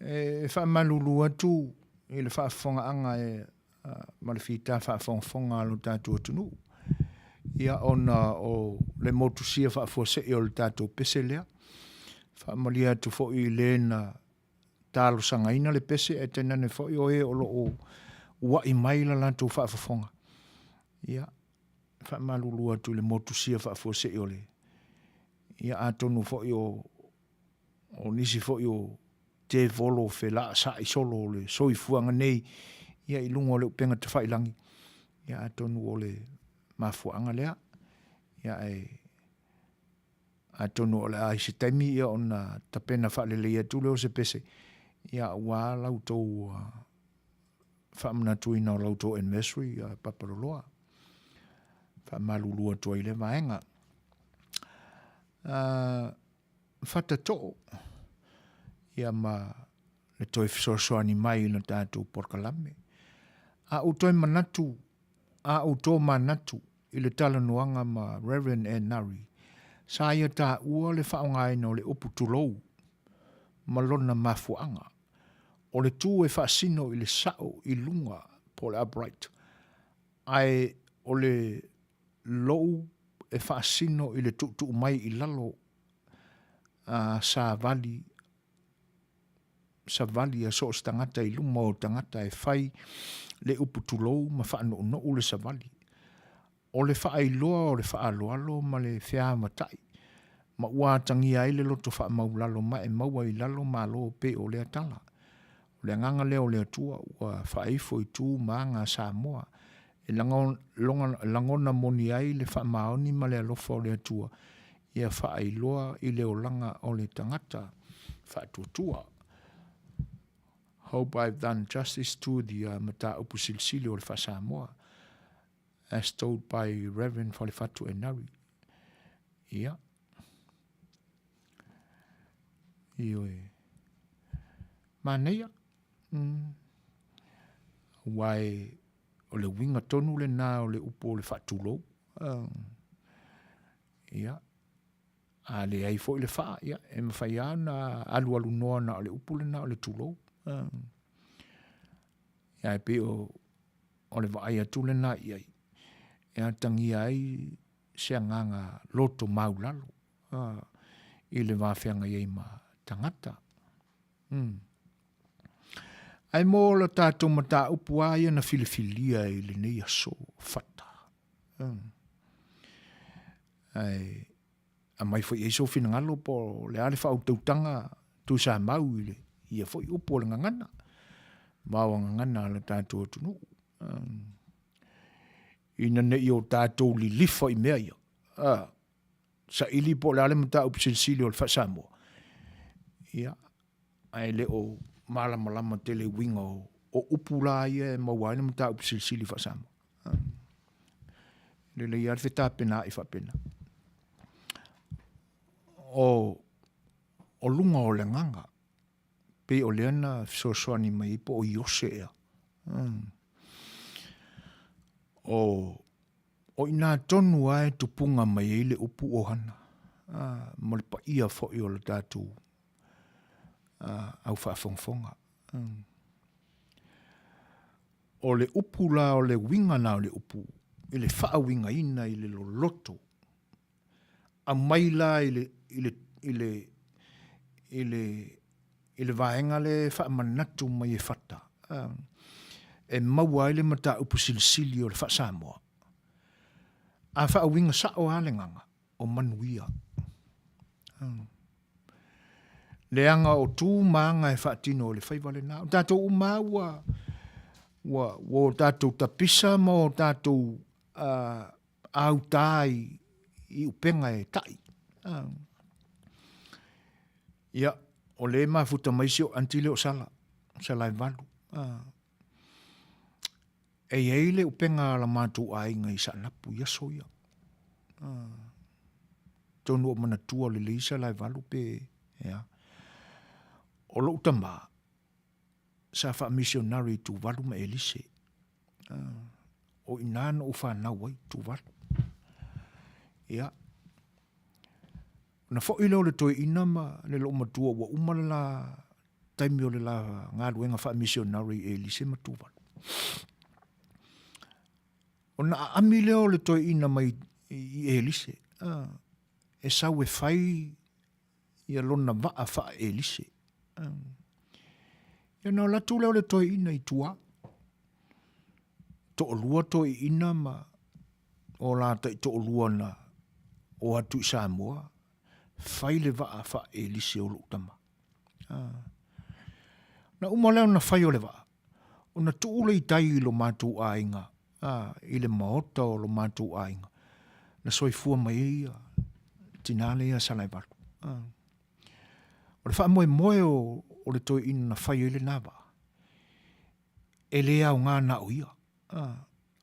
Speaker 2: E wha malulu atu i le whaafonga anga e malawhita whaafonga alo tātou atunu. Ia ona o le motusia whaafose i o le tātou pese lea. Whaamalia atu fo i le na tālo sangaina le pese e Tainane fo i o e o lo o ua i maila lantou whaafonga. Ia whaamalulu atu le motusia whaafose i o le. Ia atonu fo i o nisi fo i o te volo fe la sa i solo le soifuanga nei ia i lungo le upenga te whailangi ia atonu o le mafuanga lea ia atonu o le ai se taimi ia ona tapena whalele ia tule o se pese ia wā lautou whaamana tuina o lautou anniversary Paparoloa. Whaamalulua tua i le vaenga. Whatato ia ma le toi fisoasoani mai na tātou porkalame. A utoi manatu, a uto manatu i le talanuanga ma Reverend Nari. Sa ia tā ua le whaongaina o le upu tulou, ma lona mafuanga. O le tū e whaasino i le sao i lunga po le upright. Ai o le lou e whaasino i le tutu mai i lalo sa vali a so tangata i lunga o tangata e whai le upu tulou ma whaano no le sa vali. O le whaailoa o le whaaloalo ma le whia matai. Ma ua tangi ai le loto wha maulalo ma e maua i lalo ma lo pe o le atala. O le nganga leo le atua ua whaifo i tū maanga Samoa. E langona moni ai le wha maoni ma le alofa o le atua. Ia whaailoa i le o langa o le tangata wha tuatua. Hope I've done justice to the mata upu silsili o le wha Samoa. As told by Reverend Folauga Nari. Ia. Ioi. Manuia. Wai o le winga tonu le nā o le upo o le whatulo. Ia. A le ai fo i le wha. Ia. E mawhai ana alu noa na o le upo le nā o le tulo. Ia e pe o le vai atu le nā iai. Ia tangi ai se nganga loto maulalo. I le wawhianga iai ma tangata. Ai mō la tātou mata upu aia na filifilia i le nei aso fata. Ai, a mai fo i eiso fina ngalo po le ale whau tautanga tu sa mau i le. Ia fo i upo le ngangana. Mau ngangana la tātou atunu. Ina nei o tātou li lifa i mea ia. Sa ili po le ale mata upu silsili o le whasamoa. Ia. Ai le o malama tele winga o upula ia e mawaina mata upu silsili whasamoa. Le ia te tāpena i whapena. O lunga o le nganga. Pe o leana Suasua mai po o iose ea. O ina tonu ai tupunga mai e le upu o hana. Ma le pa ia fo i o le tātou au whaafongfonga. O le upu la o le winga na o le upu. I le wha winga ina i le loloto. A mai la i le vaenga le wha manatu mai e whata. E maua ele mata upu silsili o le wha Samoa. A wha winga sa o alenganga o Manuia. Leanga o tū maanga e wha tino o le whaiwale nā. O tātou uma o tātou tapisa ma o tātou au tai i upenga e tai. Ia, o le mafuta maisi o antile o sala e valu. E eile upenga la mātou ainga i sa napu ia soia. Tonu o manatua le leisa la e valu pe, ia. O lo utama, sa wha missionary tu valu ma elise. O inana o whanau wai tu valu. Ia. Na fo ilo le toi ina ma le lo matua wa umala la taimi o le la ngā ruenga wha missionary elise ma tu valu. O na ami leo le toi ina mai i elise. E sau e whai i alona waa wha elise. Ia nā latu leo le toi ina i tua. To o lua toi ina ma o lata i to o lua na o atu i Samoa. Whai le waa wha elise o lutama. Na uma leo na whai o le waa. O na tuule i tai i lo mātou ainga. I le maota o lo mātou ainga. Na soifua mai ia. Tinale ia salai balu. O le wha moe o o le toi ina na whai ele nā wā. E le au ngā na o ia.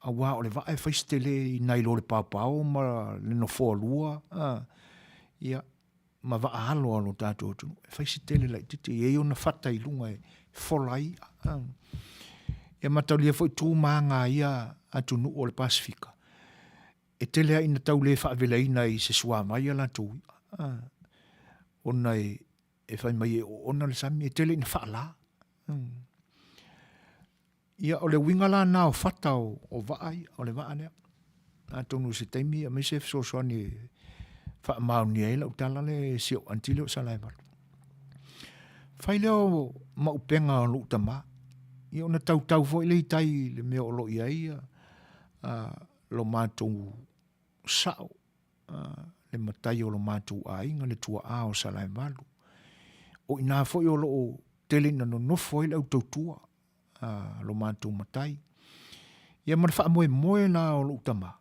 Speaker 2: A wā o le wā e whaistele i nai lo le pāpāo ma le no whōlua. Ia, ma wā ahalo alo tātou tunu. E whaistele lai tite, e o na whata i lunga e wholai. Ia mataulia fo i tū māngā ia atunu o le Pasifika. E telea ina tau le whaavela ina i se sua mai ala tūi. Ona e whai mai e ona le sami, e tele ina whaala. Ia o le wingala nā o whata o vaai, o le vaa nea. Nā tonu se teimi, a me se Suasua wha mauni eila utala le sio antile o salai maru. Whai leo maupenga o luta maa. Ia ona tau fo ile i tai le mea o lo ia ia. Lo mātou sao. Le matai o lo mātou ainga le tua a o salai maru. O ina fo i o lo tele na no nofo ile au tautua. Lo mātou matai. Ia mana wha moe nā o luta maa.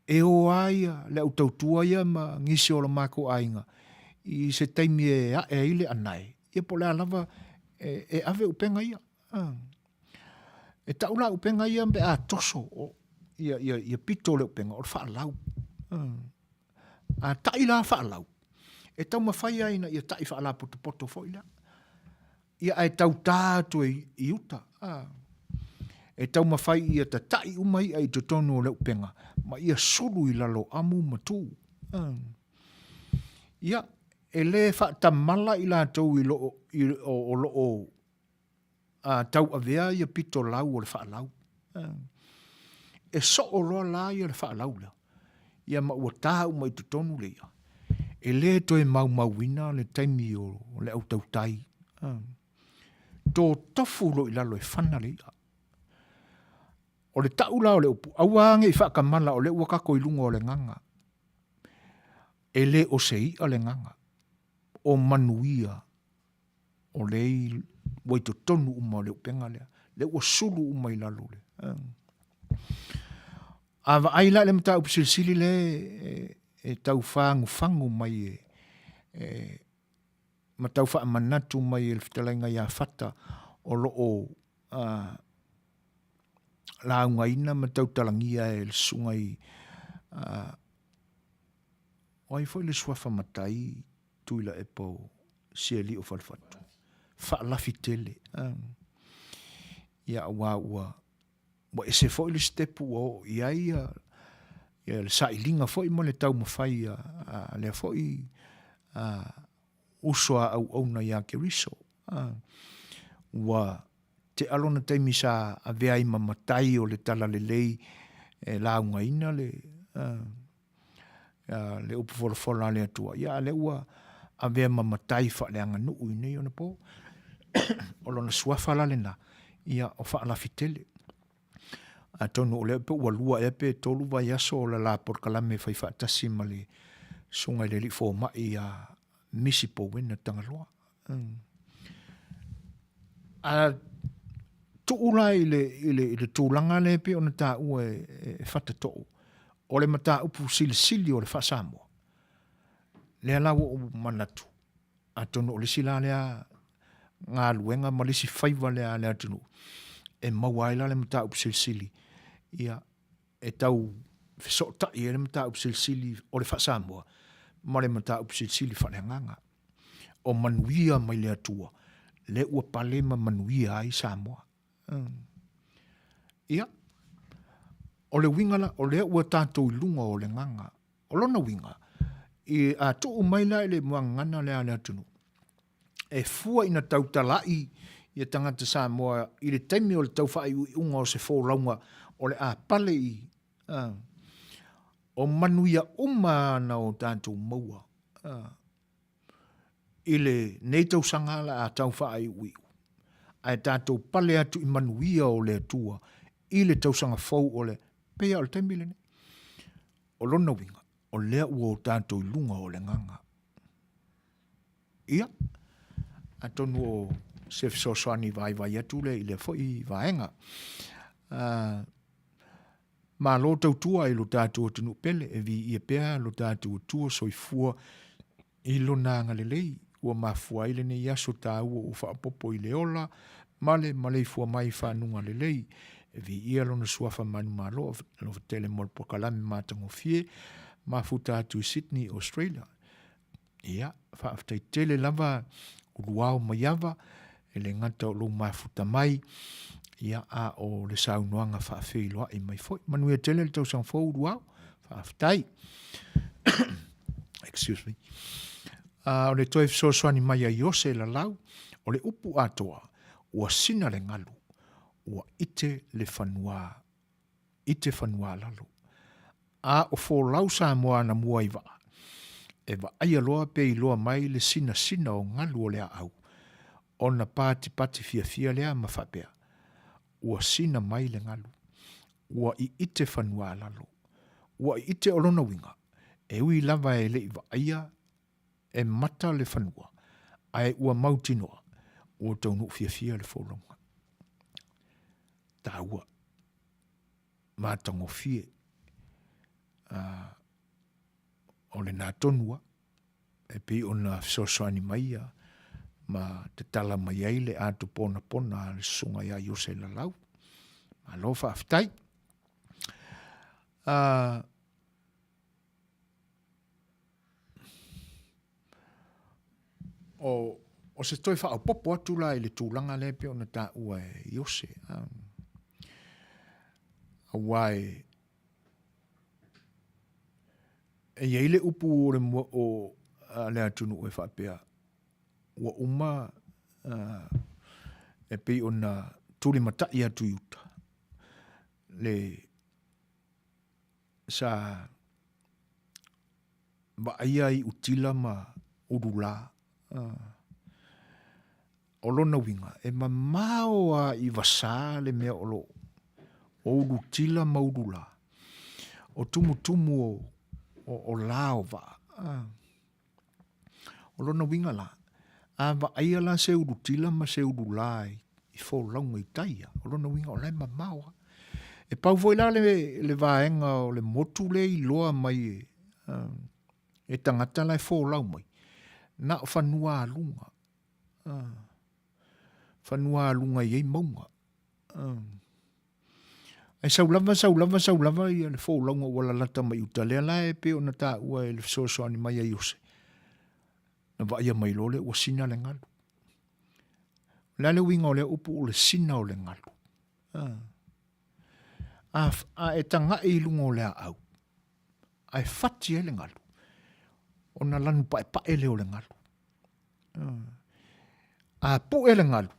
Speaker 2: E o aia le au tautua ia ma ngisi o lo māko ainga. I se taimi e ile anai. Ia po le alava e ave upenga ia. E taula upenga ia mbe a toso. Ia pito le upenga o le wha lau. A tai la wha lau. E tau mawhai aina ia tai wha la poto fo ila. Ia ai tau tātu i uta. E tau mawhai ia ta tai umai ai te tonu o le upenga. Ma ia sulu i lalo amu matu. Ia, e le wha tamala i la tau o loo tau avea ia pito lau o le wha lau. E so o roa la ia le wha lau la. Ia ma ua taha umai te tonu le ia. E le toi mauina le taimi o le au tau tai. Tō tofu lo i lalo e whana le ia. O le taula o le upu. Auange i whakamala o le uakako i lunga o le nganga. E le o se ia le nganga. O Manuia. O le waito tonu uma o le upenga lea. Le ua sulu uma i lalo le. Awa aila le mta upisilsili le e tau whangu mai ma tau wha manatu mai e le whitalainga ia whata o loo la ungaina ma tau talangia e le sungai oi foi le suafa matai tuila e po sieli o falfatu fa la fitele ia ua e se foi le step o ia le sailinga foi mo le tau mawhai le foi usua au na ia ke riso ua te alona taimi sa a vea i mamatai o le tala le lei la ungaina le upu fola le atua. Ia le ua a vea mamatai wha le anga nuu i nei ona po. O lona suafa la le na. Ia o wha la fitele. A tonu o le pe ua lua e pe tolu vai aso o la por kalame whai wha tasi ma le sungai le li fo mai a misi po wena tangaloa. A tuula i le tūlanga le pe ona tā ua e whatatou. O le mata upu sili o le wha Samoa. Le alawa o manatu. A tono o le sila lea ngā luenga ma lisi whaiva lea lea tunu. E mawaila le mata upu sili. Ia e tau whisota i le mata upu sili o le wha Samoa. Ma le mata upu sili wha nganga. O Manuia mai lea tua. Le ua pale ma Manuia ai Samoa. Ia. O le wingala, o le ua tātou i lunga o le nganga. O lona winga. I a tuu maila i le muangana lea lea tunu. E fua ina tau talai i a tangata Samoa i le taimi o le tau whai unga o se Folauga o le a pale i. O Manuia umana o tātou maua. I le neitau sangala a tau whai ui. Ai tātou pale atu i Manuia o le atua. I le tausanga fau o le pea o le taimile ne. O lona winga. O lea ua o tātou i lunga o le nganga. Ia. A tonu o Suefuaina vai atu le i le foi vaenga. Ma lo tautua i lo tātou tunu pele. E vi i pea lo tātou tua soifua i lo nanga le lei. ua mafua ile ne yaso ta ua whaapopo i le ola, male fua mai whanunga le lei, e vi ia lona suafa manu malo, lo tele mol pokalami mātango fie, mafuta atu i Sydney, Australia. Ia, whaaftai tele lava uruao maiava, e le ngata o lo mafuta mai, ia a o le saunoanga whaafeiloa i mai foi. Manuia tele le tau sang fau uruao, whaaftai. Excuse me. O le toi fisoswani mai a Iose la lau, o le upu atoa, ua sina le ngalu, ua ite le whanua lalo. A o Folauga Samoa na mua i waa. E wa aia loa pe i loa mai le sina o ngalu o lea au. O na pati fia lea mawhapea. Ua sina mai le ngalu. Ua i ite whanua lalo. Ua i ite olona winga. E ui lava e le i wa aia e mata le whanua. Ai ua mautinoa. Ua taunu fia le Folauga. Tā ua. Mātango fie. O le nā tonua. E pi o na fisoswani mai a ma te tala mai ai le atu pona le sunga ia Iose la lau. Ma lo whaaftai. O se toi wha popo atu la i le tūlanga le pe o na tā ua e Iose. Awai e yeile upu o le o le atunu e whapea. Ua uma e pe o na tūli matai atu iuta. Le sa ba ia i utila ma urula. O lona winga. E ma mao a i wasa le mea o lo. O urutila ma urula. O tumu o lao va. O lona winga la. A va aia la se urutila ma se urula i Folauga i taia. O lona winga o lai ma maua. E pau foi la le vaenga o le motu le i loa mai e tangata la i Folauga mai. Na o whanua alunga. Whanua alunga i ei maunga. E saulava i le Folauga wala lata mai utalea la e pe o na tā ua e le fisoswani mai a Iose. Na va ia mai lole ua sina le ngalu. La le winga o le upu o le sina o le ngalu. A e tanga i lunga o le au. A e fati e le ngalu. O na lanu pa e le o le ngalu. A pu e le ngalu.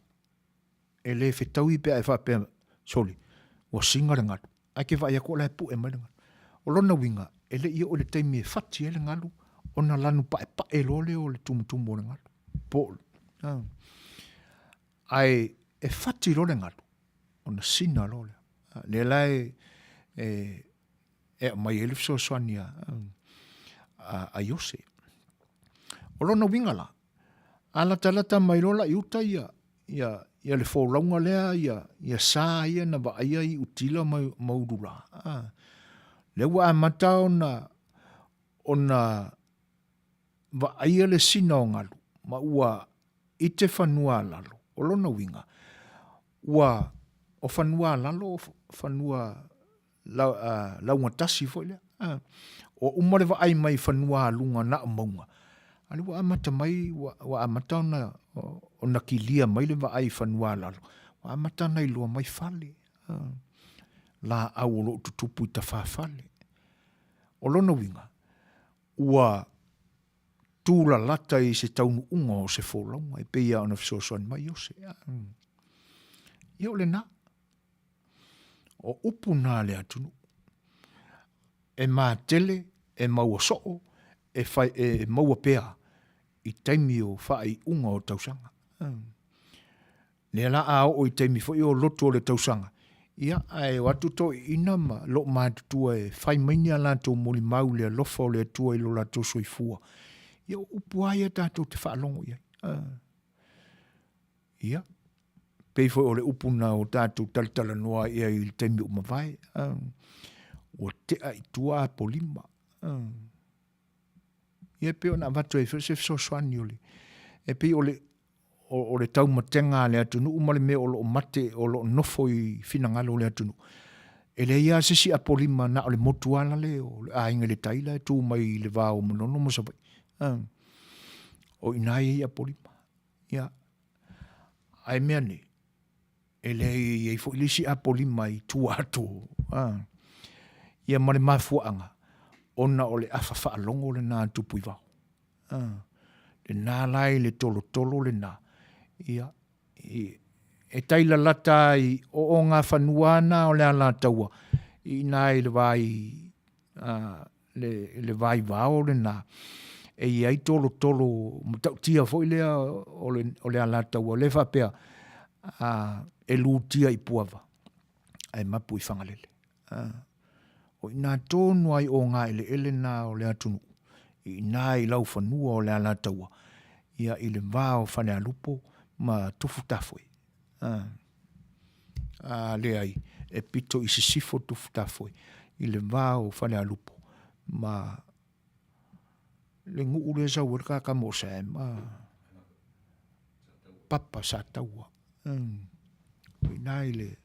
Speaker 2: E le fetau i pe a e whapea soli. Ua singa le ngalu. A ke vai ako la e pu e mai le ngalu. O lona winga, e le ia o le teimi e fati e le ngalu. O na lanu pa e lole o le tumutumu o le ngalu. Po. Ai e fati lo le ngalu. O na sina lole. Le lai e mai elif so soania a Iose. O lona winga la. Ala talata mai lola i uta ia le Folauga lea ia sa ia na va ia i utila maurula. Le ua amata ona va ia le sina o ngalu. Ma ua ite whanua lalo. O lona winga. Ua o whanua lalo, whanua laugatasi foi lea. O umare va ai mai whanua lunga na maunga. Ale wa amata mai, wa amata ona kilia mai le va ai whanua lalo. Wa amata nei loa mai fale. La au lo tutupu i ta whawhale. O lona winga. Ua tūla lata i se taunu unga o se Folauga. E peia ona fisoswani mai Iose. Ia o le na. O upu nā le atunu. E mā tele, e maua soo, e maua pea i taimi o whaai unga o tausanga. Le la a o i taimi fo i o loto o le tausanga. Ia ai watu to ina ma lo mātutua e whai maini a lato moli mau le lofa o le tua i lo lato soifua. Ia upu aia tātou te whaalongo ia. Ia. Pei fo o le upu na o tātou talitala noa ia i taimi o mawai. O te a i tua a polima. Ia peo na watu e se fisoswani oli. E pi o le tau matenga le atunu, umale me o lo mate o lo nofo i finangalo le atunu. E le ia sisi a polima na o le motuala le, o le ainga le taila e tū mai le vāo manono mo sapai. O inai ia polima. Ia. Ai mea ne. E le i fo ilisi a polima i tu ato. Ia mare mafuanga. Ona o le afafa alongo le nā tupu i vau. Le nā lai le tolo le nā. Ia. E taila lata i o ngā whanuana o le ala taua. I nai le vai le vai vau le nā. E iai tolo tia foi lea o le ala taua. Le whapea e lu tia i puava. Ai mapu i whangalele. O ina tonu ai o ngā ele nā o le atunu. I nā i lau whanua o le ala taua. Ia i le vāo whane alupo ma tufu tafoi. Le ai e pito i sisifo tufu tafoi. I le vāo whane alupo. Ma le ngu ure sa urka ka mo sa ma papa sa taua. I nā i le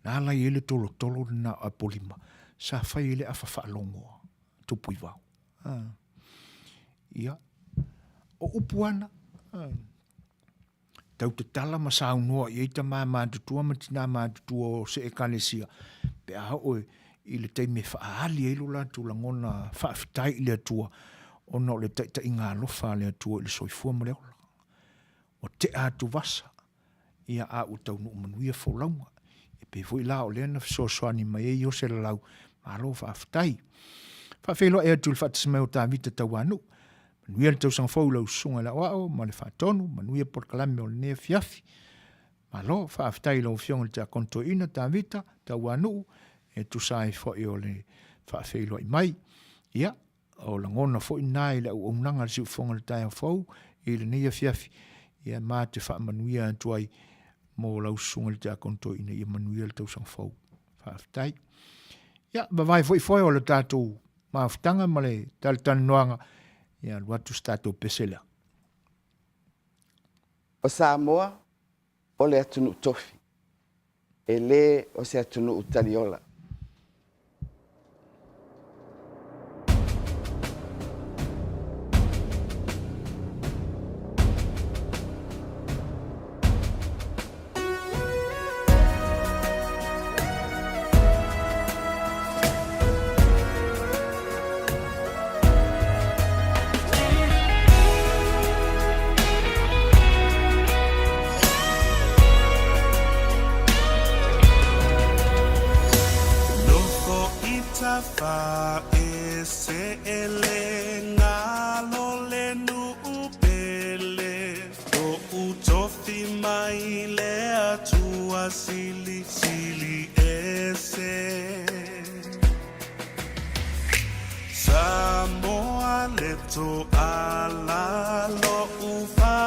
Speaker 2: nā lai ele tolo na a polima. Sa whai ele a whawhalongoa. Tupu i vau. Ia. O upuana. Tau te tala ma sa unua. I eita maa tutua ma tina maa tutua o se e kanesia. Pe a oe i le teime whaali eilu la tu langona whaafitai i le atua. Ona o le taita i ngā lofa le atua i le soifua ma leola. O te atu vasa. Ia a utau nu Manuia Folauga. E pe fui la o lena Suasua mai e yo se lau. Malo whaafitai. Whaafelo e atu le whaatismeo tā vita tau anu. Manuia le tau sang faulau sunga la wao, ma le whaatonu, Manuia porkalame o le nea fiafi. Malo whaafitai lau fionga le tea kontoina tā vita tau anu. E tu sai fo e o le whaafelo i mai. Ia, o la ngona fo i nai le au unanga le siu fonga le taia fau, i le nea fiafi. Ia maa te wha Manuia tuai mo lau sunga le tea kontoina, ia Manuia le tau sang fau. Whaafitai. Ia, bawai foi o le tātou maafutanga ma le talitani noanga. Ia, luatu stato pesela.
Speaker 10: O Samoa, o le atunu tofi. E le o se atunu utaliola.
Speaker 3: Fa ese ele ngalo le nu upele o utofi mai le atua sili ese Samoa le to ala lo ufa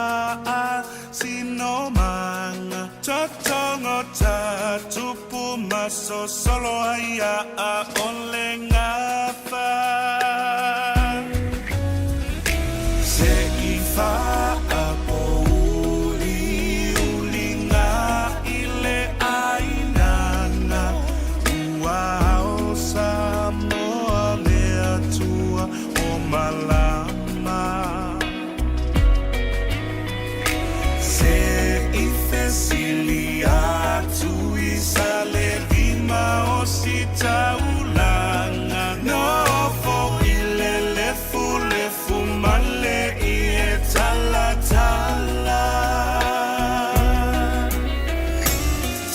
Speaker 3: sino manga totongo tatupu maso solo aya a ole ngafa se ifa apo ulinga ile ainanga uao Samoa le atua o malama se ife silia tu isale vima o sita ulanga no fo ile fu male e tala tala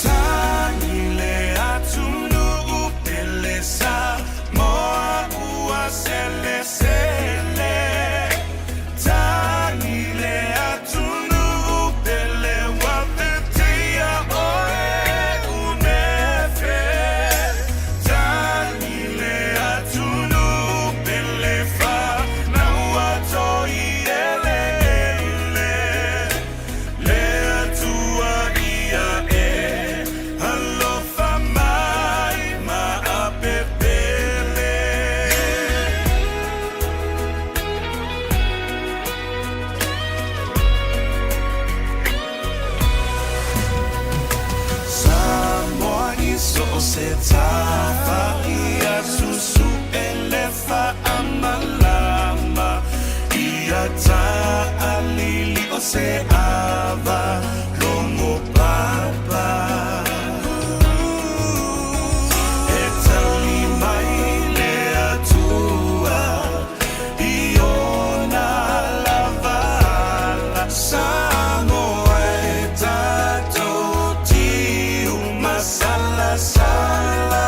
Speaker 3: tanile atunu upele sa moa ua sele tanile atunu upele wapetia oe unefe ia susu ele fa'amalama ia ta'alili o se ava longo papa e tali mai le atua iona lavala Samoa e tato tiu masala sala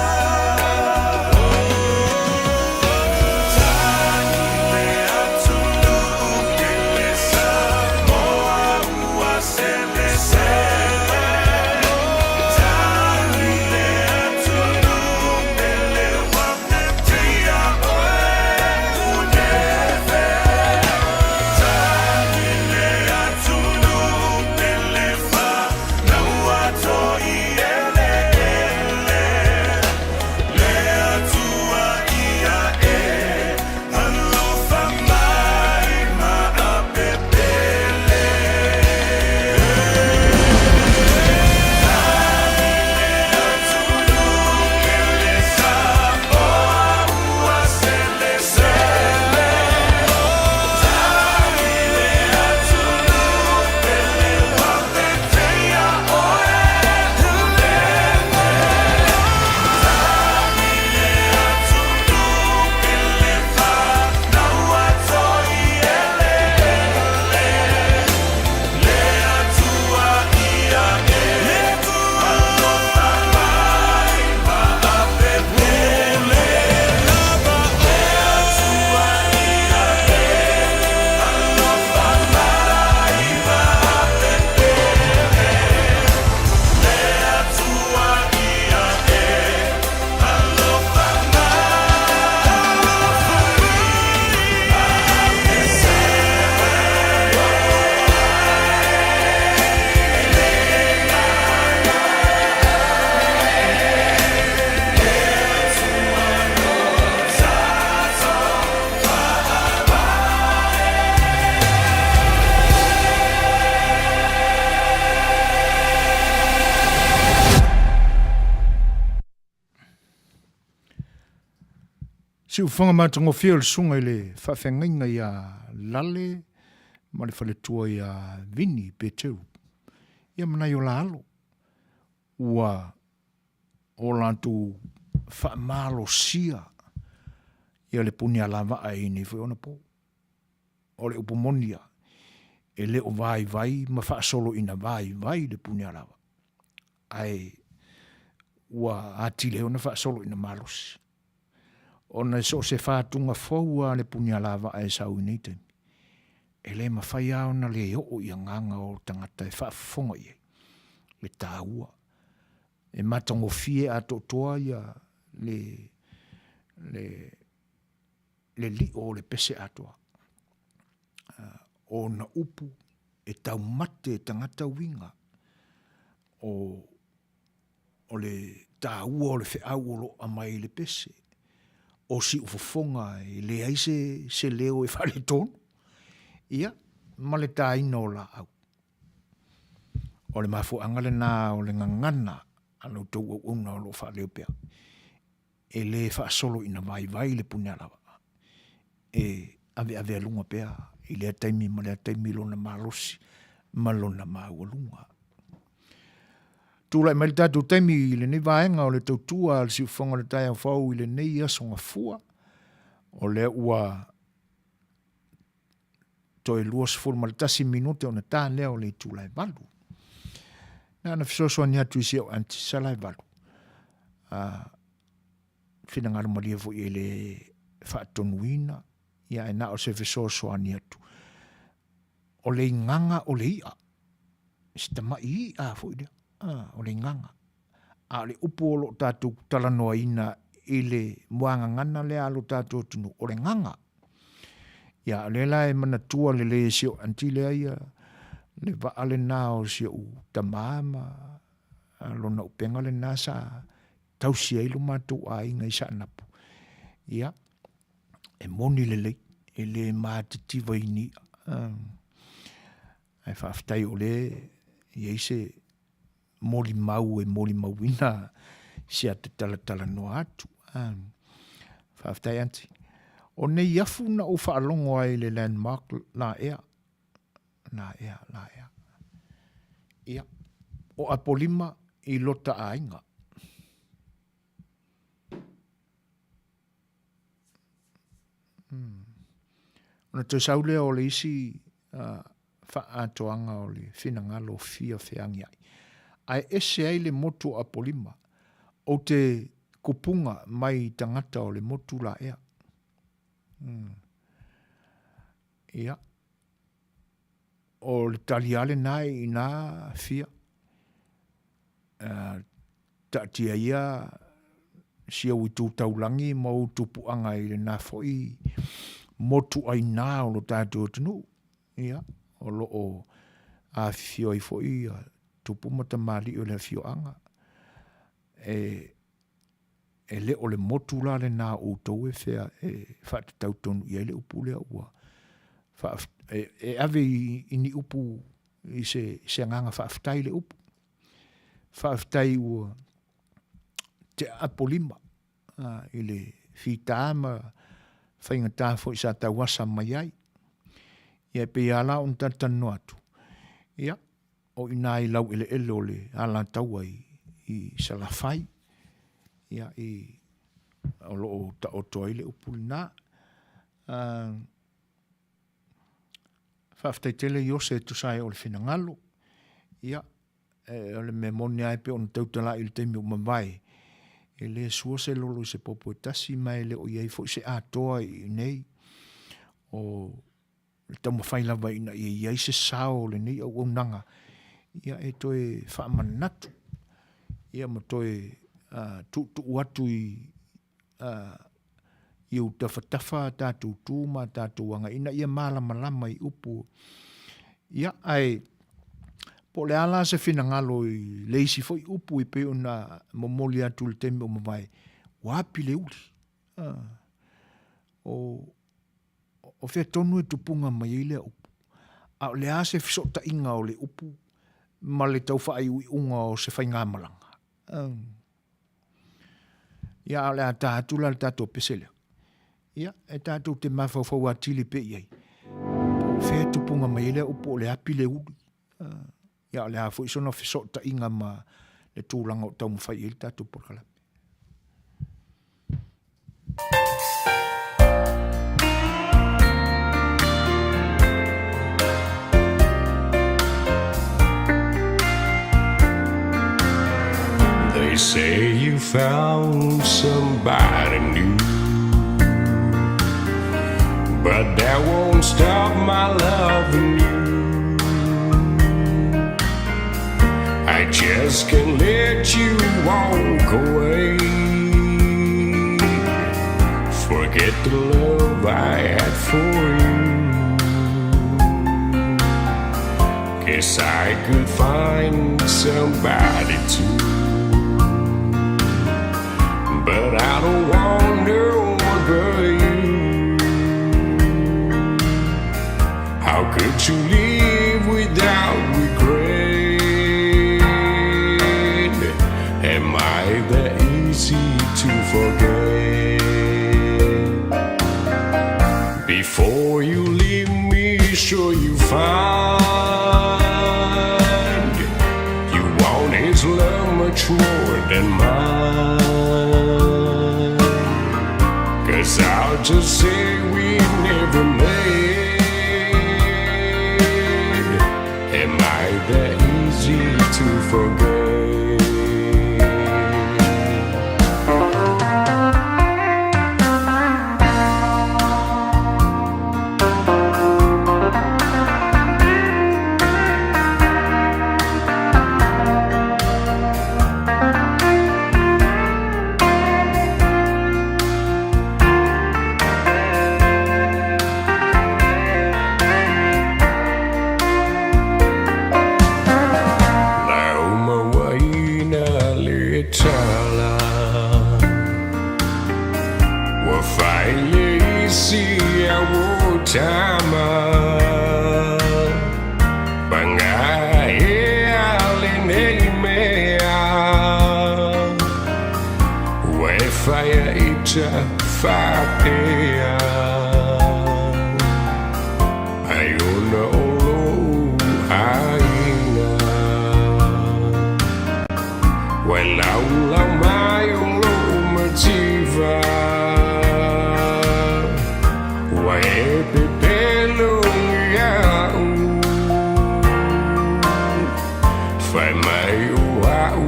Speaker 2: Si u whanga mātango whia le sunga i le whawhengainga i a lale, ma le whaletua i a vini pe teu. Ia mana i o la alo. Ua o lantu whaamalo sia ia le puni a lava a ini whi ona po. O le upomonia. E le o vai vai, ma whaasolo ina vai vai le puni a lava. Ai, ua atile ona whaasolo ina malosi. Ona so se whātunga whaua le punia lava e sau nei temi. E le mawhai au na le o i nganga o tangata e whaafonga i le tāua. E matango fie a toa ia le li o le pese atoa. O na upu e tau mate e tangata winga o le tāua o le whiau o lo amai le pese. O si ufofonga i le aise se leo e whale tonu. Ia, ma le tāina o la au. O le mafu angale nā o le ngangana anu tau au una o lo whaleo pia. E le whaasolo ina vai vai le punya lawa. E ave alunga pia i le taimi ma le taimi lona malosi ma lona maua tūlai mai tātou taimi le nei vaenga o le tautua le siufonga le tai au whau i le nei asonga fua o le ua toi luas furu ma le tasi minute o na tā lea o le tūlai valu. Nā na fisosoa ni atu isi au anti salai valu. Whina ngara maria vo i le whaatonuina ia e na o se fisosoa ni atu. O le nganga o le ia. Sitama i a fo i lea. O le nganga. A le upo o lo tātou talanoa ina i le muanga ngana le alo tātou tunu. O le nganga. Ia le lai mana tua le le sio anti le aia le vaale nā o sio u tamama lona upenga le nasa tausia ilu mātou a inga i sa anapu. Ia e moni le mātitiva ini ai whaafitai o le i eise moli mau ina sia te tala noa atu. Whaaftai anti. O nei iafu na o whaalongo ai le landmark la ea. La ea. Ia. O apolima I lota a inga. Ona te saule o le isi whaatoanga o le whinangalo fia whiangi ai. Ai ese ai le motu a polima o te kupunga mai tangata o le motu la ea. Ia. O le taliale nai I nā fia. Tia ia sia witu taulangi mau tupuanga I le nā foi motu ai nā o lo tātou tunu. Ia. O lo o a fio I foi tupu mata mali o le fio anga. E le o le motu la le nā o tau fea whaata tautonu I le upu lea ua. Ave I ni upu I se nganga whaaftai le upu. Whaaftai ua te apolima I le whitāma whaingatā fo I sa tawasa mai ai. Ia pe ala on tatanu atu. Ia, o ina I lau ele o le ala taua I salafai. Ia I o loo ta o toi le upulina. Whaaftai tele I ose tu sai o le whinangalo. Ia, o le me moni ai pe on tautala I le teimi o mawai. E le sua se lolo I se popo e tasi mai le o iei fo I se atoa I nei. O le tau mawhai lawa ina I iei se sao le nei au nanga. Ia e toe whaamanatu. Ia ma toe tu atu I u tawhatafa tātou tūma tātou wanga. Ina ia malama I upu. Ia ai po le ala se whinangalo I leisi fo I upu I pe ona momoli atu le temi o mawai. Wapi le uli. O whea tonu e tupunga mai I le upu. A le a se fisota inga o le upu. Ma le tau whaai ui unga o se whainga malanga. Ia le a tātula le tātou pesele. Ia, e tātou te mawhawhau atili pe iei. Whea tupunga mai le upu o le api le uli. Ia le a fo isona fisota inga ma le tūlanga o tau mwhai I le tātou porkalapi.
Speaker 3: They say you found somebody new, but that won't stop my loving you. I just can't let you walk away. Forget the love I had for you. Guess I could find somebody too. But I don't want no one but you. How could you live without regret? Am I that easy to forget? Before you leave me, sure you find you want his love much more than mine. I'll just say we never made. Am I that easy to forget? Fire ita whakea Ai ona olo aina Wai lau mai olo mativa Wai e pepelo iau Fai mai uau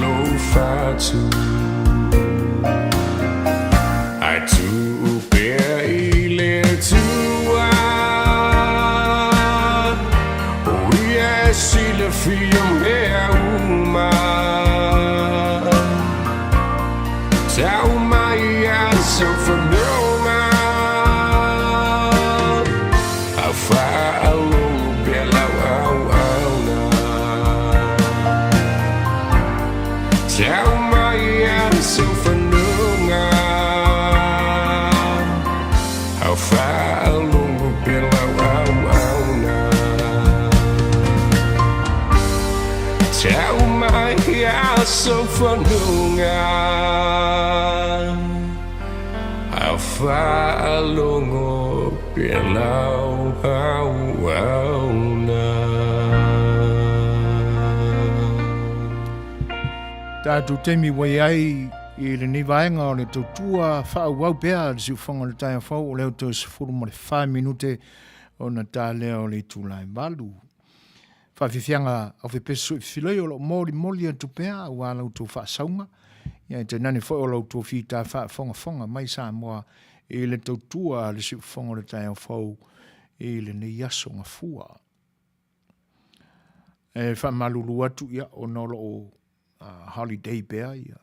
Speaker 3: lo fatu Fiam hea uma Tau mai a so whanoma A whaalo belau au auna Tau mai a so whanoma A whaalo belau au auna Tau mai a so whanunga A whaalongo pelau au auna
Speaker 2: Tātou temi wai ai I le nei vaenga o le tautua whaau pēr le siu whanga le taia whau o leo tau se furu mo le 5 minute o na tā leo le tūlai malu. Whawhiwhianga au whipesu I whilei o lo mori atu pēr o wālau tō whaasaunga. Ia te nani whai o lau tō whi tā whaonga mai Samoa I le tautua le siu whanga le taia whau I le nei aso ngā fua. E whamalulu atu ia o nolo o holiday pēr ia.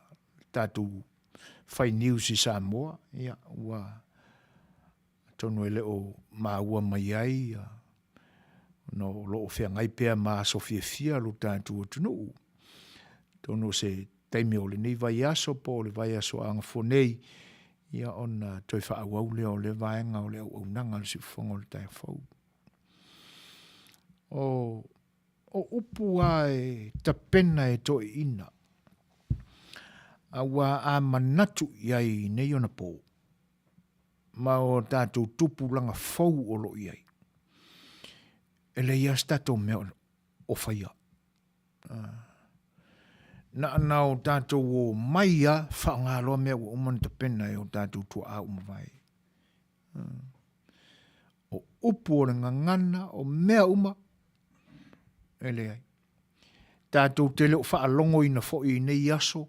Speaker 2: Tātou whai news I Samoa, ia, ua tonu ele o māua mai ai, no loo whea ngai pēr mā Suefuaina lo tātou o tunu. Tonu se teime o le nei vai aso po, le vai aso anga whonei, ia on toi whaau leo le vaenga o le au nanga le si whongo le tai whau. O upu ai ta pena e toi ina. Awa a manatu iai nei ona pō. Ma o tātou tupu langa fau o lo iai. E le ia stato mea o whaia. Na ana o tātou o maia whaangaloa mea o umanta pena e o tātou tua a umawai. O upu o le ngangana o mea uma. E le ai. Tātou te leo whaalongo ina fo I nei aso.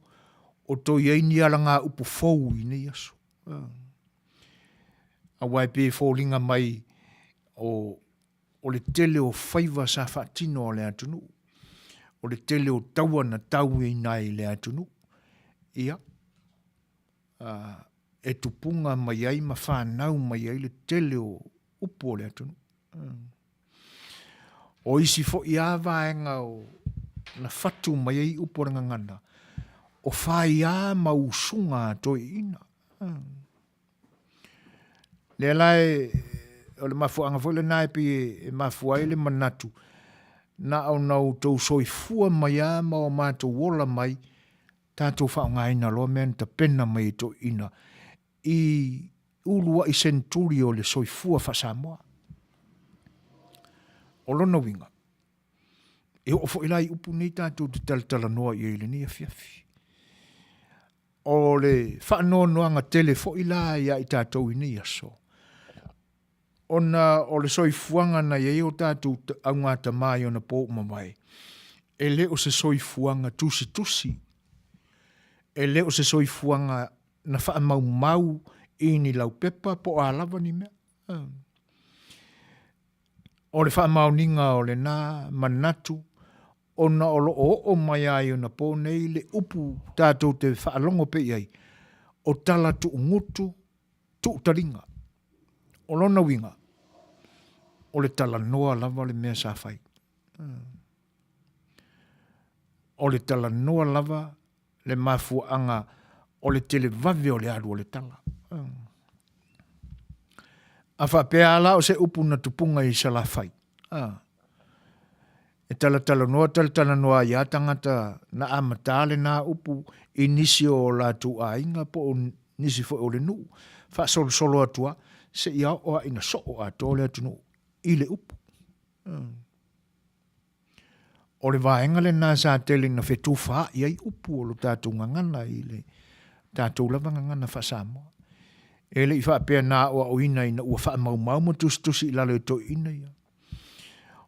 Speaker 2: O to iei ni ala ngā upu fau I nei aso. A wai pē fōlinga mai o le tele o whaiva sa whaatino o le atunu. O le tele o taua na tau I nai le atunu. Ia. E tupunga mai ai ma whanau mai ai le tele o upu o le atunu. O isi fo I āwaenga o na whatu mai ai upu o ngangana. O whai a mausunga toi ina. Le lai, o le mafuanga fo le nai pi e mafua le manatu. Na au nau tau soifua mai a ma o mātou wola mai, tātou whaongaina loa mea ta pena mai toi ina. I ulua I senturi o le soifua wha Samoa. O lona winga. E o fo ilai upu nei tātou te talatala noa I le ni a fiafi. O le whaanoanoanga tele fo ila ia I tātou I nei aso. Ona o le soifuanga na iei o tātou au ngāta mai o na pō mamai. E le o se soifuanga tusi. E le o se soifuanga na wha mau I ni lau pepa po a lava ni mea. O le wha mauninga o le nā manatu. Ona o loo mai ai o na pō nei le upu tātou te whaalongo pe iai. O tala tu ngutu, tu taringa. O lona winga. O le tala noa lava le mea sa whai. O le tala noa lava le mafuanga o le televave o le aru o le tala. A whapea ala o se upu na tupunga I sa la whai. E tala noa ia tangata na amatale na upu i nisi o la tu ainga po o nisi fo o le nu. Fa solo atua se ia o ina so o ato le atunu i le upu. O le vaenga le nā sa tele na whetu wha i ai upu o lo tātou ngangana i le tātou lava ngangana wha Samoa. E le i wha pēr nā o au ina ina ua wha mau ma tusi i lalo to ina ia.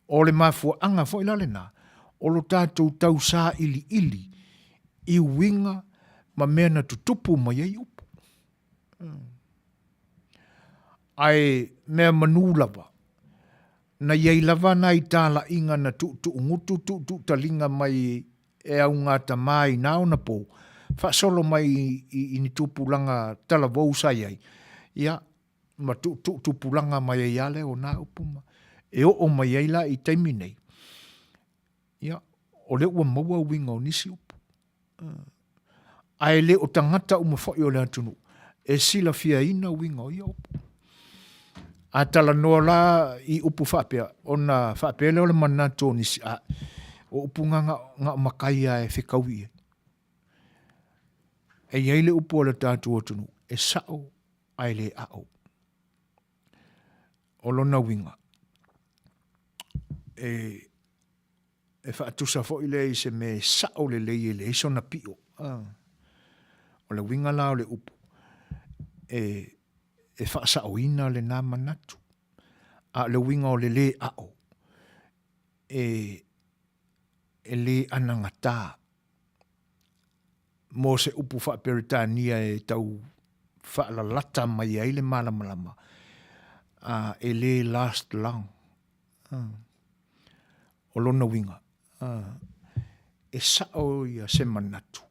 Speaker 2: O le mafua anga fo i lale nā, o lo tātou tau sā ili i winga ma mea na tutupu ma iai upu. Ai mea manu lava. Na iai lava na i tāla inga na tu ngutu talinga mai e au ngata mai nao na po. Fa solo mai i ni tupulanga tala vau sa iai. Ia, ma tupulanga mai e ale o nā upuma. E o mai iai la i taimi nei. Ia, o le ua maua winga o nisi upu. Ai le o tangata umawhoi o le atunu. E sila fia ina winga o ia upu. A tala noa la i upu whapea. O na whapea leo le manato nisi a. O upu nga makai a e whikaui e. E iai le upu o le tātu atunu. E sao ai le ao. O lona winga. E whaatusa fo i le i se me sao le lei le iso na pio. O le winga la o le upu. E whaasao ina le nā manatu. A le winga o le le ao. E le anangata. Mo se upu whaaperitania e tau whaalalata mai ai le malamalama. E le last long. O lona winga. E sao ia se manatu.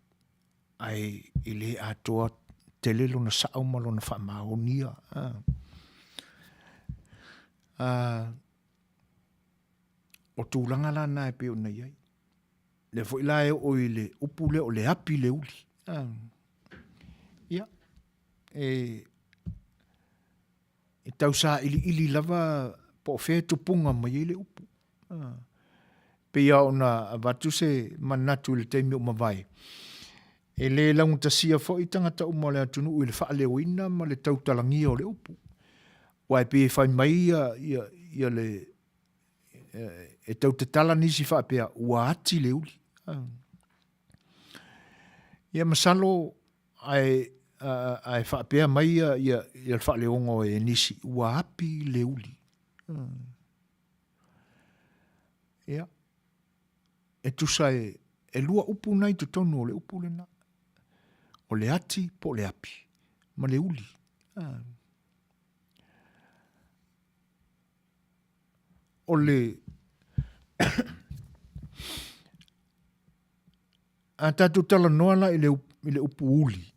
Speaker 2: Ai le atoa te lelo na sao malo na whaamaonia. O tūlanga la nā e peo na iai. Le fo ila e o i le upu le o le api le uli. Ia. E tau sa ili lava po whea tupunga mai le upu. Pe ia o na watu se manatu le teimi o mawai. E le laungu tasia fo i tangata uma le atunu i le wha leo ina ma le tautalangia o le upu. Wai pe whai mai ia le e tau te tala nisi wha pea ua ati le uli. Ia masalo ai wha pea mai ia le wha leongo e nisi ua api le uli. Ia. E tusa e lua upu nai tu tonu o le upu le na. O le ati po le api. Ma le uli. O le a tatu tala noa la i le upu uli.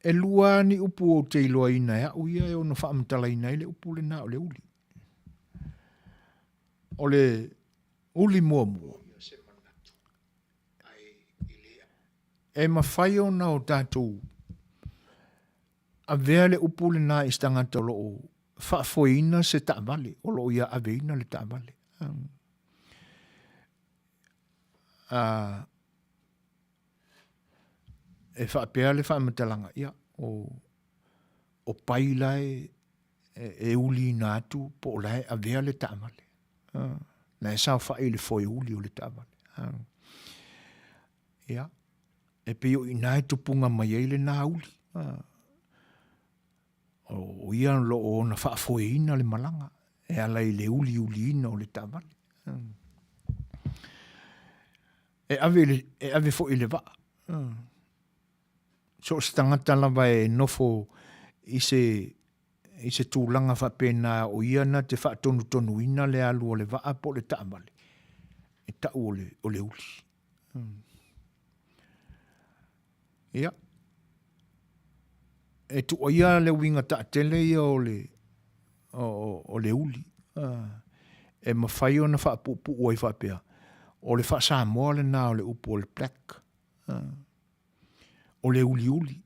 Speaker 2: E lua ni upu o te iloa ina ea uia e ono whaamtala ina i le upu le na o le uli. O le uli mua. E mawhai o na o tātou a vea le upu le na istangata lo o whaafoina se taamale, o lo ia aveina le taamale. E whaapea le whaamatalanga, ia, o pailai e uli nātu po lai a vea le taamale. Na e sao whae le foi uli o le taamale. Ia. E peo i nai tupunga mai ei le nā uli. O ia lo o na whaafoeina le malanga. E ala i le uli ina o le tamale. E ave fo i le vaa. So se tangata lava e nofo i se tūlanga whapena o ia na te whaatonu ina le alu o le vaa po le tamale. E tau o le uli. Ia. E tu o ia le winga ta tele ia o le uli. E mawhai o na whaapupu oi whapea. O le wha Samoa le nā o le upu o le black. O le uli.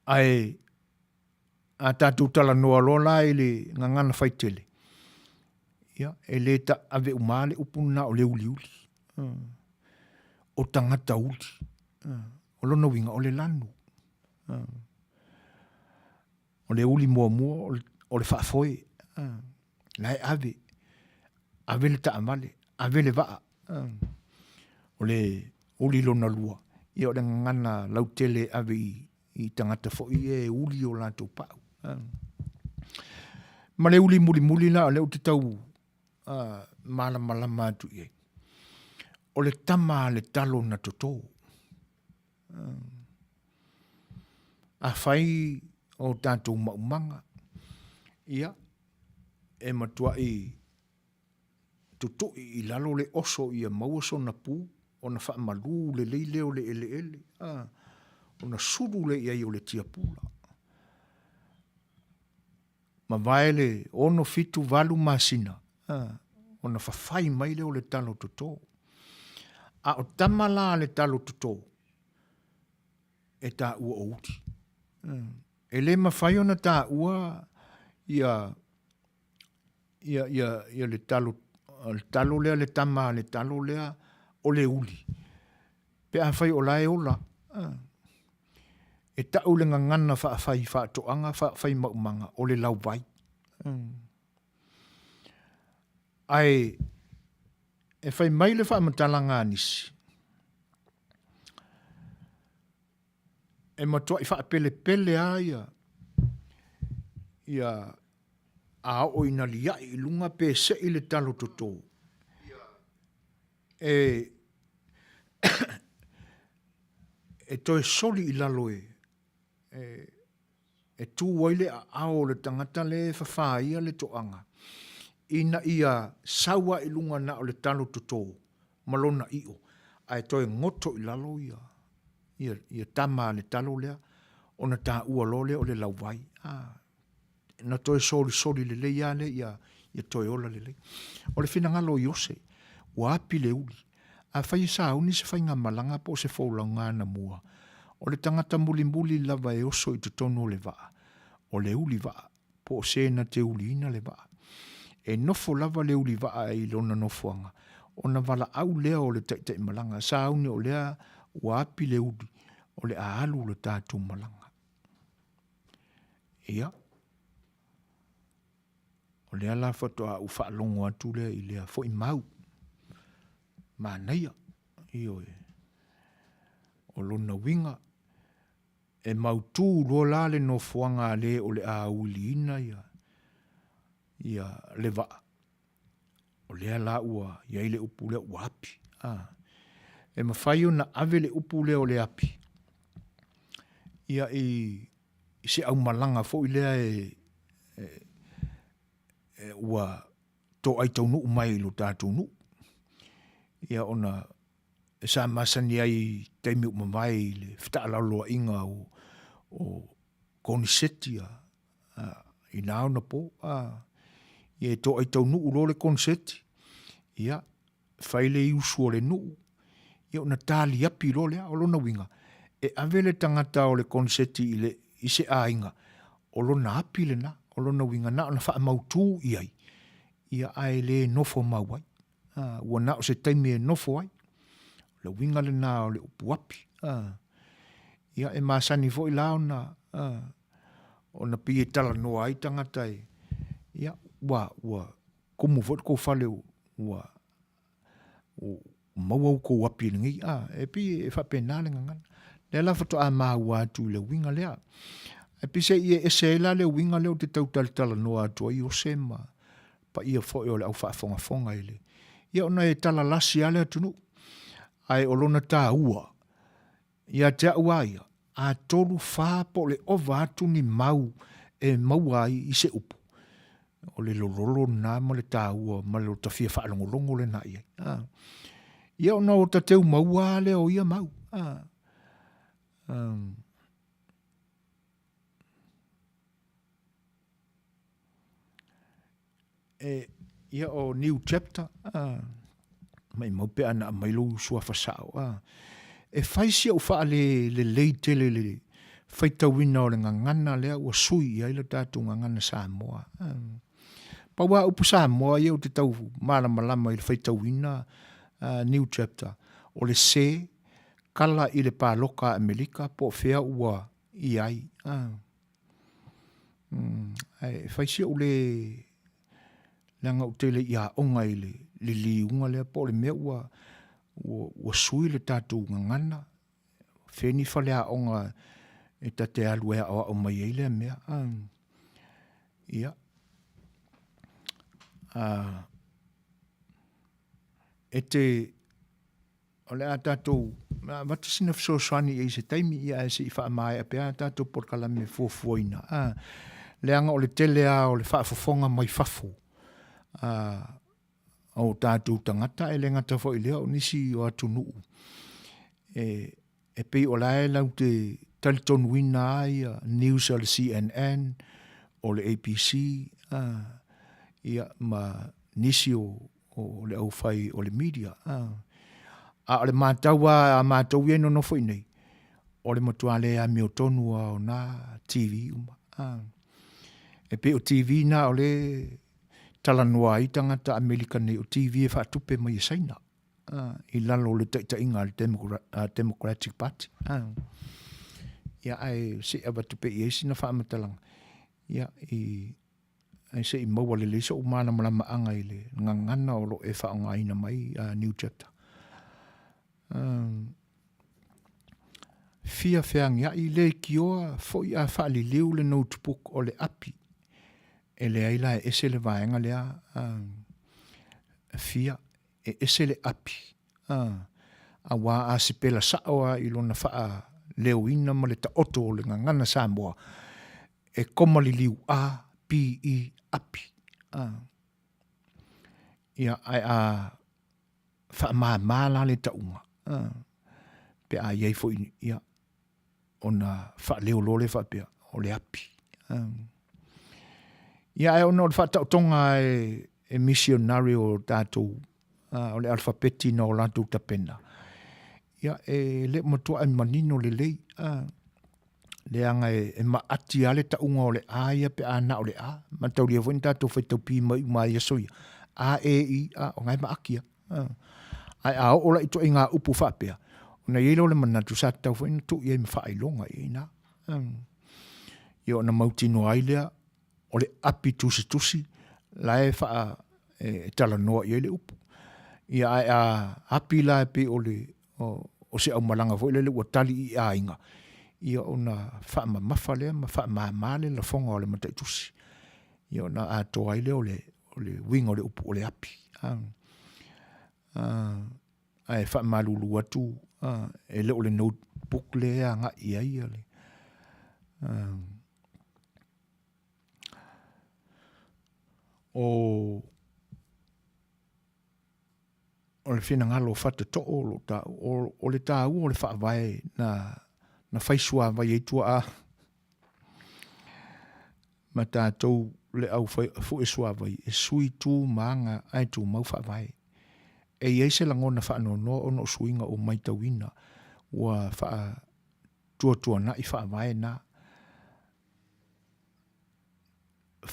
Speaker 2: Ai a tātou tala noa lola i le ngangana whaitele. Ia, e le ta ave umale upuna o le uli. O tangata uli. O lona winga o le lanu. O le uli mua o le whaafoe. Lai ave. Ave le ta amale. Ave le waa. O le uli lona lua. Ia o le ngana lautele ave i tangata fo i e uli o lantou pau. Ma le uli muli la o le uti tau malama atu i. O le tama le talo na toto. A fai o tātou maumanga. Ia, e matua i toto i lalo le oso i a mauaso na pū, o na whaamalu le leile o le ele. O na suru le iai o le tia pūla. Ma vaele ono fitu valu masina. O na whawhai maile o le talo toto. A o tamala le talo toto. E tā ua o uti. E le mawhai o na tā ua ia le talo lea le tama le talo lea o le uli. Pe a whai o lae ola. E tau le ngangana whaafai whaatoanga whaafai maumanga o le lau vai. Ai, e whai mai le whaamatala nisi. E matua i whaapele a ia a o ina lia i lunga pe se i le talo toto. E toi soli i lalo e tu waile a ao le tangata le whawhaia le toanga. Ina ia sawa i lunga na o le talo toto. Malona i'o. Ai toi ngoto i lalo ia tama le talo lea. Ona tā ua lole o le lauwai. Na toi soli le leia le ia toi ola le le. O le whinangalo i ose. Ua api le uli. A whai sa uni se whai ngā malanga po se Folauga na mua. O le tangata muli lava e oso i tutono le waa. O le uli waa. Po se na te uli ina le waa. E nofo lava le uli waa i lona nofoanga. O na wala au lea o le taitai malanga. Sa uni o lea ua api le uli. O le aalu le tātou malanga. Ia. O lea la whatoa u whaalongo atu lea i lea fo i mau. Manuia. Io e. O lona winga. E mautu roa la le no fuanga le o le auli ina ia. Ia le waa. O lea la ua ia ile upu lea ua api. E mawhaio na ave le upu lea o le api. Ia i se au malanga fo i lea ua to ai taunu umai lo tātou nu. Ia ona sa masani ai teimi umamai le whita alaloa inga o konisetia i nao na po. Ia to ai taunu ulo le koniseti. Ia whaile i usu o le nu. Ia ona tāli api lo lea o lona winga. E avele tangata o le koniseti i se ainga. O lona api le na. O lona winga na ona wha mautu i ai. Ia ai le nofo mauai. Ua na o se taimi e nofo ai. Le winga le na o le upu api. Ia e masani fo i lao na. O na pi e tala noa ai tangata e. Ia ua kumu fo ko fale ua mawau ko api ngi. E pi e whapena le ngangana. Le la foto a maua atu le winga lea. E pi se i e se la le winga leo te tau tala noa atu ai o sema. Pa ia fo i o le au whaafonga ele. Ia ona e tala lasi ale atunu. Ai o lona tā ua. Ia te ua ia. A tolu wha po le ova atu ni mau. E maua i se upu. O le lololo na ma le tā ua. Ma le o ta fia whaalongolongo le na ia. Ia ona o ta teu maua le o ia mau. Ia o new chapter. Mai mau pe ana mai lo Suasua. E faisia o faa le leitele le faita wina o le ngangana lea ua sui ai le tātou ngangana Samoa. Paua upu Samoa ia o te tau malama i le Faitauina new chapter. O le se kala i le pāloka Amerika po fea ua i ai. Ai faisia o le langa o tele ia onga i le liunga lea po le mea ua sui le tātou ngangana. Feni fale a onga e tate alu ea o mai ei lea mea. Ia. E te o le a tātou matasina Suasua e se taimi ia e se i wha mai a pia tātou porkalame Suefuaina. Leanga o le tele a o le whaafofonga mai fafo. O tātou tangata e le ngata fo i lea o nisi o atu nuu. E pei o lae lau te talitonuina ai news o le CNN o le ABC ia ma nisi o le au fai o le media. A o le mātaua a mātau e no fo i nei. O le matuale a meo tonu o na TV uma. E pe o TV na o le talanua i tangata Amerika nei o TV e whaatupe mai e saina. I lalo le taitainga le Democratic Party. Ia ai se awatupe i eisi na whaamatalanga. Ia ai se i maua le leisa o mana malama anga i le ngangana o lo e whaonga ina mai new chapter. Fia whiangia i le kioa fo i a whaali leu le notebook o le api. E le aila e ese le vaenga lea fia e ese le api. A wā a sipela saoa i lona wha leo ina ma le ta oto o le ngangana Samoa. E komali liu a P.E. api. Ia ai a wha maa la le taunga. Pe a iei fo ia ona wha leo lole wha pia o le api. Ia e ona o le wha tautonga e missionary o tātou o le alfabeti na o lantou tapena. Ia e le matua e manino le lei. Le anga e maati ale taunga o le a ia pe a na o le a. Mantau lia fwini tātou whaitau pi mai a soia. A e i a o ngai maakia. Ai a o la ito i ngā upu whapea. O na ielo le manatu sa tau fwini tu i e mwha ilonga i na. Ia o na mautino ailea o le api tusi la e wha e tala noa i le upu. Ia ai a api la e pe o le o se au malanga fo le ua tali i a inga. Ia o na wha mafa lea ma wha maamale la fonga o le matai tusi. Ia o na a toa i le o le winga o le upu o le api. Ai wha malulu atu e le o le notebook le a nga i ai ale. O le whina ngalo whata to o le tā o le wha vai na whaisua vai e tua a ma tātou le au fu e sua vai e sui tū maanga ai tū mau wha vai e iei se langona wha no ono suinga o mai tawina ua wha tua na i wha vai na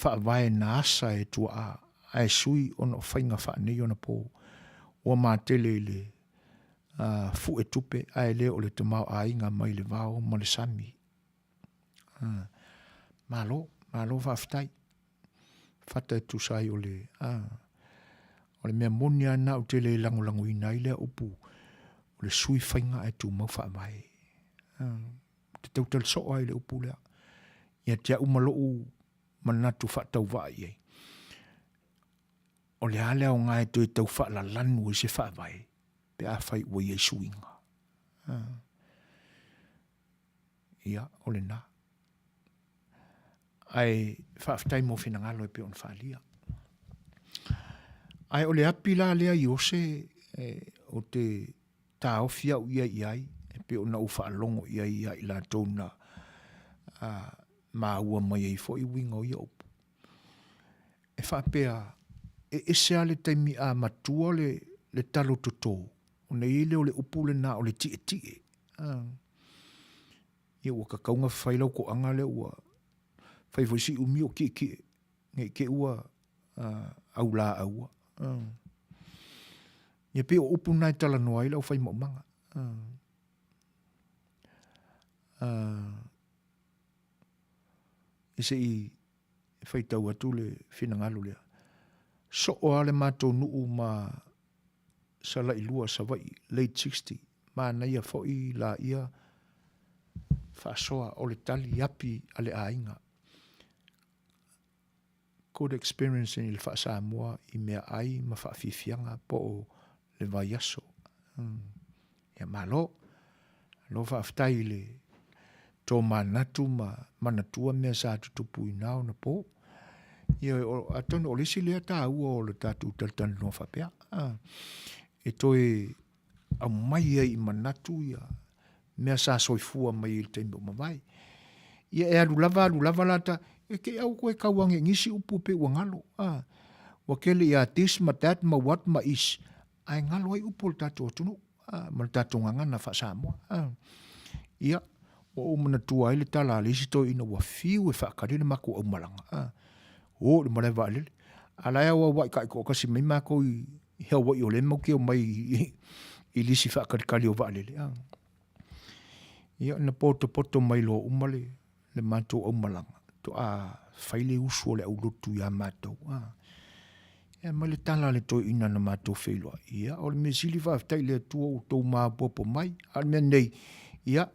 Speaker 2: wha vai na asa e tua a ai sui ono whainga wha nei ona po ua mātele le fu e tupe ai le o le tamau a inga mai le vao ma le sami. Malo whaftai. Whata e tusai o le mea monia na o te le langolango ina i le upu o le sui whainga e tu mau wha mai. Te tautal soa i le upu lea. Ia tia umalo u manatu whatau wa i ei. O le ale o ngai tu e tau wha la lanu i se wha vai. Pe a whai ua i e suinga. Ia, o le na. Ai whaaftai mo whina ngalo e pe on whaalia. Ai o le api la lea i ose o te tā ofia u ia i ai. E pe ona u whaalongo i ai la tōna maa ua mai ei fo i winga o i opu. E whaapea e ese ale taimi a matua le talo toto. O ne ile o le upu le na o le tie. Ia ua kakaunga whailau ko anga le ua whaifoisi umi o ki. Nge ke ua au la aua. Ia pe o upu nai tala noa ila o fai maumanga. Ise i fai tau atu le finangalu lea. So o ale mātou nuu ma sala i lua sa vai, late 60, ma na ia foi la ia whaasoa o le tali api ale ainga. Good experience in il Samoa i mea ai ma whaafifianga po o le vai aso. Ia malo, lo whaaftai le tō manatu ma manatua mea sa tutupu i nao na po. Ia atonu o lisi lea tā ua o le tātu taltanu no whapea. E toi au mai ai i manatu ia mea sa soifua mai il teimbo mawai. Ia e alu lava lata, e ke au koe kauange ngisi upu pe ua ngalo. Wakele ia tis ma tat ma wat ma is. Ai ngalo ai upu le tātu atunu. Ma le tātu ngangana wha Samoa. Ia, o manatua ai le tala alisi toi ina ua fiu e whaakari le mako au malanga. O, le mare wa alele. Alaya wa wai kai ko kasi mai mako i hea wai o le mau ke o mai i lisi whaakarikari o wa alele. Ia, na poto mai lo umale le mato au malanga. To a whaile usu o le au lotu ia matou. Ia, mai le tala le toi ina na mato whailua. Ia, o le mesili whaaftai le tua o tau maa popo mai. Al mea nei, ia,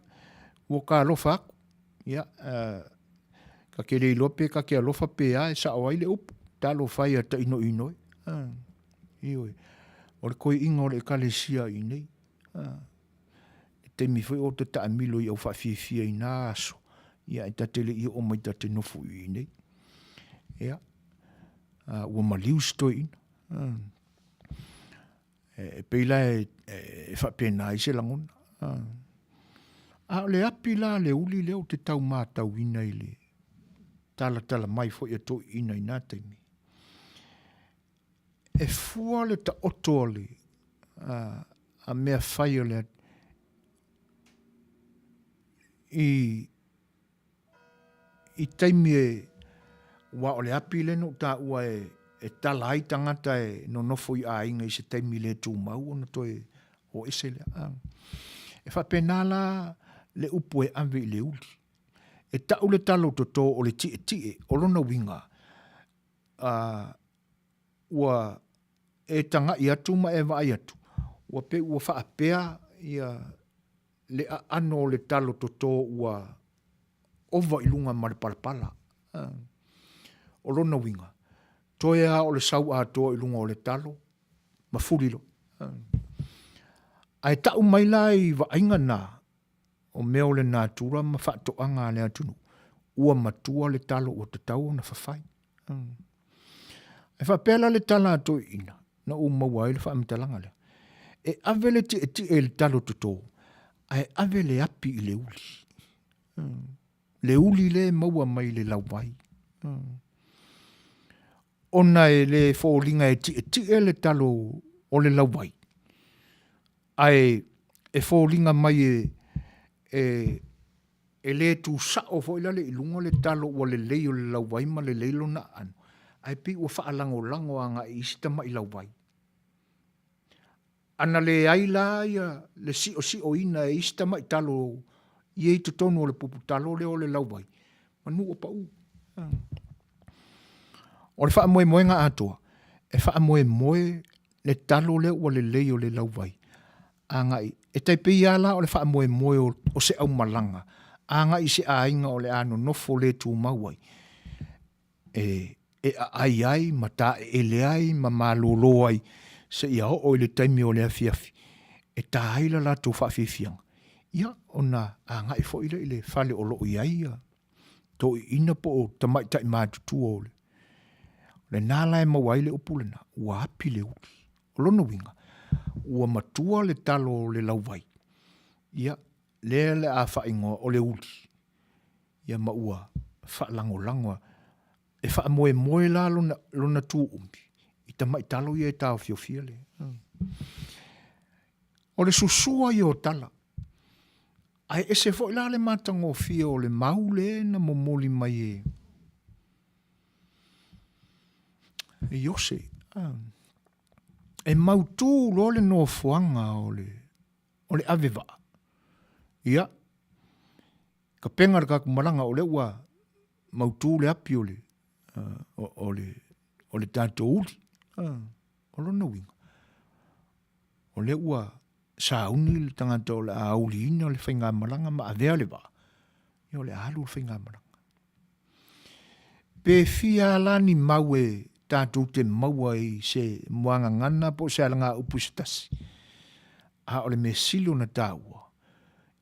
Speaker 2: woka alofa aku. Ia, ka ke rei lope, ka ke alofa pe a, e sa o aile upu. Talo whai a ta ino inoi. Ioi. O le koe inga o le kalesia i nei. Te mi whai o te ta amilo i au whaafia i nā aso. Ia, e ta tele i o mai ta te nofu i nei. Ia. Ua maliu stoi ina. E peila e whapena i se langona. A le api la le uli leo te tau mātau ina i le tala mai fo ia to ina i nā teimi. E fua le ta oto le a mea whai o le i teimi e wa o le api le no ta ua e tala ai tangata e no nofo i a inga i se teimi le tū mau o na toi o ese le. E whapena la le upu e anwe i le uli. E tau le talo toto o le tie o lona winga. Ua e tanga i atu ma e vai atu. Ua pe ua whaapea ia le ano le talo toto ua ova ilunga ma le palapala. O lona winga. Toea o le sau a toa ilunga o le talo. Ma fulilo. Ai tau mai lai wa ainga nā. O mea o le nātura ma whaatoanga le atunu. Ua matua le talo o te tau na whawhai. E whapela le tala ato ina. Na o mawai le whaamitalanga le. E avele ti e le talo toto. Ai avele api i le uli. Le uli le maua mai le lauwai. Ona e le fōlinga e e le talo o le lauwai. Ai e fōlinga mai e le tu sao fo ila le ilunga le talo o le leio le lauwai ma le leilo na anu. Ai pi ua whaalango anga i isita mai lauwai. Ana le aila ia le si o ina e isita mai talo i e tutonu o le pupu talo le o le lauwai. Manu o pa u. O le wha moe nga atoa. E wha moe le talo le o le leio le lauwai. Angai. E taipi ala o le wha moe o se au malanga. Angai se ainga o le ano nofo le tu mauai. E ai ma ta e le ai ma malolo ai. Se ia o le taimi o le afiafi. E ta aila la tu whaafifianga. Ia ona angai fo ile ile fale o loo iai ia. To ina po o tamai tai mātutu o le. Le nāla e mawai le upulena. Ua api le uli. O lono winga. Ua matua le talo le lauwai. Ia le a whaingo o le uli. Ia maua whaalango. E whaamoe la lona tū umbi. I tamai talo ia e tau fiofia le. O le susua i o tala. Ai ese fo ila le matango fia o le maule na momoli mai e. Iose. E mautu lo le no fuanga o le aveva. Ia. Ka penga ka kumaranga o le ua mautu le api o le tato uli. O lo na winga. O le ua sauni le tangata o le auli ina o le whainga maranga ma avea le wa. Ia o le alu le whainga maranga. Pe fia lani maue tātou te maua i se moanga ngana po se alanga upusitasi. A o le me silo na tāua.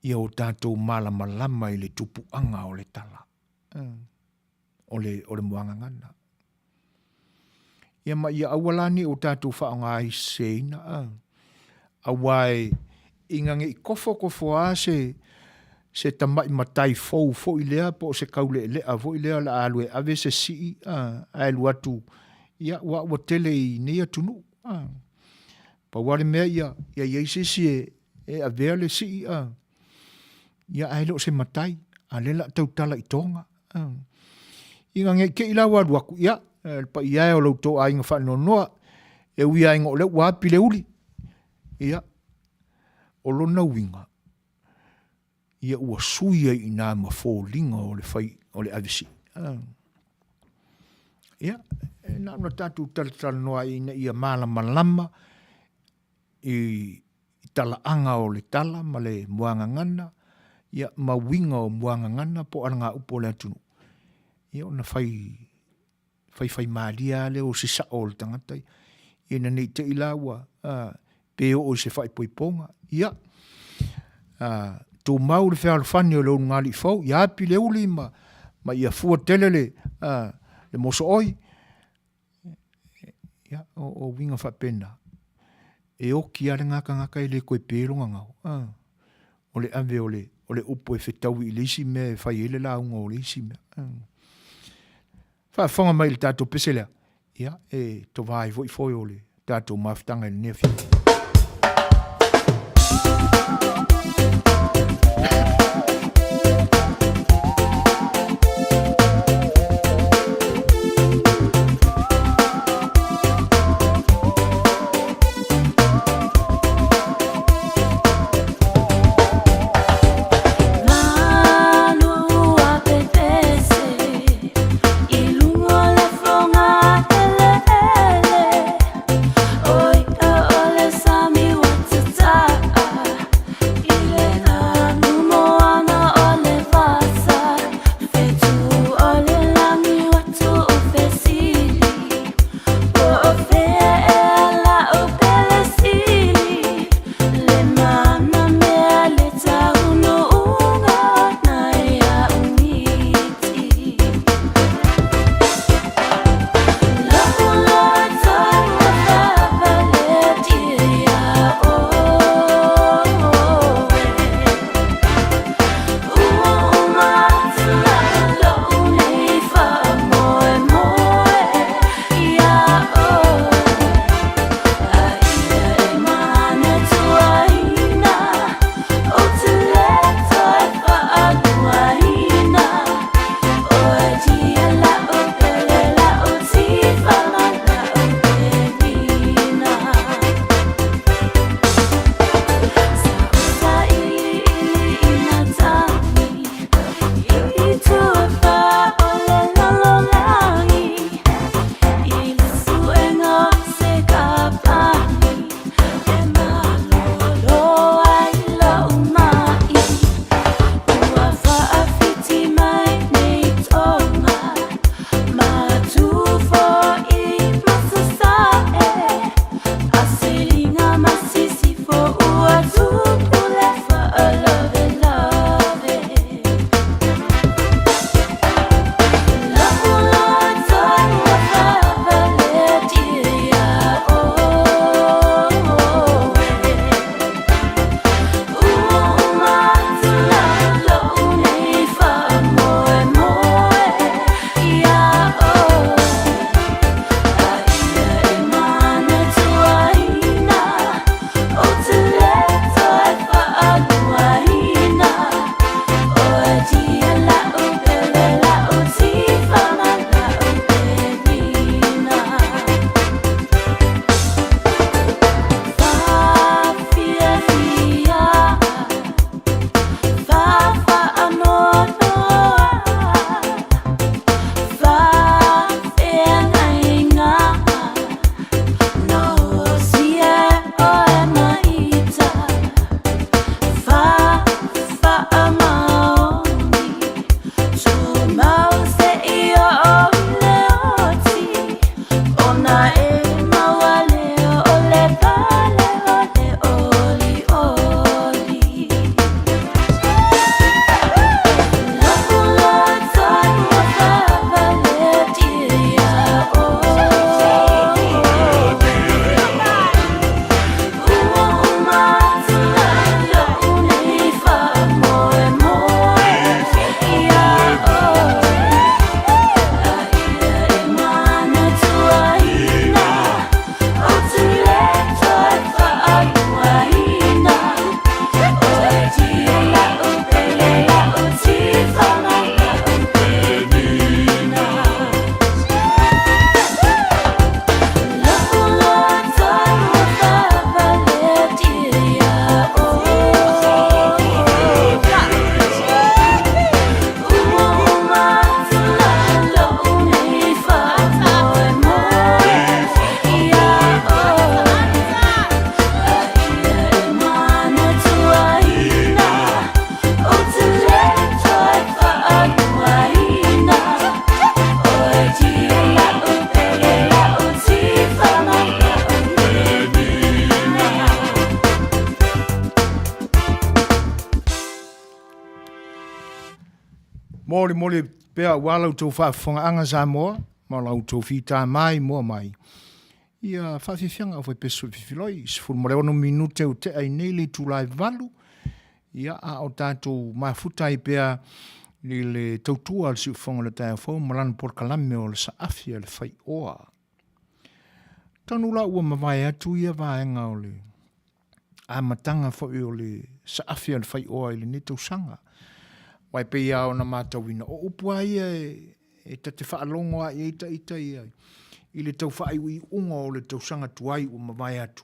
Speaker 2: Ia o tātou malama i le tupu anga o le tala. O le moanga ngana. Ia ma ia awalani o tātou whaonga i se ina. Awai ingange i kofo a se tamai matai fou i lea po se kaule lea fo i lea la alue ave se si a luatu. Ia wa tele i nea tunu. Pa wale mea ia isi e avea le si ia aelo se matai a lela tau tala i tonga. Inga nge ke ila wadu aku ia pa ia o lauto a inga whano noa e uia inga o le wapi le uli. Ia o lona winga ia ua suia i nā mawholinga o le whai o le avisi. Ia, nā una tātou tala noa ina ia malama i tala anga o le tala ma le moanga ngana, ia mawinga o moanga ngana po aranga upo le atunu. Ia ona whai maalia le o se sa o le tangatai. Ina nei te ilawa peo o se whai poiponga. Ia, tō mau le whea alwhani o le unu ngali fau, ia api le uli ma ia fua tele le moso oi. Ia, o winga whapena. E o ki are ngaka i le koe pēronga ngau. O le ave o le upo e whetau i le isi mea e whai ele la unga o le isi mea. Whawhanga mai le tātou peselea. Ia, e to vai voi foi o le tātou mawhitanga i le nefia.
Speaker 9: Ole
Speaker 2: mole pea walau tau whaafonga Samoa, ma lau tau whita mai mua mai. Ia whawhiwhianga o peso whiwhiloi, sifuru mare ono minute o te ai nei le tūlai valu, ia a o tātou mafutai pea le tautua al siufonga le tae whau, malana por kalame o le saafi a le Fai'oa. Tanu la ua mawai atu ia vaenga o le amatanga whai o le saafi a le Fai'oa i le netau sanga. Wai pe ia o na mātawina. O upua ia e tate whaalongo a i ita ia. I le tau whai ui unga o le tau sanga tuai o mawai atu.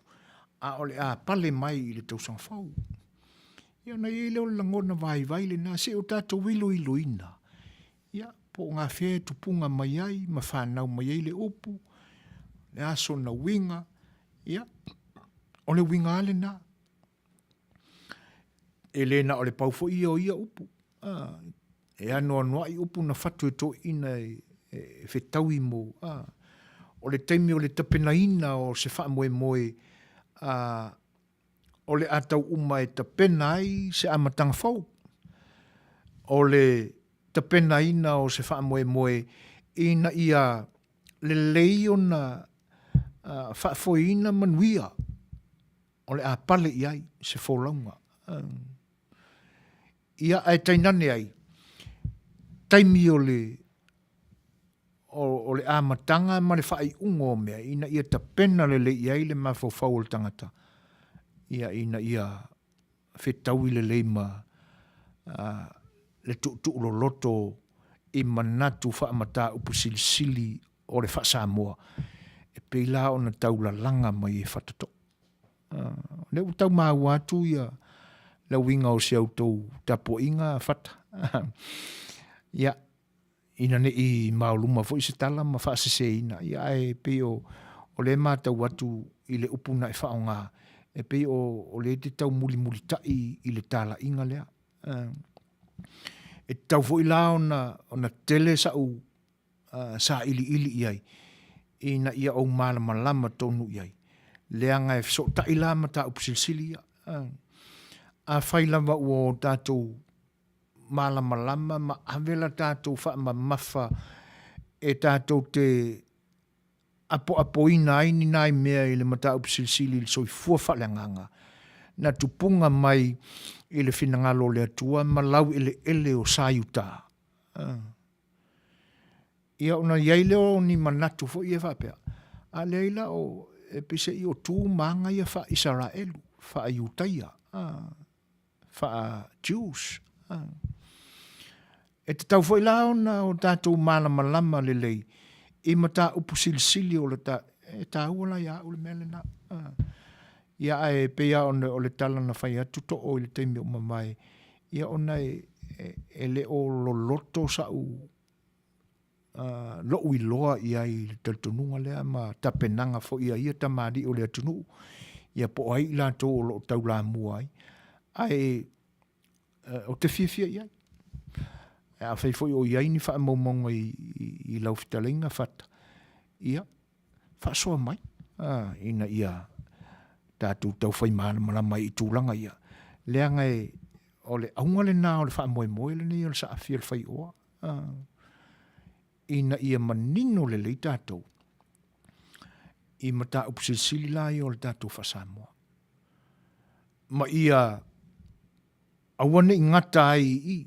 Speaker 2: A o le a pale mai i le tau sanga whau. Ia na i leo langona vai le na se o tātou wilo i loina. Ia po ngā whea tupunga mai ai, ma whanau mai ai le upu. Le aso na winga. Ia. O le winga ale na. E le na o le paufo ia o ia upu. E anoa noa i upu na whatu e to ina e whetau i mo. O le teimi o le tapena ina o se wha moe moe. O le atau uma e tapena ai se amatanga whau. O le tapena ina o se wha moe moe. Ina ia le lei o na whafoina manuia. O le a pale i ai se Folauga. Ia ai tainane ai. Taimi o le amatanga ma le whai ungo mea. Ina ia ta pena le iai le mawhawhau o le tangata. Ia ina ia whetau i le leima le tu lo loto i manatu whaamata upu silisili o le wha Samoa. E peila o na taula langa mai e whatato. Le utau maa watu ia la winga o se autou tapo inga fata. Ia, ina ne i mauluma fo i se tala ma whaase se ina. Ia e pe o le mata watu i le upuna e whaonga. E pe o le te tau muli tai i le tala inga lea. E tau fo i la o na tele sa u sa ili iai. Ina ia o malama tonu iai. Lea ngai so ta ila mata upsilsili ia. A whailama o tātou malama ma avela tātou wha ma mafa e tātou te apo ina aini nai mea i le mata upsilsili i soi fua whalanganga. Na tupunga mai i le whinangalo le atua ma lau i ele o saiuta. Ia ona iai leo ni manatu fo i e whapea. A leila o e pise i o tū manga i a wha Israelu, wha iutaia. Wha Jews. E te tau fo i lao na o tātou malama le lei. I mata upu silisili o le ta, e tā uala ia o le mele na. Ia e pea o le tala na whai atu to o i le teimi o mamai. Ia ona e le o lo loto sa u lo ui loa ia i le taltonunga lea ma tapenanga fo ia tamari o le atunu. Ia po ai la to o lo tau la mua ai. Ai o te fia iai. A whai foi o iai ni wha maumonga i laufitalinga whata. Ia, wha soa mai. Ina ia tātou tau whai mana mai i tūlanga ia. Lea ngai o le aunga le nā o le wha moe le nei o le saafi a le Fai'oa. Ina ia manino le lei tātou. I mata upsilsili la i o le tātou wha Samoa. Ma ia awane i ngata ai i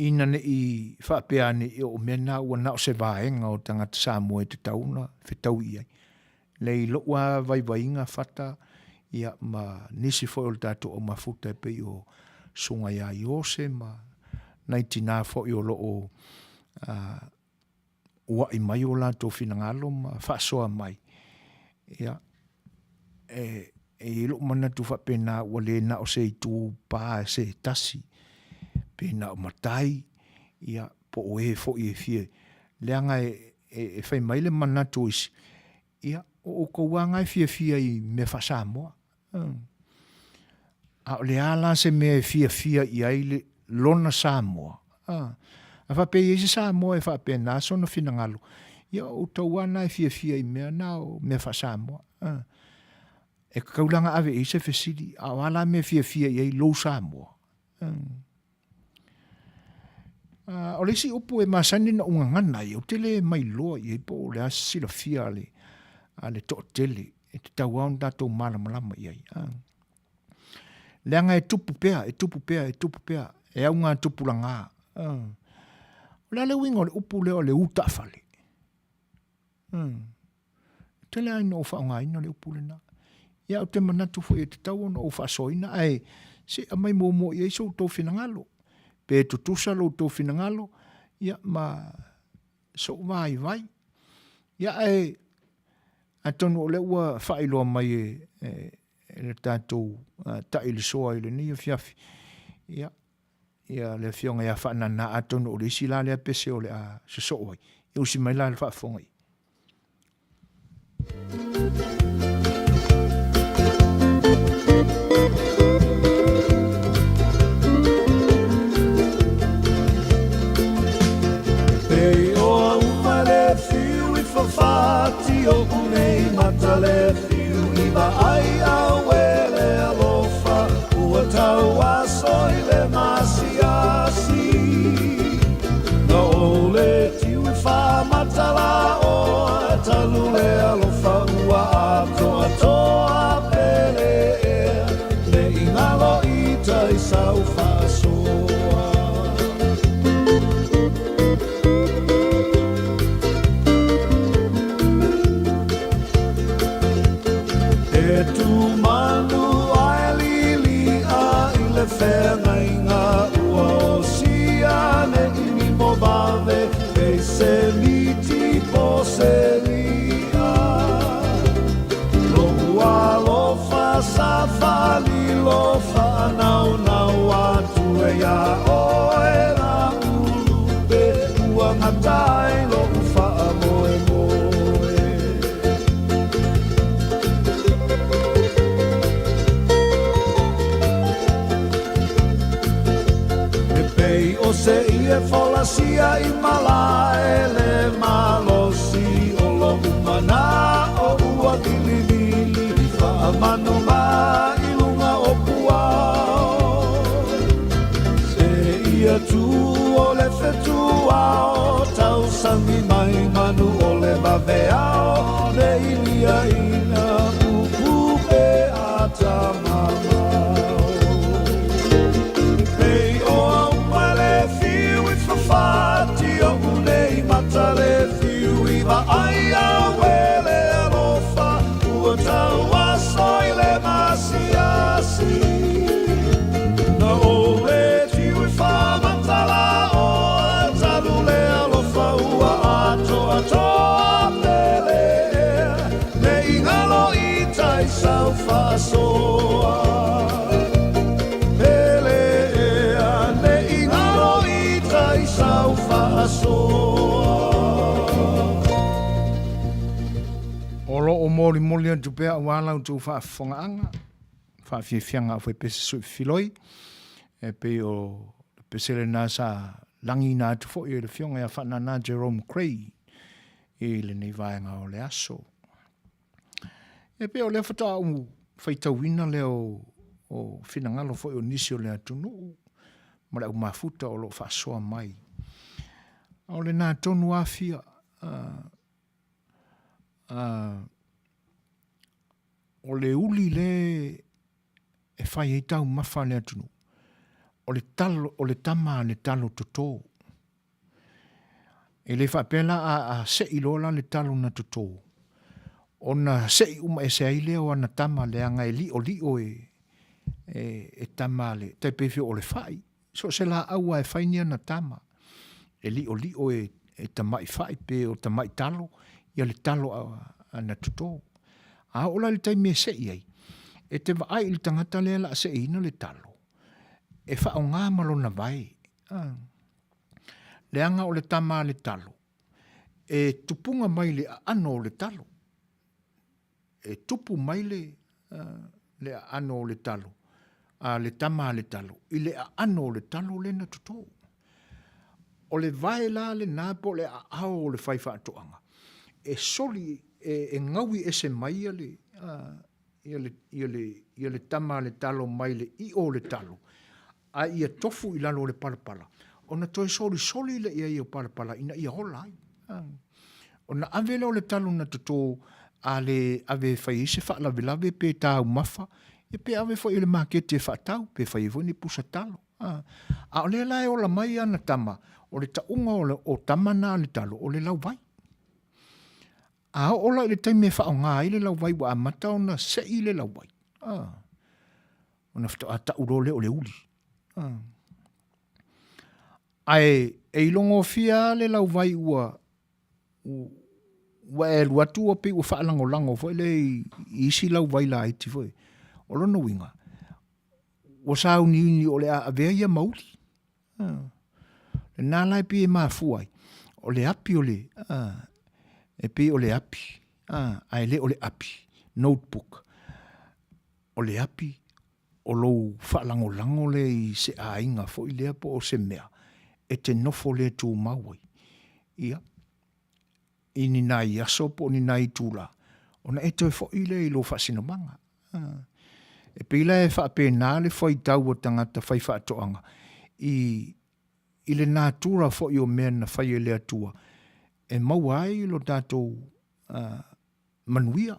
Speaker 2: ina ne i whapeane i o mena ua nao se vaenga o tangata Samoa e te tauna whetau i ai. Lei loa vai inga whata ia ma nisi fo o le tātou o mafuta e pei o sunga ia i ose ma naitina fo i o lo o ua i mai o la tō whinangalo ma whasoa mai. Ia e lo mana tu fa pena o le na o se tu pa se tasi pena o matai ia po e fo i fie le anga e fai mai le mana tu is ia o ko wanga fie i me fa Samoa a le ala se me fie i ai le lona Samoa a fa pe i Samoa e fa pena so no finangalo ia o tauana fie i me na o me fa Samoa e kaulanga ave e se fesili a wala me fia i lo Samoa. O le si upu e masani na unga ngana i o tele mai loa i po le asila fia ale to tele e te tau au ndatou malama i ai. Leanga e tupu pea, e au ngā tupu la ngā. Le ale winga o le upu leo le uta fale. Tele ai no ufa ngā ina le upu le na. Ia o te manatu fo e te tau no ufa soina ai si a mai mo i eiso tau finangalo. Pe tutusa lo tau finangalo, ia ma so vai. Ia e a tonu o le ua whailoa mai le tātou tai le soa i le ni fiafi. Ia le fionga ia whanana a tonu o le isi la lea pese o le a se soa. Ia usi mai la le whaafonga i.
Speaker 1: Fati o kunei matale fiu iba ai a wele alofa ua tau aso i le masiasi no ole tiu i wha matala o talu le alofa ua atoa pele le ingalo i tai sau wha Fenga ua siane ini mo bave e se miti poselia lo ua lo fa safali lo fa nau atu e ya o e la ulube ua ngatai lo ufa moe se ia folasia i mala ele malosi o lo umana o ua dilidili i whaamanu ma i lunga o puao se ia tu o le fetua o tau sami mai manu o le baveao le ilia ina upu pe atamama Fati o unei matale fiu iwa ai a wele alofa ua tau aso i le masiasi na ole tiu i wha matala o talu le alofa ua atoa pele le ingalo i tai sau whasoa
Speaker 2: Olo o mori atu pea wala utu whaafongaanga. Whaafianga fwe pese Suefiloi. E pe o pesele nā sa langi nā atu fo i le fionga ia whanana Jerome Cray. I le nei vaenga o le aso. E pe o le whata u whaitawina leo o whinangalo fo i o nisi o le atunu. Mara u mafuta o lo whaasoa mai. O le nā tonu awhia o le uli le e whai e tau mawha le atunu. O le tama le talo totō. E le whapela a se ilola le talo na totō. O na se i uma e se aile o ana tama le anga e li o e tama le taipefi o le whai. So se la aua e whainia na tama. E li o e tamai whai pe o tamai talo. Ia le talo ana totō. A ola le taimi e se iai. E te waai ili tangata lea la se ina le talo. E wha o ngā malo na vai. Le anga o le tama le talo. E tupunga mai le ano o le talo. E tupu mai le ano o le talo. Le tama le talo. I le ano o le talo le na totō. O le vai la le nāpo le ao o le whaiwha atoanga. E soli e ngawi e se mai ia le tama le talo mai le i o le talo. A ia tofu i lalo le palapala. ona toi soli le ia o pala ina ia hola ai. Ona avela o le talo na toto ale ave fai se fa lave pe tau mafa e pe ave foi le makete fa tau pe fai voni pusa talo. A o le lai o la mai ana tama o le taunga o tama na le talo o le lau vai. A o la le taime fa o ngā i le lau vai wa amata o na se i le lau vai. Ona fito ata urole o le uli. Ai e ilongo fia le lau vai ua e lua tua pe ua whaalango lango foi le isi lau vai la iti foi. O lono winga. O sa uni o le a avea ia mauli. Le nā lai pi e maa fuai. O le api o le e pe o le api. Ai le o le api. Notebook. O le api. O lou whaalango lango le i se a inga foi lea po o se mea. E te nofo le tū mauai. Ia. I ni nai aso po ni nai tūla. Ona e toi fo i le i lo whasina manga. E pila e wha pe nā le whai tau o tangata whai wha atoanga. I le nā tūra fo i o mea na whai e lea tua. E mau ai lo tātou manuia.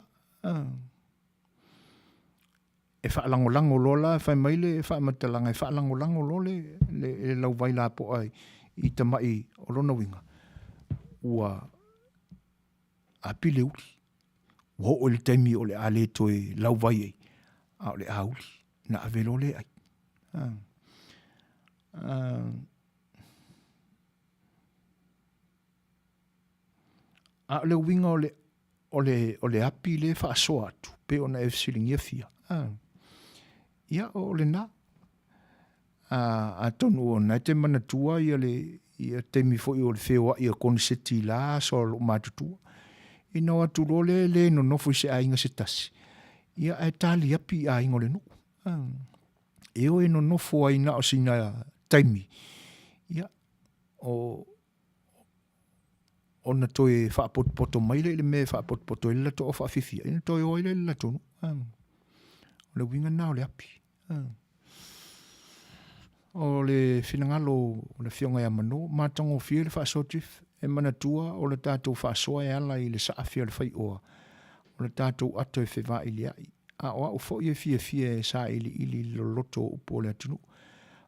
Speaker 2: E wha lango lola, whai maile, e wha matalanga, e wha lango lole, le lau vai la po ai, i tamai o lona winga. Ua a pile uli. Ua o le taimi o le ale toe lau vai ei. A o le a uli. Na avelo le ai. A o le winga o le api le wha asoa atu. Pe ona e silingia fia. Ia o le nā. A tonu o nai te manatua ia teimi fo i o le Fai'oa ia koni se tila so lo matutua. Ina o atu role le no nofo i se ainga se tasi. Ia e tali api a ingo le nuku. E o e no nofo a ina o sina taimi. Ia ona toe whaapoto maile le me whaapoto ele lato o whaafifia. Ina toe o ele lato no. O le winga nā o le api. O le finangalo o le fionga ia mano, mātango fia le whaasotif, e manatua o le tātou whaasoa e ala i le saafia le Fai'oa. O le tātou ato e whewha i le ai. A oa o fo i e fia e sa ili loloto upo le atunu.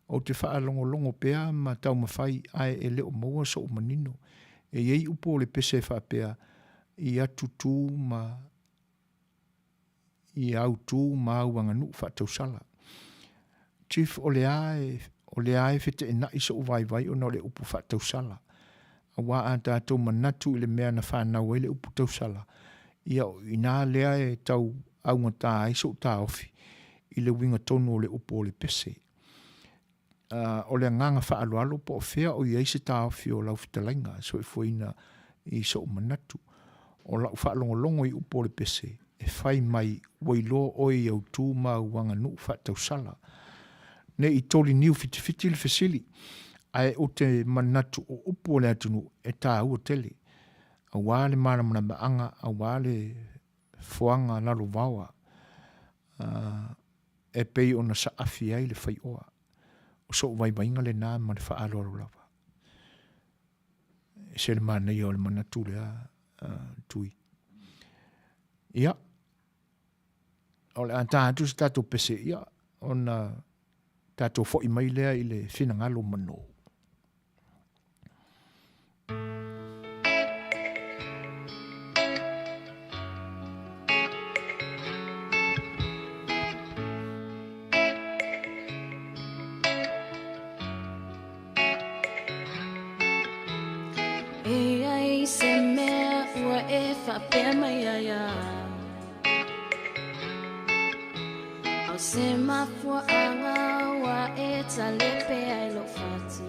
Speaker 2: O te whaalongo pea ma tau mawhai ai e leo maua so o manino. E iei upo le pese whaapea i atu tū ma i au tū ma au anganu whaatau sala. Chief o le ae fete e na iso vai o na le upu whaatau sala. A wā a tātou manatu i le mea na whanau e le upu tau sala. Ia o ina lea e tau au ngata iso tā ofi i le winga tonu o le upu o le pese. O le nganga whaalualo po o whea o i eise tā ofi o lau whitalainga Suefuaina i so manatu. O lau whaalongolongo i upu o le pese. E whai mai wailo oi au tū ma wanga nu whaatau sala. Ne i toli niu fiti le fesili. Ai o te manatu o upu o le atunu e tā ua tele. A wale maramana maanga, a wale fuanga lalo wawa. E pei o na saafi ai le Fai'oa. O so vai vainga le nā ma le whaalo lava. E se le mana i o le manatu lea tui. Ia. O le antātu se tātou pese ia. O na tātou fo i mai lea i le finangalo mano.
Speaker 6: E ai se mea ua e whapea mai aia. Au se mafua anga ua e talepe ai lo fati.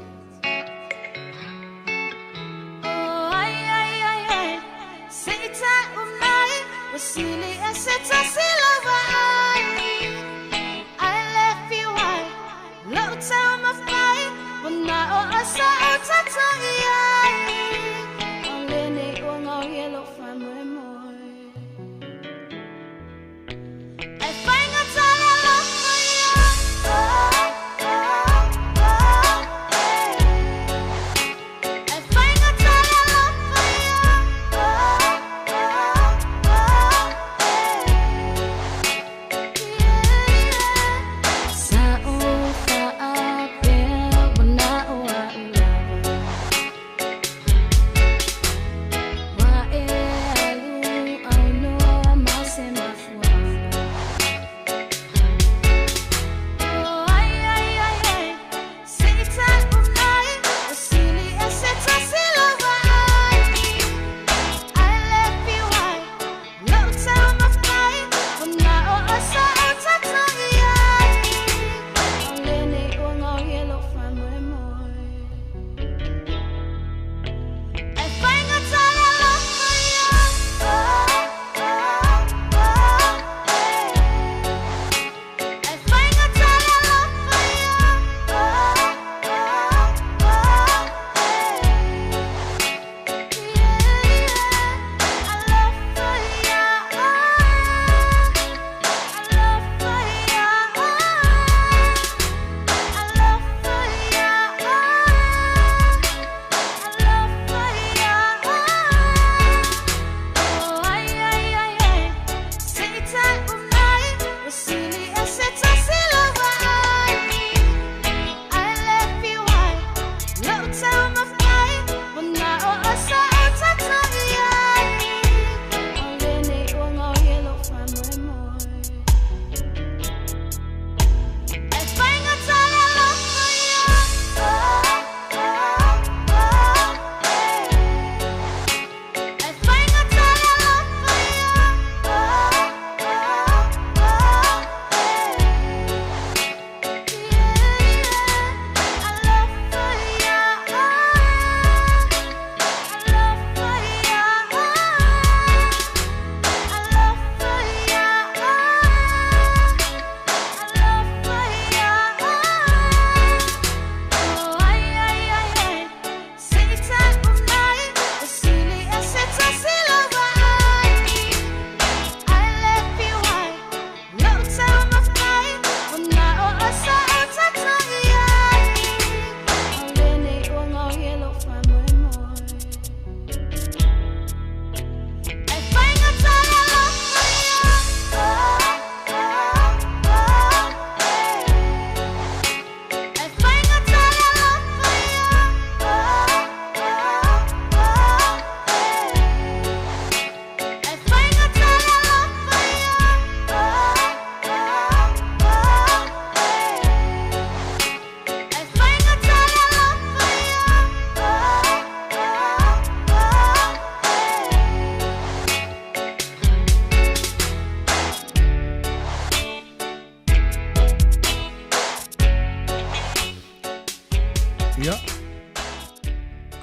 Speaker 6: Oh ai, se ta umai, wasili e se ta silava ai. I left you high, low town of fight, but now I saw tata ai. Olene o ngau yellow family moi. I find a tala love for you.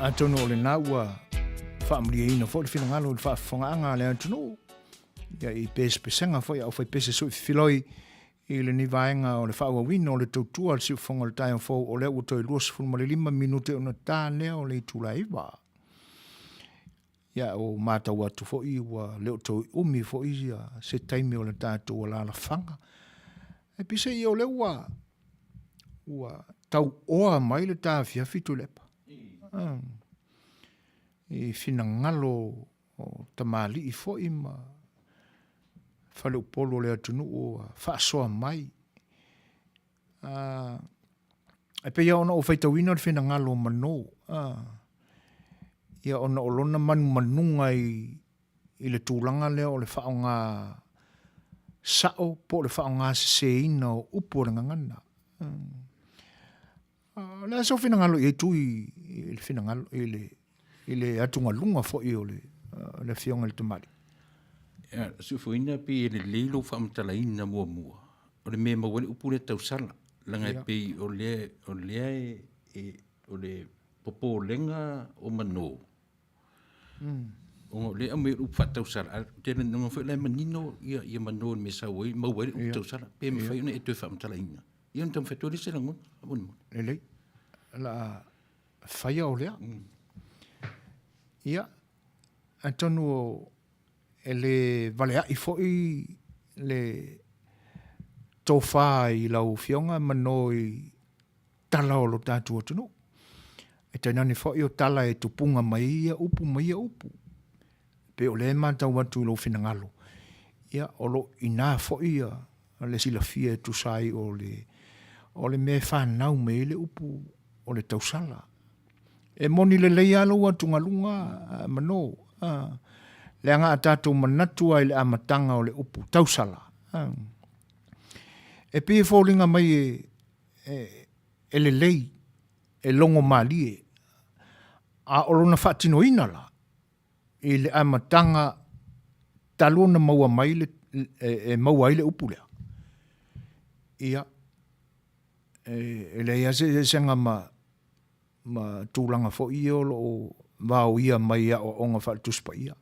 Speaker 2: Atono o le nā ua whaamria ina fo le whinangalo le whaafongaanga le atono. Ia I pēs pesenga fo ia o whai pēse sui whiloi I le ni vaenga o le whaua wina o le tautua le siufonga le taia fo o le ua toi luas fulma le 5 minute o na tānea o le itula iwa. Ia o mātau atu fo I ua leo toi umi fo I se taimi o le tātua la la whanga. E pise I o le ua tau oa mai le tā fia fitu lepa. I fina ngalo o tamali I fo I ma whale upolo le atunu o whaasoa mai. E pe ia ona o whaitawina le fina ngalo mano. Ia ona o lona manunga I le tūlanga lea o le whaonga sao po le whaonga seina o upo le ngangana. Le aso fina ngalo I tui I le fina ngalo I le atunga lunga fo I o le fionga le tamari.
Speaker 8: Suefuaina pe le leilo fa Amatalaina mua. O le mea mawani upu le tausala. Langa pe o le popo lenga o mano. O le ame upa tausala. Tēnā nunga whai lai manino ia mano me sa wai mawari upu tausala. Pe me whai una e tue fa Amatalaina. Ia ntam whai tuari se langon.
Speaker 2: Lelei. La whaia o lea. Ia. Antonu o ele valea I foi le tofa I lau fionga mano I tala o lo tātua tunu. E tainane foi o tala e tupunga mai ia upu. Pe o le mātau atu lo finangalo. Ia o lo ina foi ia le sila fia tu sai o le me whanau me le upu o le tausala. E moni le leia lo atu ngalunga mano. Le anga atatou manatua I le amatanga o le upu tausala. E pia fōlinga mai e le lei, e longo malie, a orona whaatino inala, I le amatanga talona maua mai maua I le upu lea. Ia, e le ia se senga ma tūlanga fo I o vau ia mai o onga whaatuspa ia.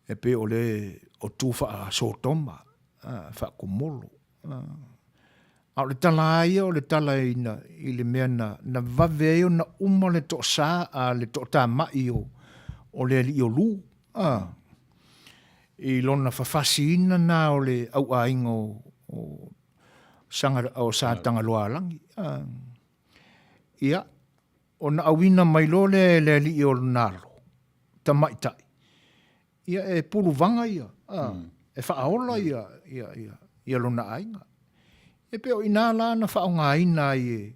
Speaker 2: E pe o le o tūwha a sotoma, whaakumolo. A le tala ia o le tala I le mea na vaveo na uma le to sa a le to tā mai o le li o lu. I lona whawhasiina na o le au ainga o sa tanga loa langi. Ia, o na awina mai lo le li o nalo, ta maitai. Ia e pulu vanga ia, e whaaola ia lona ainga. E peo ina la na whaonga aina e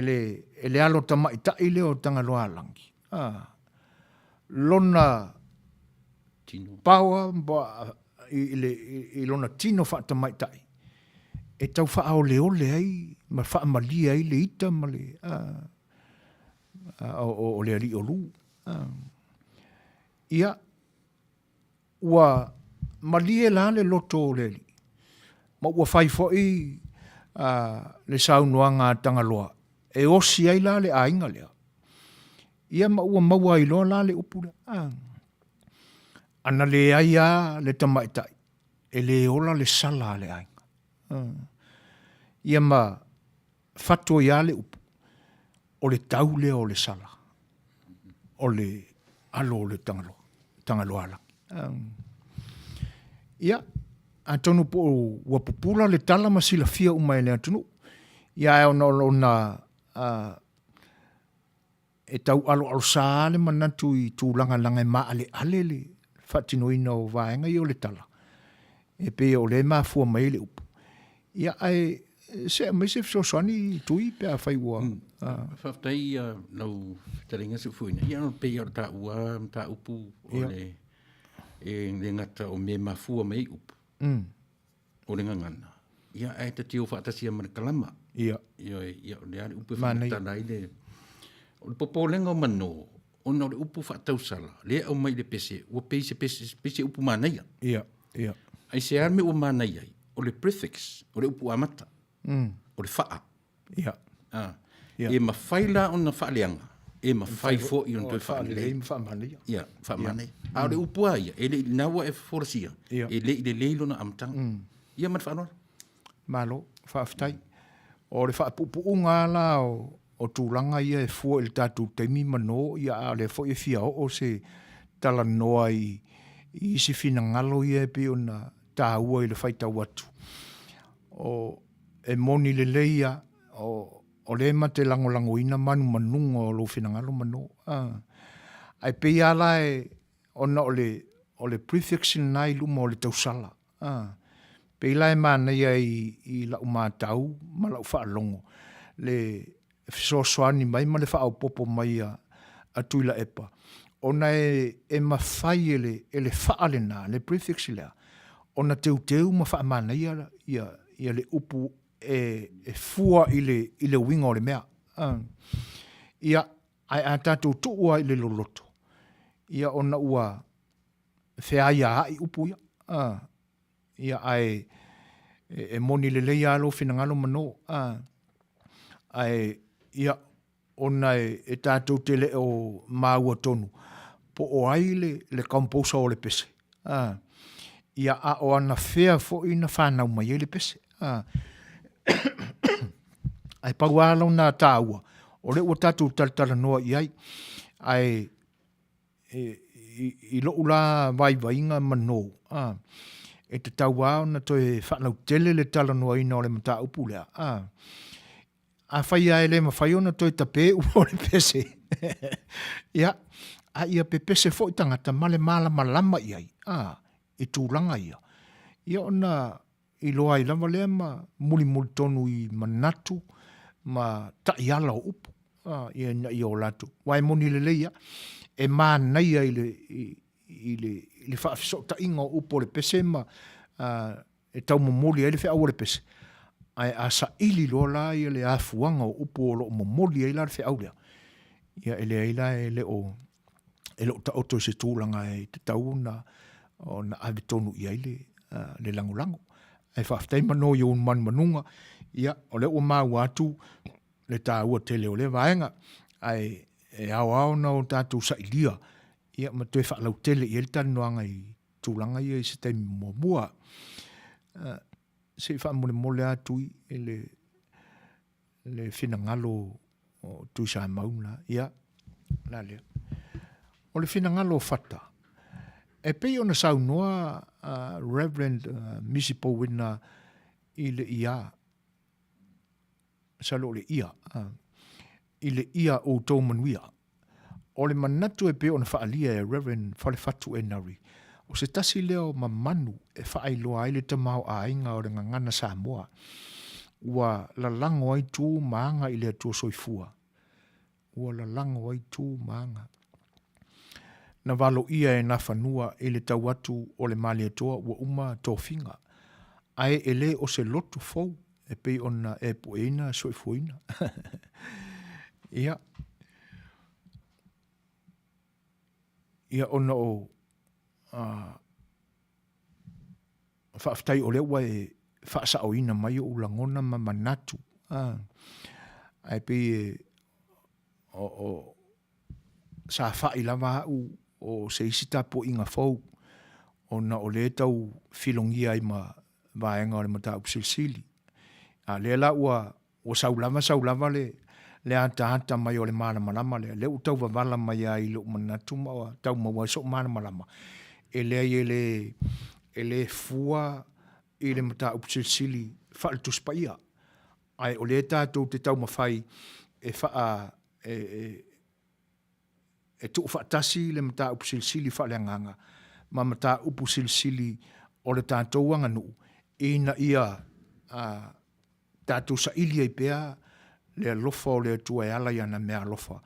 Speaker 2: le alo ta maitai le o tanga loa langi. Lona paua I lona tino whaata maitai. E tau whaole ai, ma whaamalia ai le ita ma le... o le ali o lu. Ia, ua malie la le loto o le ali. Ma ua whai foi le saunuanga tangaloa. E osi ai la le ainga lea. Ia ma ua maua iloa la le upura. Ana le aia le tamaitai. E le ola le sala le ainga. Ia ma fato ia le upu. O le taule o le sala. O le alo o le tangaloa ala. Ia, atonu po ua pupula le tala ma sila fia umai le atunu. Ia e ona e tau alo sa le manatu I tūlanga langa ma ale le whatinoina o vaenga I o le tala. E pe o le mafua mai le upu. Ia ai se mai se soani tui pe a whaiua.
Speaker 8: Whaftai nau taringa Suefuaina. Ia no pe o ta ua ta upu o le e ngata o me mafua mai upu. O le ngangana. Ia ai te tio whaatasia mana kalama. Ia o le ari upu whaatanai le o le popolenga o mano. O na o le upu whaatausala. Le au mai le pese. Ua pese upu manaia.
Speaker 2: Ia.
Speaker 8: Ai se arme ua manaia. O le prefix. O le upu amata. O le whaa.
Speaker 2: Ia.
Speaker 8: E mawhai la ona whaaleanga. E mawhai fo i on toi whaanei.
Speaker 2: Whaamania.
Speaker 8: Ia, whaamane. A le upua ia, e le nawa e whorasia. E le leilo na amtanga. Ia man whaanora.
Speaker 2: Malo, whaaftai. O le whaapupuunga la o tūlanga ia e fua il tātou teimi mano ia a le fo i fia o se tala noa i isi fina ngalo ia e pe ona tāua i le whaitau atu. O e moni le leia o le ma te lango ina manunga o lo fina ngalo mano. Ai pe ala e ona o le prefix nai luma o le tausala. Pe lai mana ia i la umatau, ma la whaalongo. Le Suasua mai ma le whaopopo mai a tuila epa. Ona e mawhai ele whaale nā, le prefix lea. Ona teu ma whaamana ia le upu e fua i le winga o le mea. Ia ai a tātou tuua i le loloto. Ia ona ua whea ia ai upu ia. Ia ai e moni le leia alo finangalo mano. Ai ia ona e tātou tele o maua tonu. Po o ai le kamposa o le pese. Ia a o ana whea fo ina whanau mai e le pese. Ai pau alo na tāua. O le ua tātou talatala noa i ai. Ai i lo ula vai inga mano. E te tau ao na toi whanau tele le tala noa ina o le mata upu lea. A whai a ele ma whai ona toi tape o le pese. Ia, a ia pe pese fo i tangata male mala malama i ai. I tūlanga ia. Ia ona i loa i lama lea ma muli tonu i manatu ma taiala o upu. Ia na i o latu. Wai moni le leia. E maa naia i le whaafiso ta inga o upo le pese ma e tau momoli e le whea o le pese. Ai a sa ili loa la i le afuanga o upo o lo momoli e la le whea lea. Ia ele aila e le o ta oto se tūlanga e te tau na avitonu i aile le langolango. Ai whaaftai mano i un manunga. Ia o le o mau atu le tā ua tele o le vaenga. Ai e au na o tātou sa ilia. Ia ma toi whaalau tele i ele tanoanga i tūlanga i se taimi mua. Se whaamole mole atu i le whinangalo o tui sa mauna. Ia, la lea. O le whinangalo whata. E pei ona sau noa Reverend Misipo Wina i le ia. Salo le ia. I le ia o tau Manuia. O le manatu e pe ona whaalia e Reverend Whalefatu e Nari. O se tasi leo ma manu e whaailoa ai le tamau a inga o le ngangana Samoa. Ua la lango ai tū maanga i le atua soifua. Ua la lango ai tū maanga. Na walo ia e na whanua e le tau atu o le mali atoa ua uma tōwhinga. Ai e le o se lotu fau e pei ona e poeina Suefuaina. Ia. Ia ona o whaaftai o lewa e whaasa o ina mai o ulangona ma manatu. Ai pe o sa whai lava o se isita po inga fau ona o le tau filongia i ma vaenga o le mata upsilsili. A le la ua saulava le ata mai o le mana malama le utau wavala mai ai lo manatu ma tau ma so mana malama. Ele fua i le mata upsilsili faltu spaia. Ai o le tātou te tau mawhai e wha e tu whaatasi le mata upsilsili whaaleanganga ma mata upsilsili o le tātou anga nuu. Ina ia tātou sa ilia i pēa le alofa o le tua e ala iana mea alofa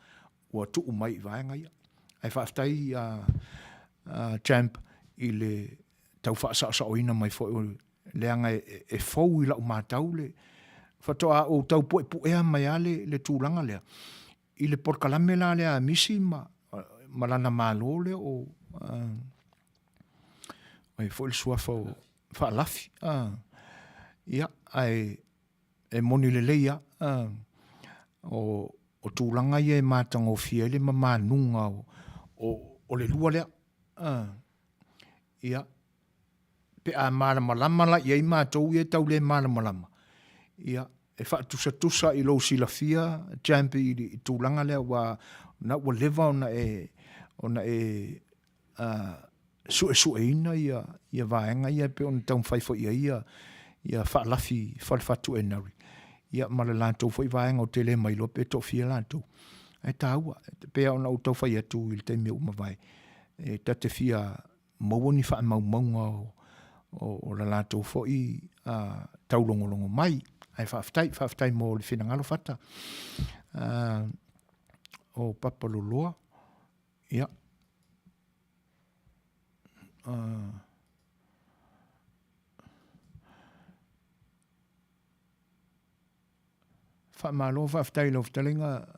Speaker 2: ua tuu mai vaenga ia. Ai whaaftai champ i le tau whaasa o ina mai fo leanga e fau i lau mātau le whatoa o tau poe mai ale le tūranga lea. I le porkalame la lea misi malana malo le o ai fo il suafa o whaalafi. Ia ai e moni le leia o tūlanga ia e mātango fia le mamanunga o le lua lea. Ia. Pe a malama la ia i mātou ia tau le malama. Ia. E whaatusa i lo sila fia, jampi i tūlanga lea na ua lewa ona e Suefuaina ia vaenga ia pe ona tau whaifo ia whaalafi whalifatu e nari. Ia mala lantou foi vaenga o tele mai lo pe tofia lantou. E taua, pe ona o tau whai atu i te mea umawai. E tate fia mauoni wha maunga o la lantou foi taulongolongo mai. Ai whaaftai mo le whinangalo whata. O papaloloa. Ia. Whamalo, whaaftai lau whatalinga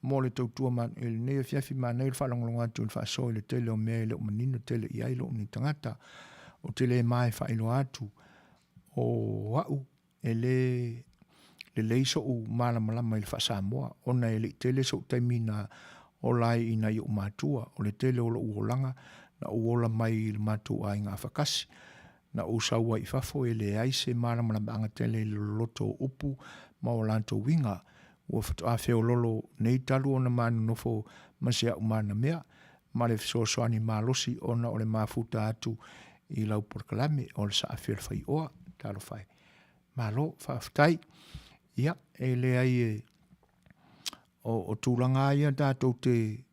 Speaker 2: mo le tautua man ele nea fiafi manei le whalongolonga atu le whaaso le tele o mea le o manino tele i ailo ni tangata o tele mai whailo atu o wau ele le leiso o malamalama i le whaasamoa ona ele tele so taimina o lai ina i o mātua o le tele o la uolanga na uola mai le mātua ai ngā whakasi na o saua i whafo ele aise malamalama anga tele le loto upu ma o lanto winga ua whatuawheo lolo nei talu o na manu nofo masea umana mea ma le Suasua malosi ona o le mafuta atu i lau porkalame o le A Le Fai'oa talo whai. Malo, whaaftai, ia, e le ai o tūlanga ia tātou te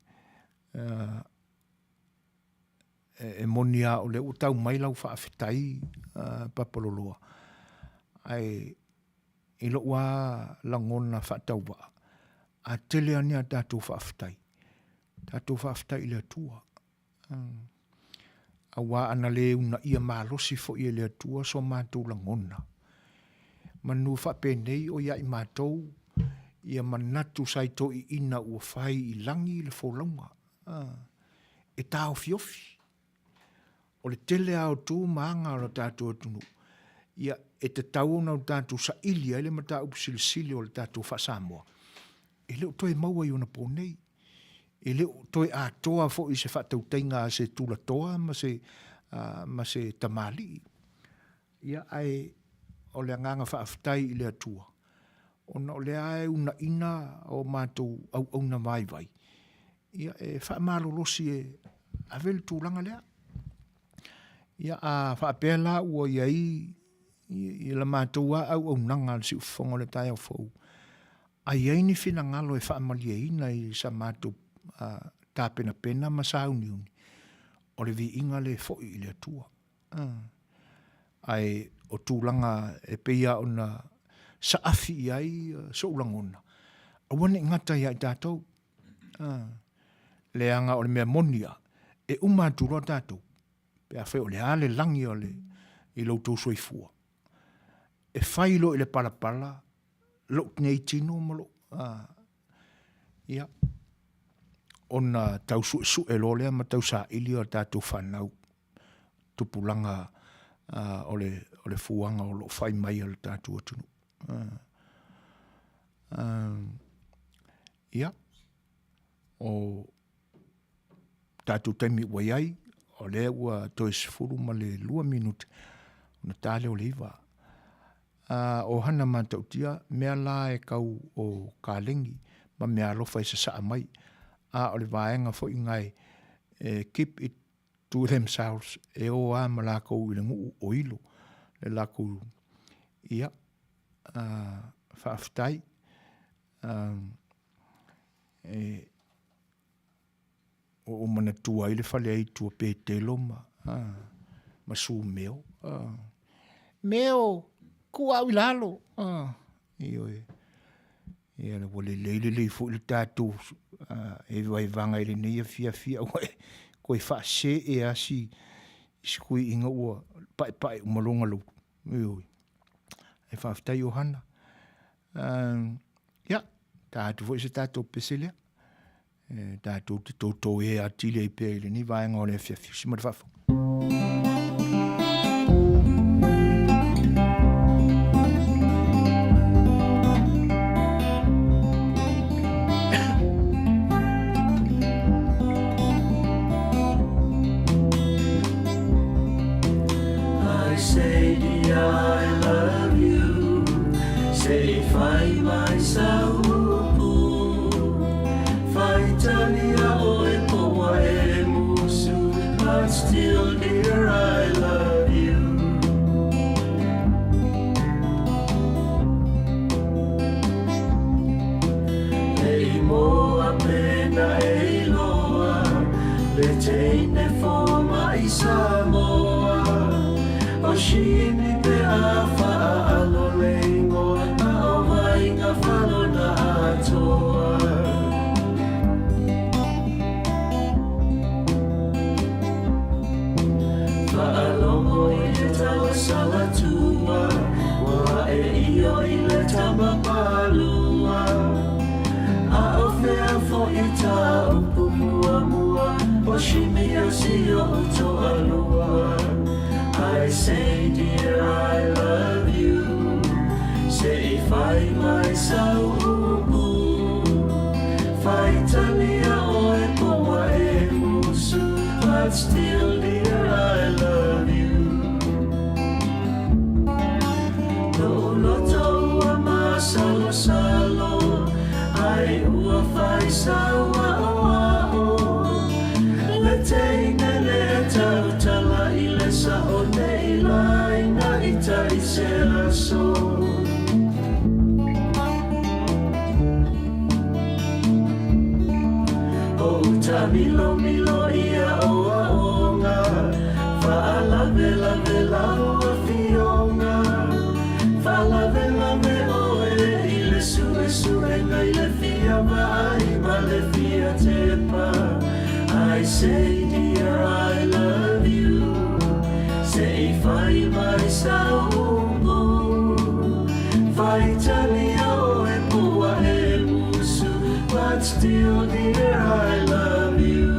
Speaker 2: e monia o le utau mai lau whaaftai papaloloa. Ai, i lo ua langona whaatauwa. A tele ania tātou whaaftai. Tātou whaaftai le atua. A wā ana le una ia malosi fo ia le atua so mātou langona. Manu whapenei o ia i mātou ia manatu saito i ina ua whai i langi le Folauga. E tāo fiofi. O le tele au tū maanga o le tātou atunu. Ia e te tau na o tātou sa ilia ele mata upsilisili o le tātou whasamoa. E leo toi maua i ona pōnei. E leo toi a toa fo i se whatau teinga se tūla toa ma se tamali. Ia ai o le nganga whaaftai i le atua. Ona o le ae una ina o mātou au na vai. Ia e whaamalolosi e avel tūlanga lea. Ia a whaapela ua iai i la mātou au nanga si ufongo le tai au fau. A iai ni whina ngalo e whaamalia ina i sa mātou tāpena pena ma sauniuni. O le vi inga le foi i le atua. Ai o tūlanga e peia ona sa afi iai so ulangona. Awane ngata iai tātou. Le anga o le mea monia e umāturo tātou. Pe a whai o le ale langi o le i lautou Suefua. E whailo i le palapala lo nei tino malo. Ia. Ona tau su e lolea ma tau sa ili o tātou whanau. Tupulanga o le fuanga o lo whai mai o le tātou atunu. Ia. O tātou taimi waiai o le ua toi sifuru ma le 2 minute. Ona tāle o le iwa. O hana mātautia, mea la e kau o kālengi, ma mea lofa i sa saa mai. O le vaenga fo i ngai, keep it to themselves, e o a ma la kou i le ngu o ilo, le la kou ia, whaaftai, o mana tua i le whale ai tua pe telo ma su meo. Meo, kua au lalo. Iyo e. Ia le wale leile fu il tātou e vai vanga i le neia fia oe koe whaase e asi iskui inga ua pai umalonga lau. Iyo e. E whaaftai o hana. Ia, tātou fo i se tātou peselea. Tātou te tōtō e atile i pēr i le ni vaenga o le fia sima le whafo.
Speaker 3: Amatalia o e poa e musu, but still dear I love you. Ei moa pena e loa, le teine forma i Samoa, o shini pe a wha alo lengo, a o vainga whalona atoa. Whaalongo i te tawa salatua, wa e io i le tama palua, a o whea fo i ta upu mua mua, o shimi o si o uto alua. I say dear I love you, say fai mai sau upu, fai talia o e poa e musu, but still dear I love you. No loto ua ma salo salo, ai ua fai saua oa o, le teine le tau tala i le sa o nei laina i ta i se aso. O uta milo milo ia oa onga, whaalave lave laua fionga, whaalave lave oe i le sue sue ngai le fia vai ma le fia te pa. I say dear I love you, say fai mai saungu, fai talia o e pua e musu, but still dear I love you.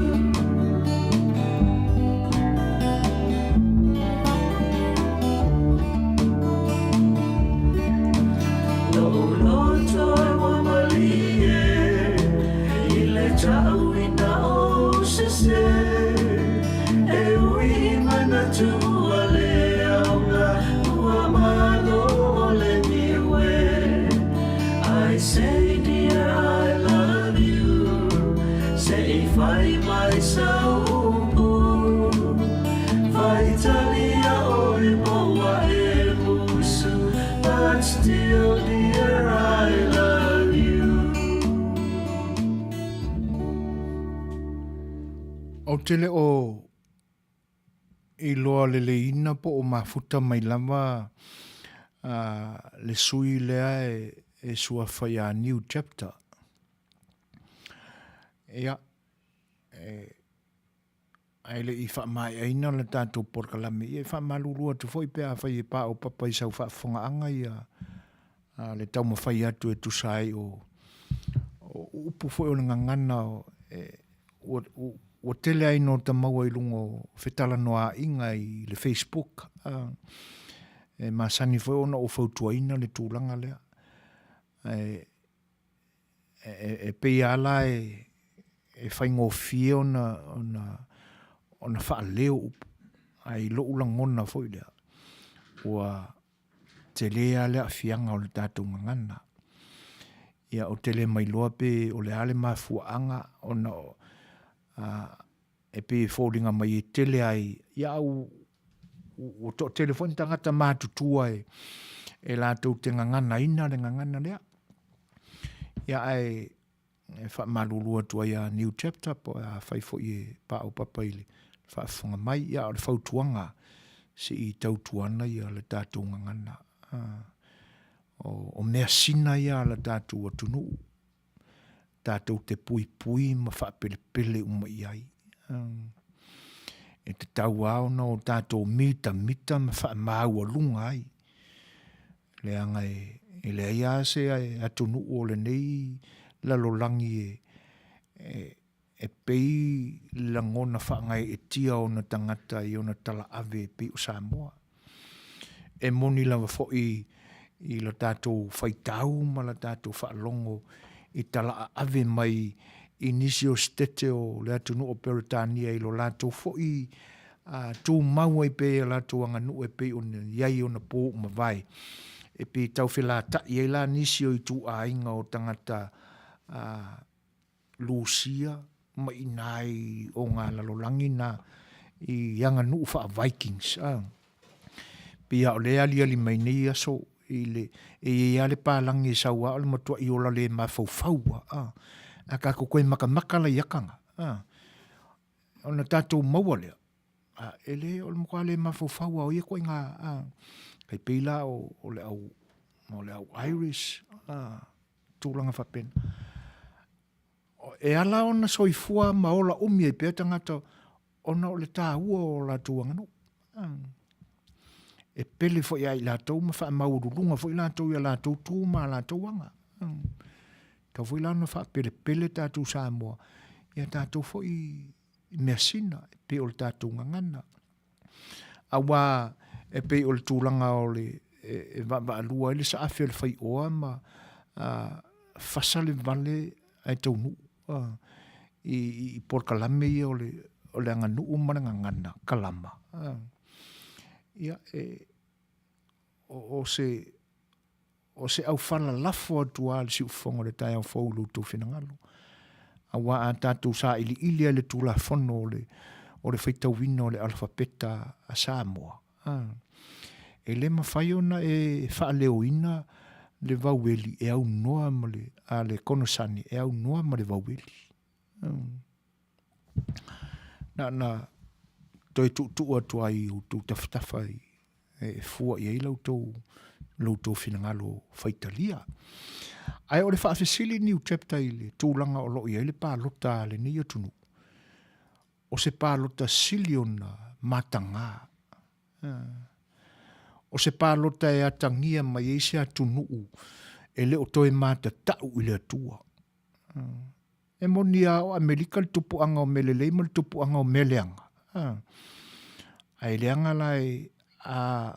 Speaker 3: No loto e wamalie, i le tau ina o se se, e ui mana tua le aunga, ua malo o le niwe. I say dear I love you, say fai mai saungu, fai talia o e moa e musu, but still dear I love you.
Speaker 2: O tele o i loa le ina po o mafuta mai lama le sui lea e Suefuaina new chapter. Ia, ai le i wha mai aina le tātou porkalami. I wha malurua tu foi pēa whai e pā o papa i sau wha whonga anga ia le tau ma whai atu e tusai o upu foi o ngangana o tele ai no ta maua i lungo whetala noa inga i le Facebook. E masani foi ona o Folauga le tūlanga lea. E pei ala e whaingo fie ona wha leo upu. Ai lo ulangona foi lea. Ua te lea lea fianga o le tātou ngangana. Ia o tele mai loa pe o le ale mafuanga ona e pe fōringa mai e tele ai. Ia o to telefoni tangata mātutua e lātou te ngangana ina le ngangana lea. Ia ai e wha malulua tua ia new chapter po a whaifo i e pā o papaile. Whaafunga mai ia o le whautuanga si i tautuana ia le tātou ngangana. O mea sina ia le tātou atunu. Tātou te pui pui ma whaapele pele uma iai. E te tau au na o tātou mita ma whaamau lunga ai. Le anga e le ia se atunu o le nei lalolangi e pei langona whaangai e tia o na tangata i o na tala ave pe o Samoa. E moni lava fo i la tātou whaitau ma la tātou whaalongo i tala ave mai i nisi o stete o le atunu o Peritania i lo lātou fo i tū maua i pe a lātou anganu e pe o iai o na pō ma vai. E pe tau whela ta i la nisi o i tū a inga o tangata Lucia ma inai o ngā lalolangi na i anga nuu wha Vikings. Pia o le ali mai nei aso i le e ale pālangi e saua o le matua i ola le mawhauwhaua. A ka koe makamaka la iakanga. O na tātou maua lea. Ele o le mokua le mawhauwhaua o ia koe ngā kai peila o le au Irish. Tūlanga whapena. E ala ona soifua maola umi e pēr tangata ona o le tāua o la tuanga no. E pele fo ia i lātou ma wha maurulunga fo i lātou ia lātou tūma lātou anga. Tau fo i lāna wha pele tātou Samoa. Ia tātou fo i mea sina e pe o le tātou ngangana. Awa e pe o le tūlanga o le e va alua ele sa afe o le Fai'oa ma fasale vale ai tau nuu. I por kalame ia o le anga nuu mana ngangana kalama. Ia o se au whala lafo atua le siufonga le tai au faulu tu whinangalo. Awa a tātou sa ili le tūla whono o le whaitawina o le alfabeta a Samoa. E le mawhai ona e whaaleo le vaueli e au noa ma le konosani e au noa ma le vaueli. Na toi tu atua i tu taftafa e fua i lautou finangalo Faitalia. Ai o le whaafesili New Chapter i le tūlanga o loi le pālota le ni atunu. O se pālota siliona matanga. O se pālota e atangia mai e se atunu e le o toi mata tau i le atua. E moni a o Amerika le tupu anga o melelei ma le tupu anga o meleanga. Ai leanga lai a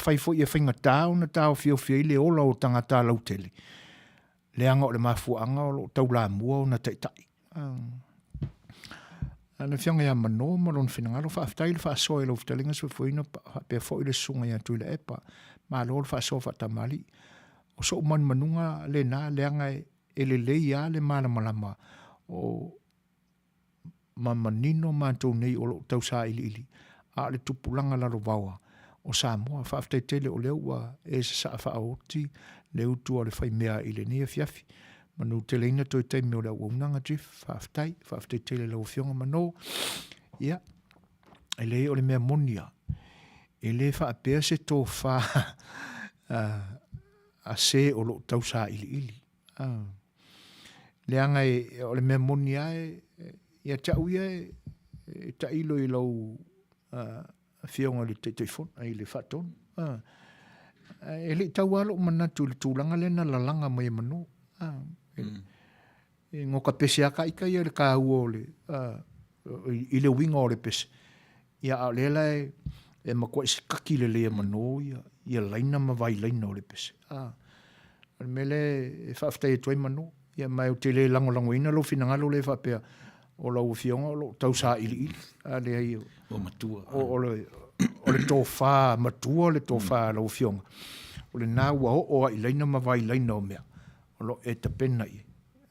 Speaker 2: whaifo i a whainga tāu na tāu whio i le ola o tangata lautele. Leanga o le mafuanga o tau la mua o na taitai. Ana whianga ia mano malon whinangalo whaaftai le whaasoa e lau whitalinga Suefuaina pia fo i le sunga ia tui le epa. Ma lo le whaasoa whaatamali. O so man manunga le na leanga e le lei a le malama o mamanino mātou nei o lo tau sa ili. A le tupulanga lalo vaua. O Samoa, whaaftai tele o leua e sa whaaoti, leu tua le whai mea i le nia fiafi. Manu tele ina toi teimi o lea waunanga drif, whaaftai tele lau fionga mano. Ia, e le o le mea monia. E le whaapea se tō wha a se o lo tau sa ili. Leanga o le mea monia ia tauia e tailo i lau fionga le te fon ai le faton e le taualo manatu le tūlanga le na lalanga mai mano e ngoka pese aka ika ia le kāua o le i le winga o le pese ia a lela e makua isi kaki le lea mano ia laina ma vai laina o le pese mele e whaaftai e tuai mano ia mai o te le lango ina lo finangalo le whapea o lau fionga o lo tau sa ili a le ai
Speaker 8: o matua
Speaker 2: o le tō whā matua o le tō whā lau fionga o le nā ua o i leina ma vai leina o mea o lo e ta pena i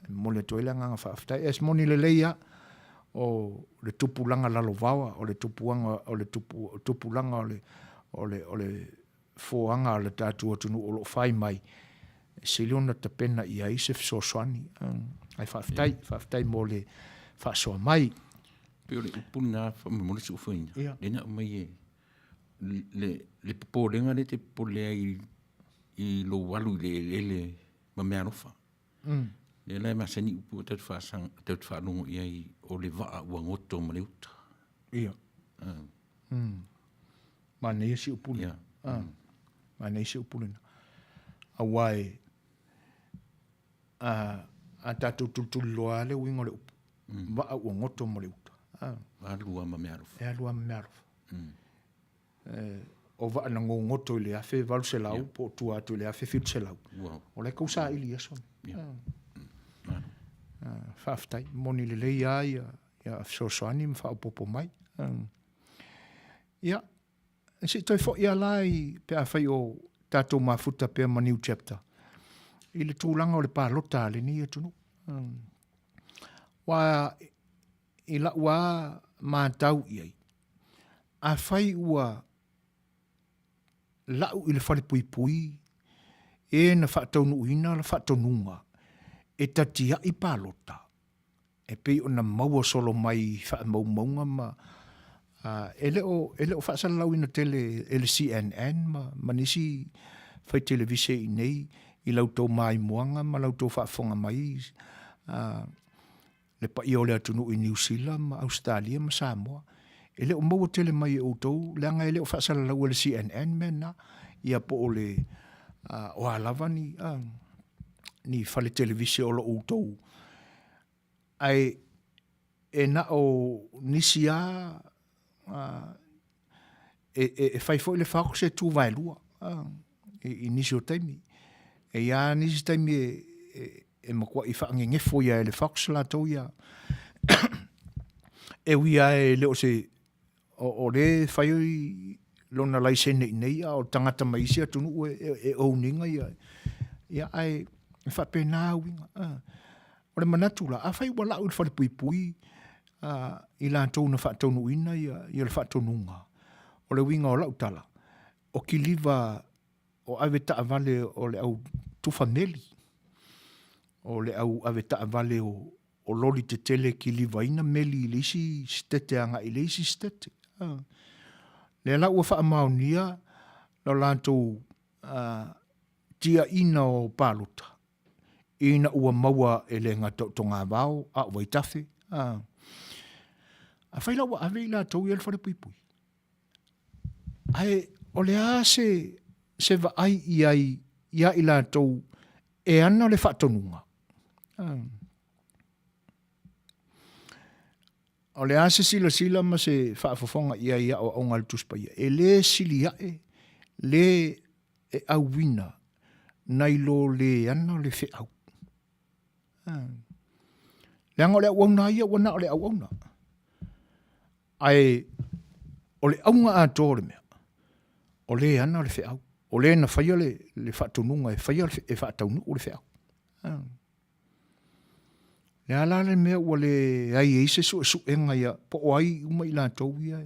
Speaker 2: mo le toile nganga whaaftai es moni le leia o le tupulanga lalo vawa o le tupulanga o le tupulanga o le foanga o le tātua tunu o lo whai mai siliona ta pena i a isef Suaswani ai whaaftai mo le whaasoa mai.
Speaker 8: Peo le upuna whamamone Suefuaina. Lena o mai e le poporenga le te polea i lo walu le mamea rofa. Le lai masani upu tau whaanongo ia i o le waa ua ngoto ma le uta.
Speaker 2: Ia. Manei si upuna. Manei si upuna. Awai a tātou tultuli loa le wingo le upu. Waa ua ngoto ma le uta.
Speaker 8: Alua mamea rofa.
Speaker 2: E alua mamea rofa. O waa na ngoto le afe valu se lau, po tua atu le afe fitu se lau. O le kausa ili ason. Whaaftai, moni le lei ai, ia Suaswani, mwha upopo mai. Ia, si toi fo ia lai, pe a whai o tātou mafuta pe ma New Chapter. I le tūlanga o le pālota le ni atunu. wa i la ua mātau iai. A whai ua lau i le whare pui pui, e na whaatonu ina la whaatonunga, e tatia i pālota. E pei o na maua solo mai wha maunga ma, e leo whaasala lau ina tele, e le CNN ma nisi whai televise i nei, i lau tau mai muanga, ma lau tau whaafonga mai, le pa i o le atunu i New Zealand, ma Australia, ma Samoa. E leo maua tele mai e utou, leanga e leo whaasala lau e le CNN mena, ia po o le o alava ni whale televise o lo utou. Ai e na o nisi a e whai fo i le whako se tū vai lua i nisi o taimi. E ia nisi taimi e makua i whaange ngefo ia e le whako se la tau ia. E wia e leo se o le whai oi lona lai se nei o tangata maisi atunu e ouninga ia. Ia ai whape nā winga. O le manatula, a whai wala ui whare pui pui i la tau na whaatonu ina i le whaatonunga. O le winga o lau tala. O ki liva o awe taa vale o le au tufa meli. O le au awe taa vale o loli te tele ki liva ina meli i leisi stete anga i leisi stete. Le lau ua wha Manuia no lantou tia ina o pāluta. Ina ua maua e le ngā tonga vau a waitafe. A whaila ua ave i la tau i le whare pui pui. Ai o le a se va ai ia i la tau e ana le whaatonunga. O le a se sila ma se whaafofonga ia o aunga le tuspa ia. E le sili ae, le e auwina, nai lo le ana le wheau. Leanga o le auauna ia, wana o le auauna. Ai, o le aunga a tōre mea, o le ana le wheau. O le na whaia le whaatonunga, e whaia e whaataunu o le wheau. Le ala le mea ua le ai eise su enga ia, po o ai uma i la tau ia.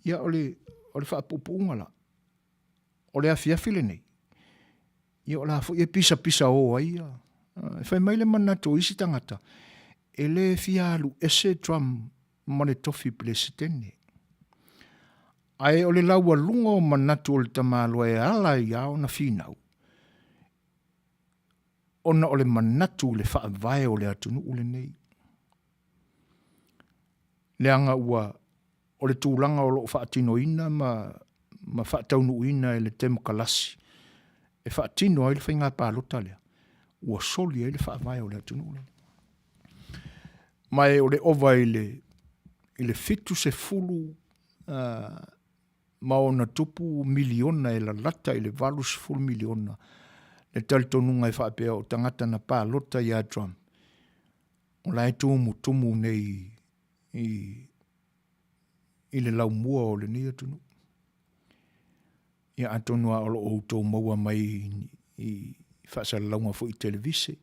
Speaker 2: Ia o le whaapupunga la. O le afiafi le nei. Ia o la fo ia pisa o ai ia. E whai mai le manato isi tangata. E le fialu ese drum mane tofi plesitene. Ai o le laua lunga o manato o le tamaloa e ala ia o na finau. Ona o le manatu le whaavae o le atunu ule nei. Leanga ua o le tūlanga o loo whaatino ina ma whaataunu ina e le temo kalasi. E whaatino ai le whainga pālota lea. Ua soli ai le whaavae o le atunu ule. Mai o le ova i le fitu se fulu ma ona tupu miliona e la lata i le valu se fulu miliona. Le talitonunga i whaapea o tangata na pālota i a drum. O lai tumu nei i le lau mua o le nia tunu. Ia atonua o lo outou maua mai i whaasala launga fo i televise.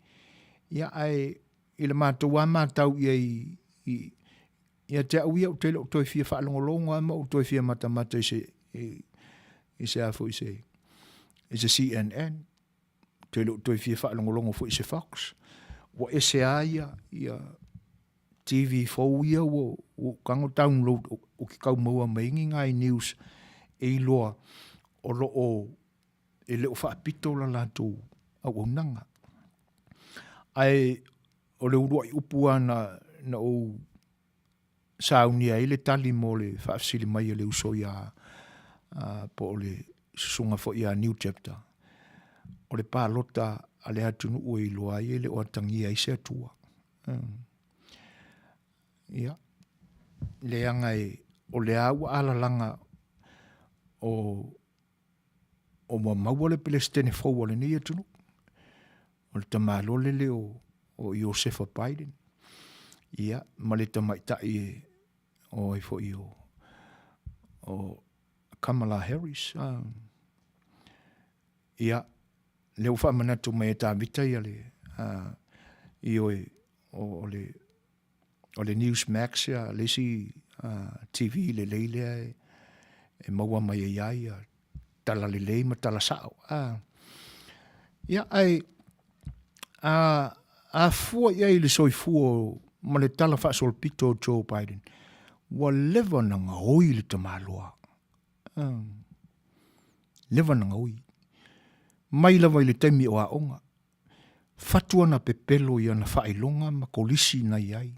Speaker 2: Ia ai i le mātou a mātau ia te au ia o tele o toi fia whaalongolonga ma o toi fia matamata i se afo i se CNN. Tele o toi fia whaalongolongo fo i se Fox. Wa ese a ia TV fo ia o kango download o ki kau maua maingi ngai news e iloa o lo o e leo whaapito la lato au nanga. Ai o le urua i upua na o saunia i le tali mo le whaafsili mai e le uso ia po o le sunga fo ia new chapter. O le pālota a le atunu ua i loa i le o atangia i se atua. Ia. Le anga o le awa ala langa o maua le pelestene fau le ni atunu. O le tamalo le o Josefa Biden. Ia, ma le tamaitai o i fo i o Kamala Harris. Ia, le ufa manatu mai e tā vita ia le i o o le Newsmax ia lesi TV le leilea e maua mai ai tala le lei ma tala sao. Ia ai a fua ia i le soifua ma le tala whaasolpito o Joe Biden. Wa lewa na ngaoi le tamaloa. Lewa na ngaoi. Mai lawa i le taimi o aonga. Fatua na pepelo ia na whailonga ma kolisi na iai.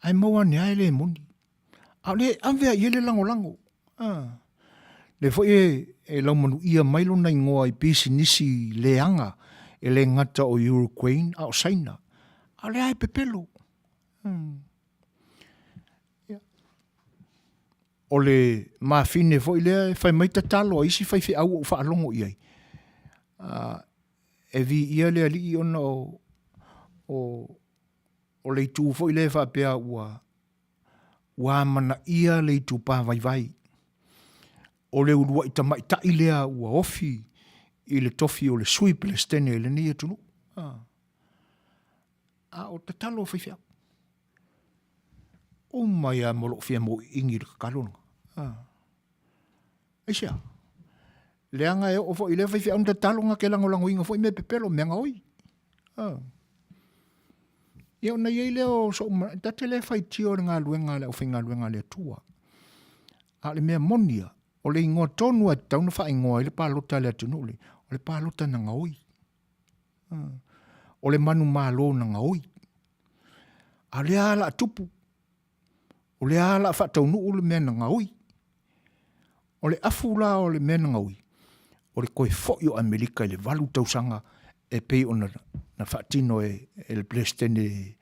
Speaker 2: Ai maua ni ai le moni. A le anvea i le lango. Le fo e lau manu ia mailo na ingoa i pisi nisi leanga e le ngata o Ukraine a o Saina. A le ai pepelo. O le mafine fo i lea fai maita talo a isi fai fi au o whaalongo iai. E vi ia lea li i ona o le tu fo i lea wha pia ua mana ia le tu pa vai. O le urua i tamai ta i lea ua ofi i le tofi o le sui Palestine e le nia tunu. O te talo fai fia. O mai a molo fia mo ingi le kakalonga. Eisia. Leanga e o fo i le fai fia un te talonga ke lango inga fo i me pepelo me oi. Ia ona iei leo so tate le fai tio ngā luenga le o whi ngā luenga le tua. A le mea monia. O le ingoa tonu a tauna wha ingoa i le pālota le atunule. O le pālota na ngaoi. O le manu mālo na ngaoi. A le ala tupu. O le ala wha taunu o le mea na ngaoi. O le afula o le mea na ngaoi. O le koe fo o Amerika i le valu tausanga e pei o na whaatino e le Palestine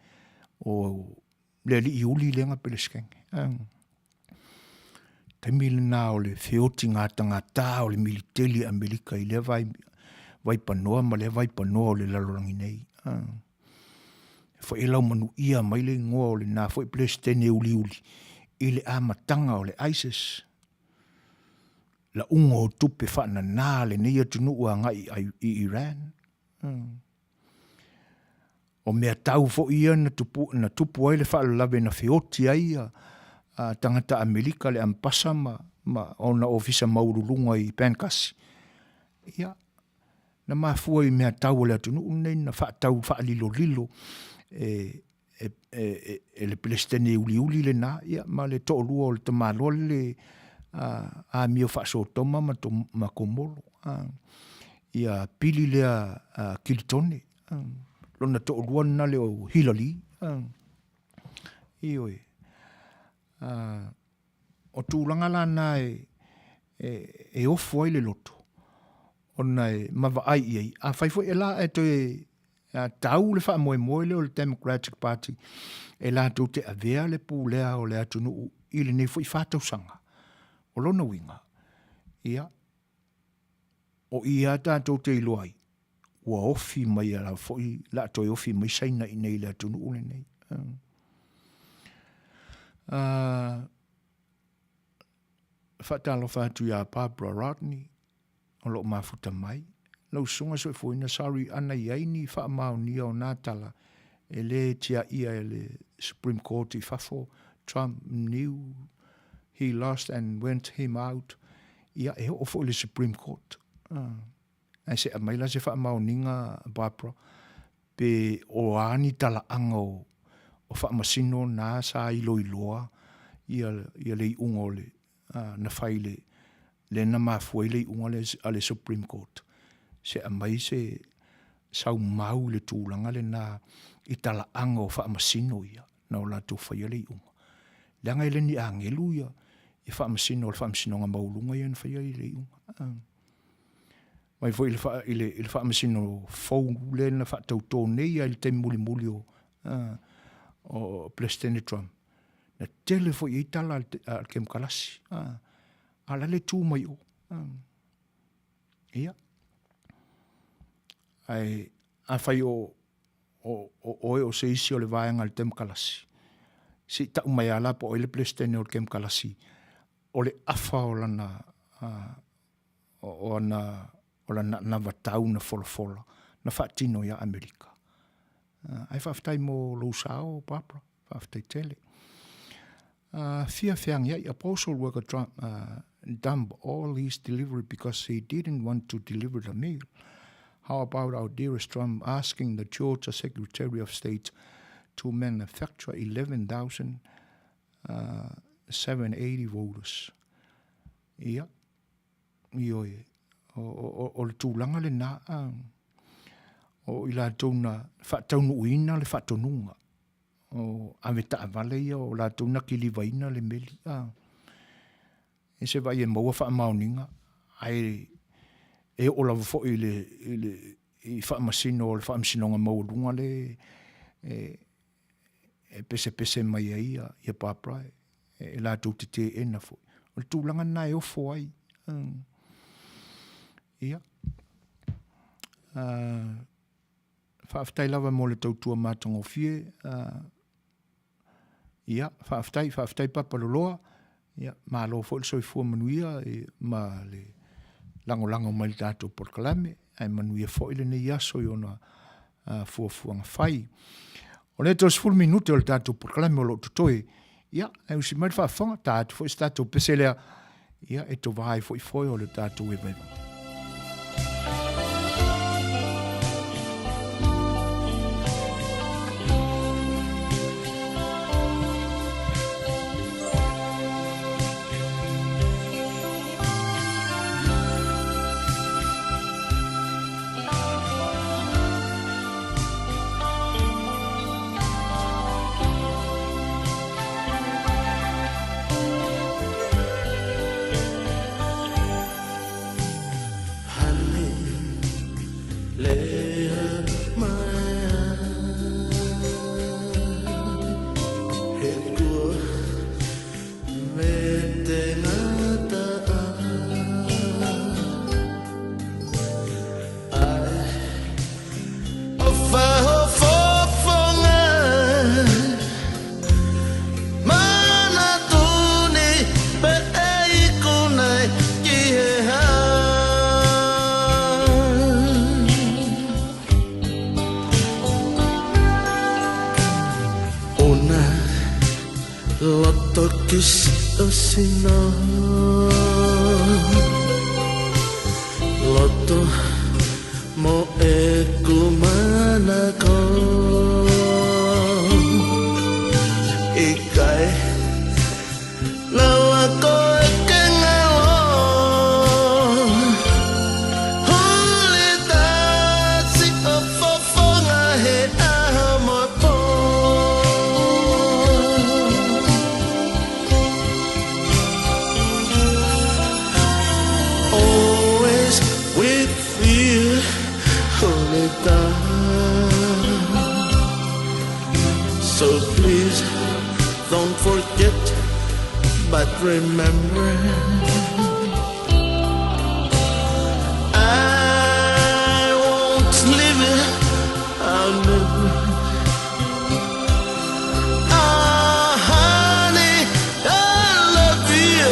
Speaker 2: o le li iuli lenga Palestine. Taimile nā o le whioti ngā tā o le militeli Amerika i le vai panoa ma le vai panoa o le lalorangi nei. Fo e lau manu ia mai le ngoa o le nā fo e Palestine uli i le amatanga o le ISIS. La ungo o tupe whaana nā le nei atunu ua ngai i Iran. O mea tau fo ia na tupu ai le whaalalawe na whioti ai tangata Amerika le ampasa ma ona ofisa maurulunga i Pankasi. Ia, na mafua i mea tau le atunu unei na whaatau whaalilo le Palestine uli le nā, ia, ma le to'olua o le tamaloa le a mio whaasotoma ma komolo. Ia pili lea kilitone. Lona to'olua na le o Hillary. Ioi. O tūlanga lana e ofu ai le loto. Ona e mawai iei. A whaifo e la e toi tau le wha moe le o le Democratic Party. E la tau te avea le pūlea o le atunu i le nei fo i whātau sanga. O lona winga. Ia. O ia tātou te iloai. Ua ofi mai ala fo i la toi ofi mai saina i nei le atunu ule nei. Whatalo whātu ia Barbara Rodney. O lo mafuta mai. Lau sunga Suefuaina sorry ana iaini wha Manuia o nātala. E le tia ia e le Supreme Court i whafo. Trump knew he lost and went him out. Ia e ho ofo le Supreme Court. Ai se amaila se wha Manuia Barbara. Pe o ani tala anga o wha masino nā sa iloa. Ia le ungo le na whaile. Le na mafua le unga le Supreme Court. Se amai se sau mau le tūlanga le na i tala anga o wha masino ia. Na o la tō whaia le unga. Le anga ele ni angelu ia. I wha masino le wha masino nga maulunga ia na whaia le unga. Mai fo i le wha masino fau le na wha tau tō nei ia le te muli o Palestine Trump. Na tele fo i tala al kem kalasi. Ala le tū mai o. Ia. Ai, a whai o se isi o le vāenga le tem kalasi. Si tau mai ala po o le Palestine o le kem kalasi. O le afa o lana, o lana na vatau na fola. Na whaatino ia Amerika. Ai whaftai mo lo sao, Barbara, whaftai tele. Fear found a postal worker dump all his delivery because he didn't want to deliver the mail. How about our dearest Trump asking the Georgia Secretary of State to manufacture 11,780 voters? Ia, ioi, o le tūlanga le nā, o ila tūna, whataunu uina le whatonunga. O aveta avale ia o la tūna ki li vaina le meli. E se vai e maua wha mauninga. Ai e o lawa fo i wha masino o le wha masinonga maurunga le e pese mai ia paprai. E la tū te ena fo. O le tūlanga nai o fo ai. Ia. Whaaftai lawa mo le tautua mātongo fie. Ia, whaaftai papaloloa. Ia, mā lo fo le soifua Manuia e mā le lango mai le tātou porkalame. Ai Manuia fo ile ne iaso i ona fuafuanga whai. O le tos full minute o le tātou porkalame o lo tutoe. Ia, ai usi mai whaafanga tātou fo i tātou peselea. Ia, e to vai fo i foi o le tātou e vaiva.
Speaker 3: Loto mo e kumana ko ikai lawa ko e kengalo hulita si ofofonga he amor po always with you hulita. So please don't forget, but remember I won't leave you. I'll never. Ah, honey, I love you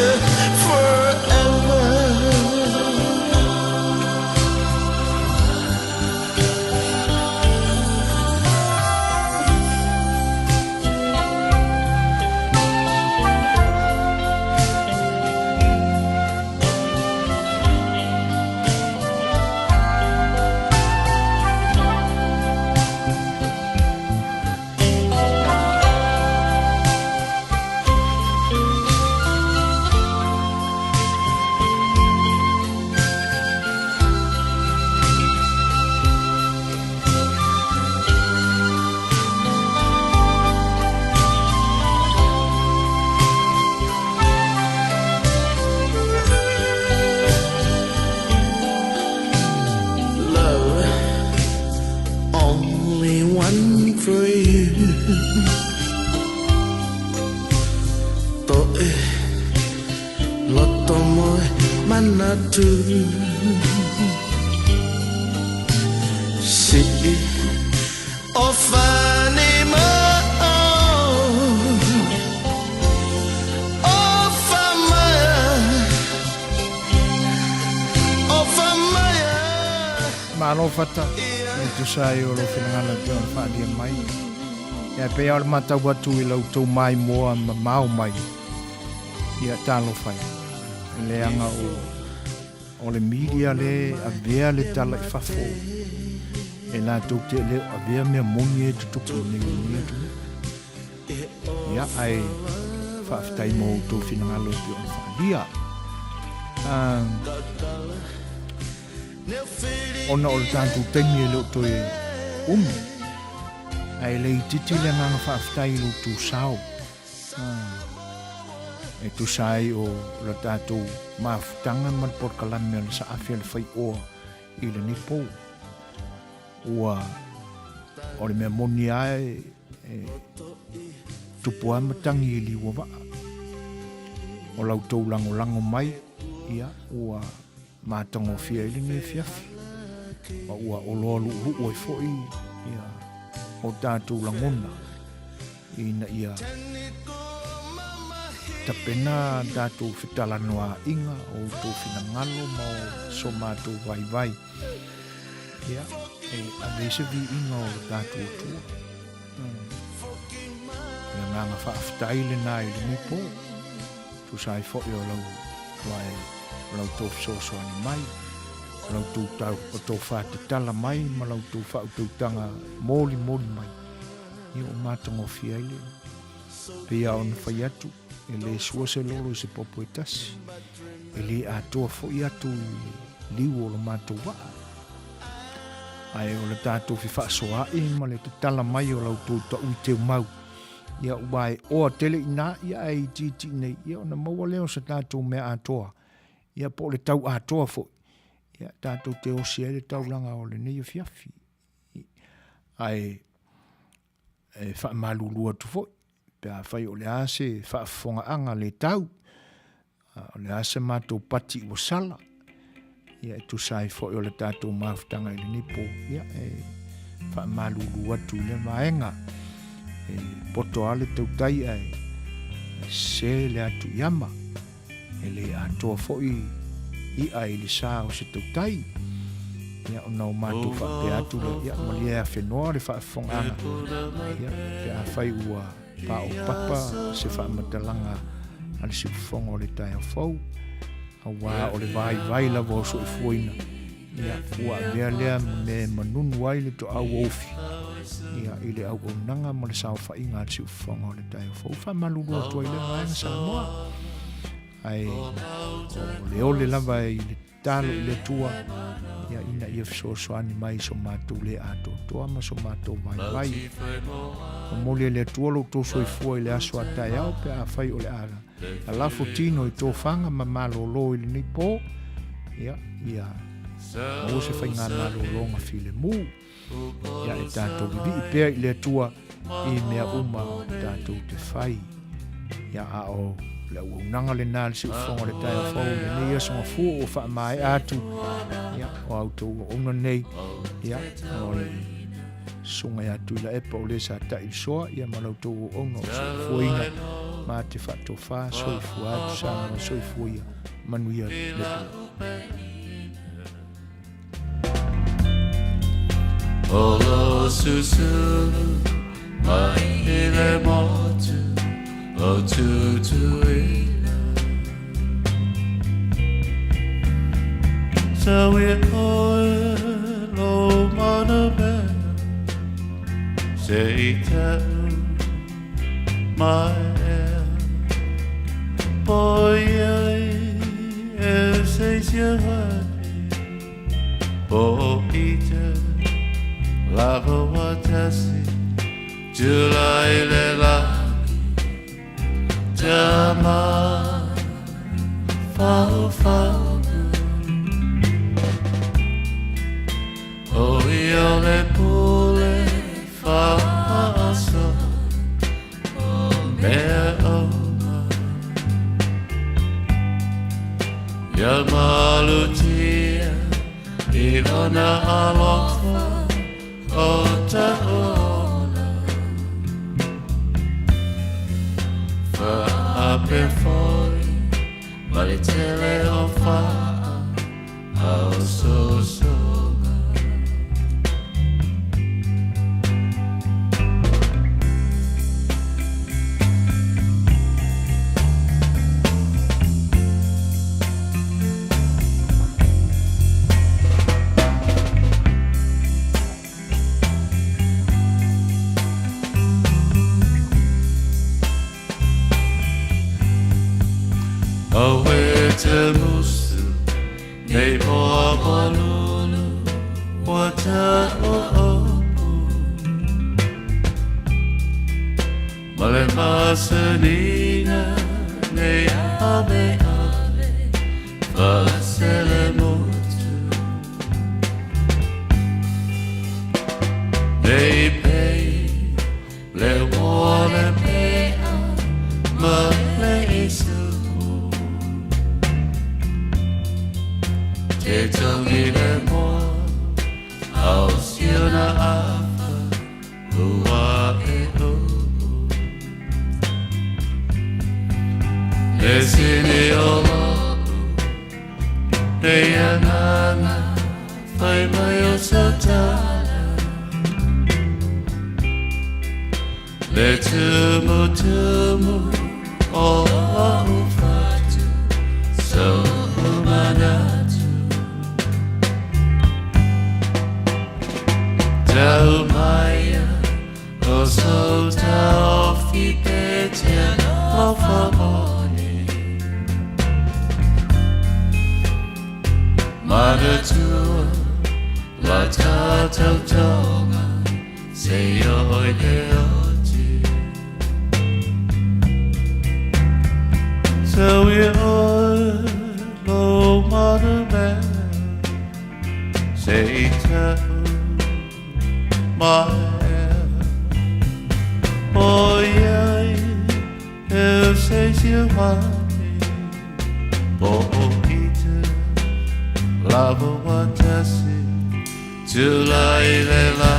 Speaker 3: forever. Only one for you. Toe loto mo manatu. Si ofani mo
Speaker 2: Malo fata. E tu sai o lo whenangana te on whaalia mai. Ia pe au le matau watu i lau tau mai moa mau mai. Ia talo whai. Le anga o le media le a vea le tala I whafo. E la tau te leo a vea mea moni e tutupu ni ni atu. Ia ai whaftai mo tau whenangalo te on whaalia. Ona o le tātou taimi e leo toi umi. Ai lei titi le nganga whaaftai lo tu sao. E tu sai o le tātou maafutanga man por kalame le sa A Le Fai'oa I le nipo. Ua o le mea moni ai tupu amatangi I liwa waa. O lau tau lango mai ia ua mātango fia ili nge fiafi. Ma ua olo ua I foi ia o tātou langona. Ina ia tapena tātou whitalanoa inga o tō whinangalo ma o so mātou vai. Ia a vese vi inga o tātou tua. Ia nganga whaaftaile nā I le nipo. Tu sai foi o lau tō Suasua ni mai. Lau tō tau o tō whātitala mai, ma lau tō whautautanga mōli mai. Ia o mātango fia ile. Pea o na whai atu, e le suase lolo I se popo e tasi. E le atoa foi atu liu o lo mātou waa. Ai o le tātou fi whaasoa e ma le tala mai o lau tō tau I teo mau. Ia uai oa tele ina, ia ai titi nei, ia o na maua leo sa tātou mea atoa. Ia po le tau atoa foi. Ia tātou te osia le tau langa o le nei o fiafi. Ai wha malulua tu foi. Pea whai o le ase whaafonga anga le tau. O le ase mātou pati o sala. Ia tu sai foi o le tātou maafutanga I le nipo. Ia wha malulua tu le maenga. Poto ale tau tai ai. Se le atu yama. E le atoa foi I ai le sa o se tau tai. Ia o nau mātou whape atu le ia malia a whenua le whaafonga ana. Ia pe a whai ua pa o papa se whaamatalanga ale se ufonga o le tai o fau. A wā o le vai lava o Suefuaina. Ia ua mea lea me manunu ai le to au ofi. Ia I le au o nanga ma le sao whainga ale se ufonga o le tai o fau. Whamalulu atua I le maenga Samoa. Ai o le ole lava I le talo I le tua ia ina ia Suasua mai so mātou le ato toa ma so mātou vai o mole le tua lo tō soifua I le aso atai au pe a whai o le ara a lafo tino I tō whanga ma malolo I le nipo ia o se whai ngā malolo ngā while mū ia e tātou vivi I pēr I le tua I mea uma tātou te whai ia a o le unanga le nā le si ufonga le tai o fau le nei asonga fu o wha mai atu ia o auto o unga nei ia o le sunga atu la epa o le sa tai soa ia ma lauto o unga o Suefuaina ma te whato wha soifua atu sa ma soifuia Manuia le
Speaker 3: Olo susu mai le motu o tutuila sa we oe lo mana mea se tau mai ea poi ai e se sia hai po ite lava watasi July le la Jama Fau O io le pule Fa so Mea oma Yama lutia Ilona alofa O ta ona Fa fuori, ma le tele o fa, so le musu nei hoa malulu wa ta o opu male masanina nei ave ave fasele mutu nei pei le wole pea ma le isu te tongi le moa au siona afa ua e o le sini o lopu le anana fai mai o satala le tumu o au fatu so umanatu tau maia o so tau fipetia o famoni mana tua la tatau tonga se oi te oti so we oi lo mana me se tau oh yeah, eu sei se eu amei, ita lava watasi, tulai le la.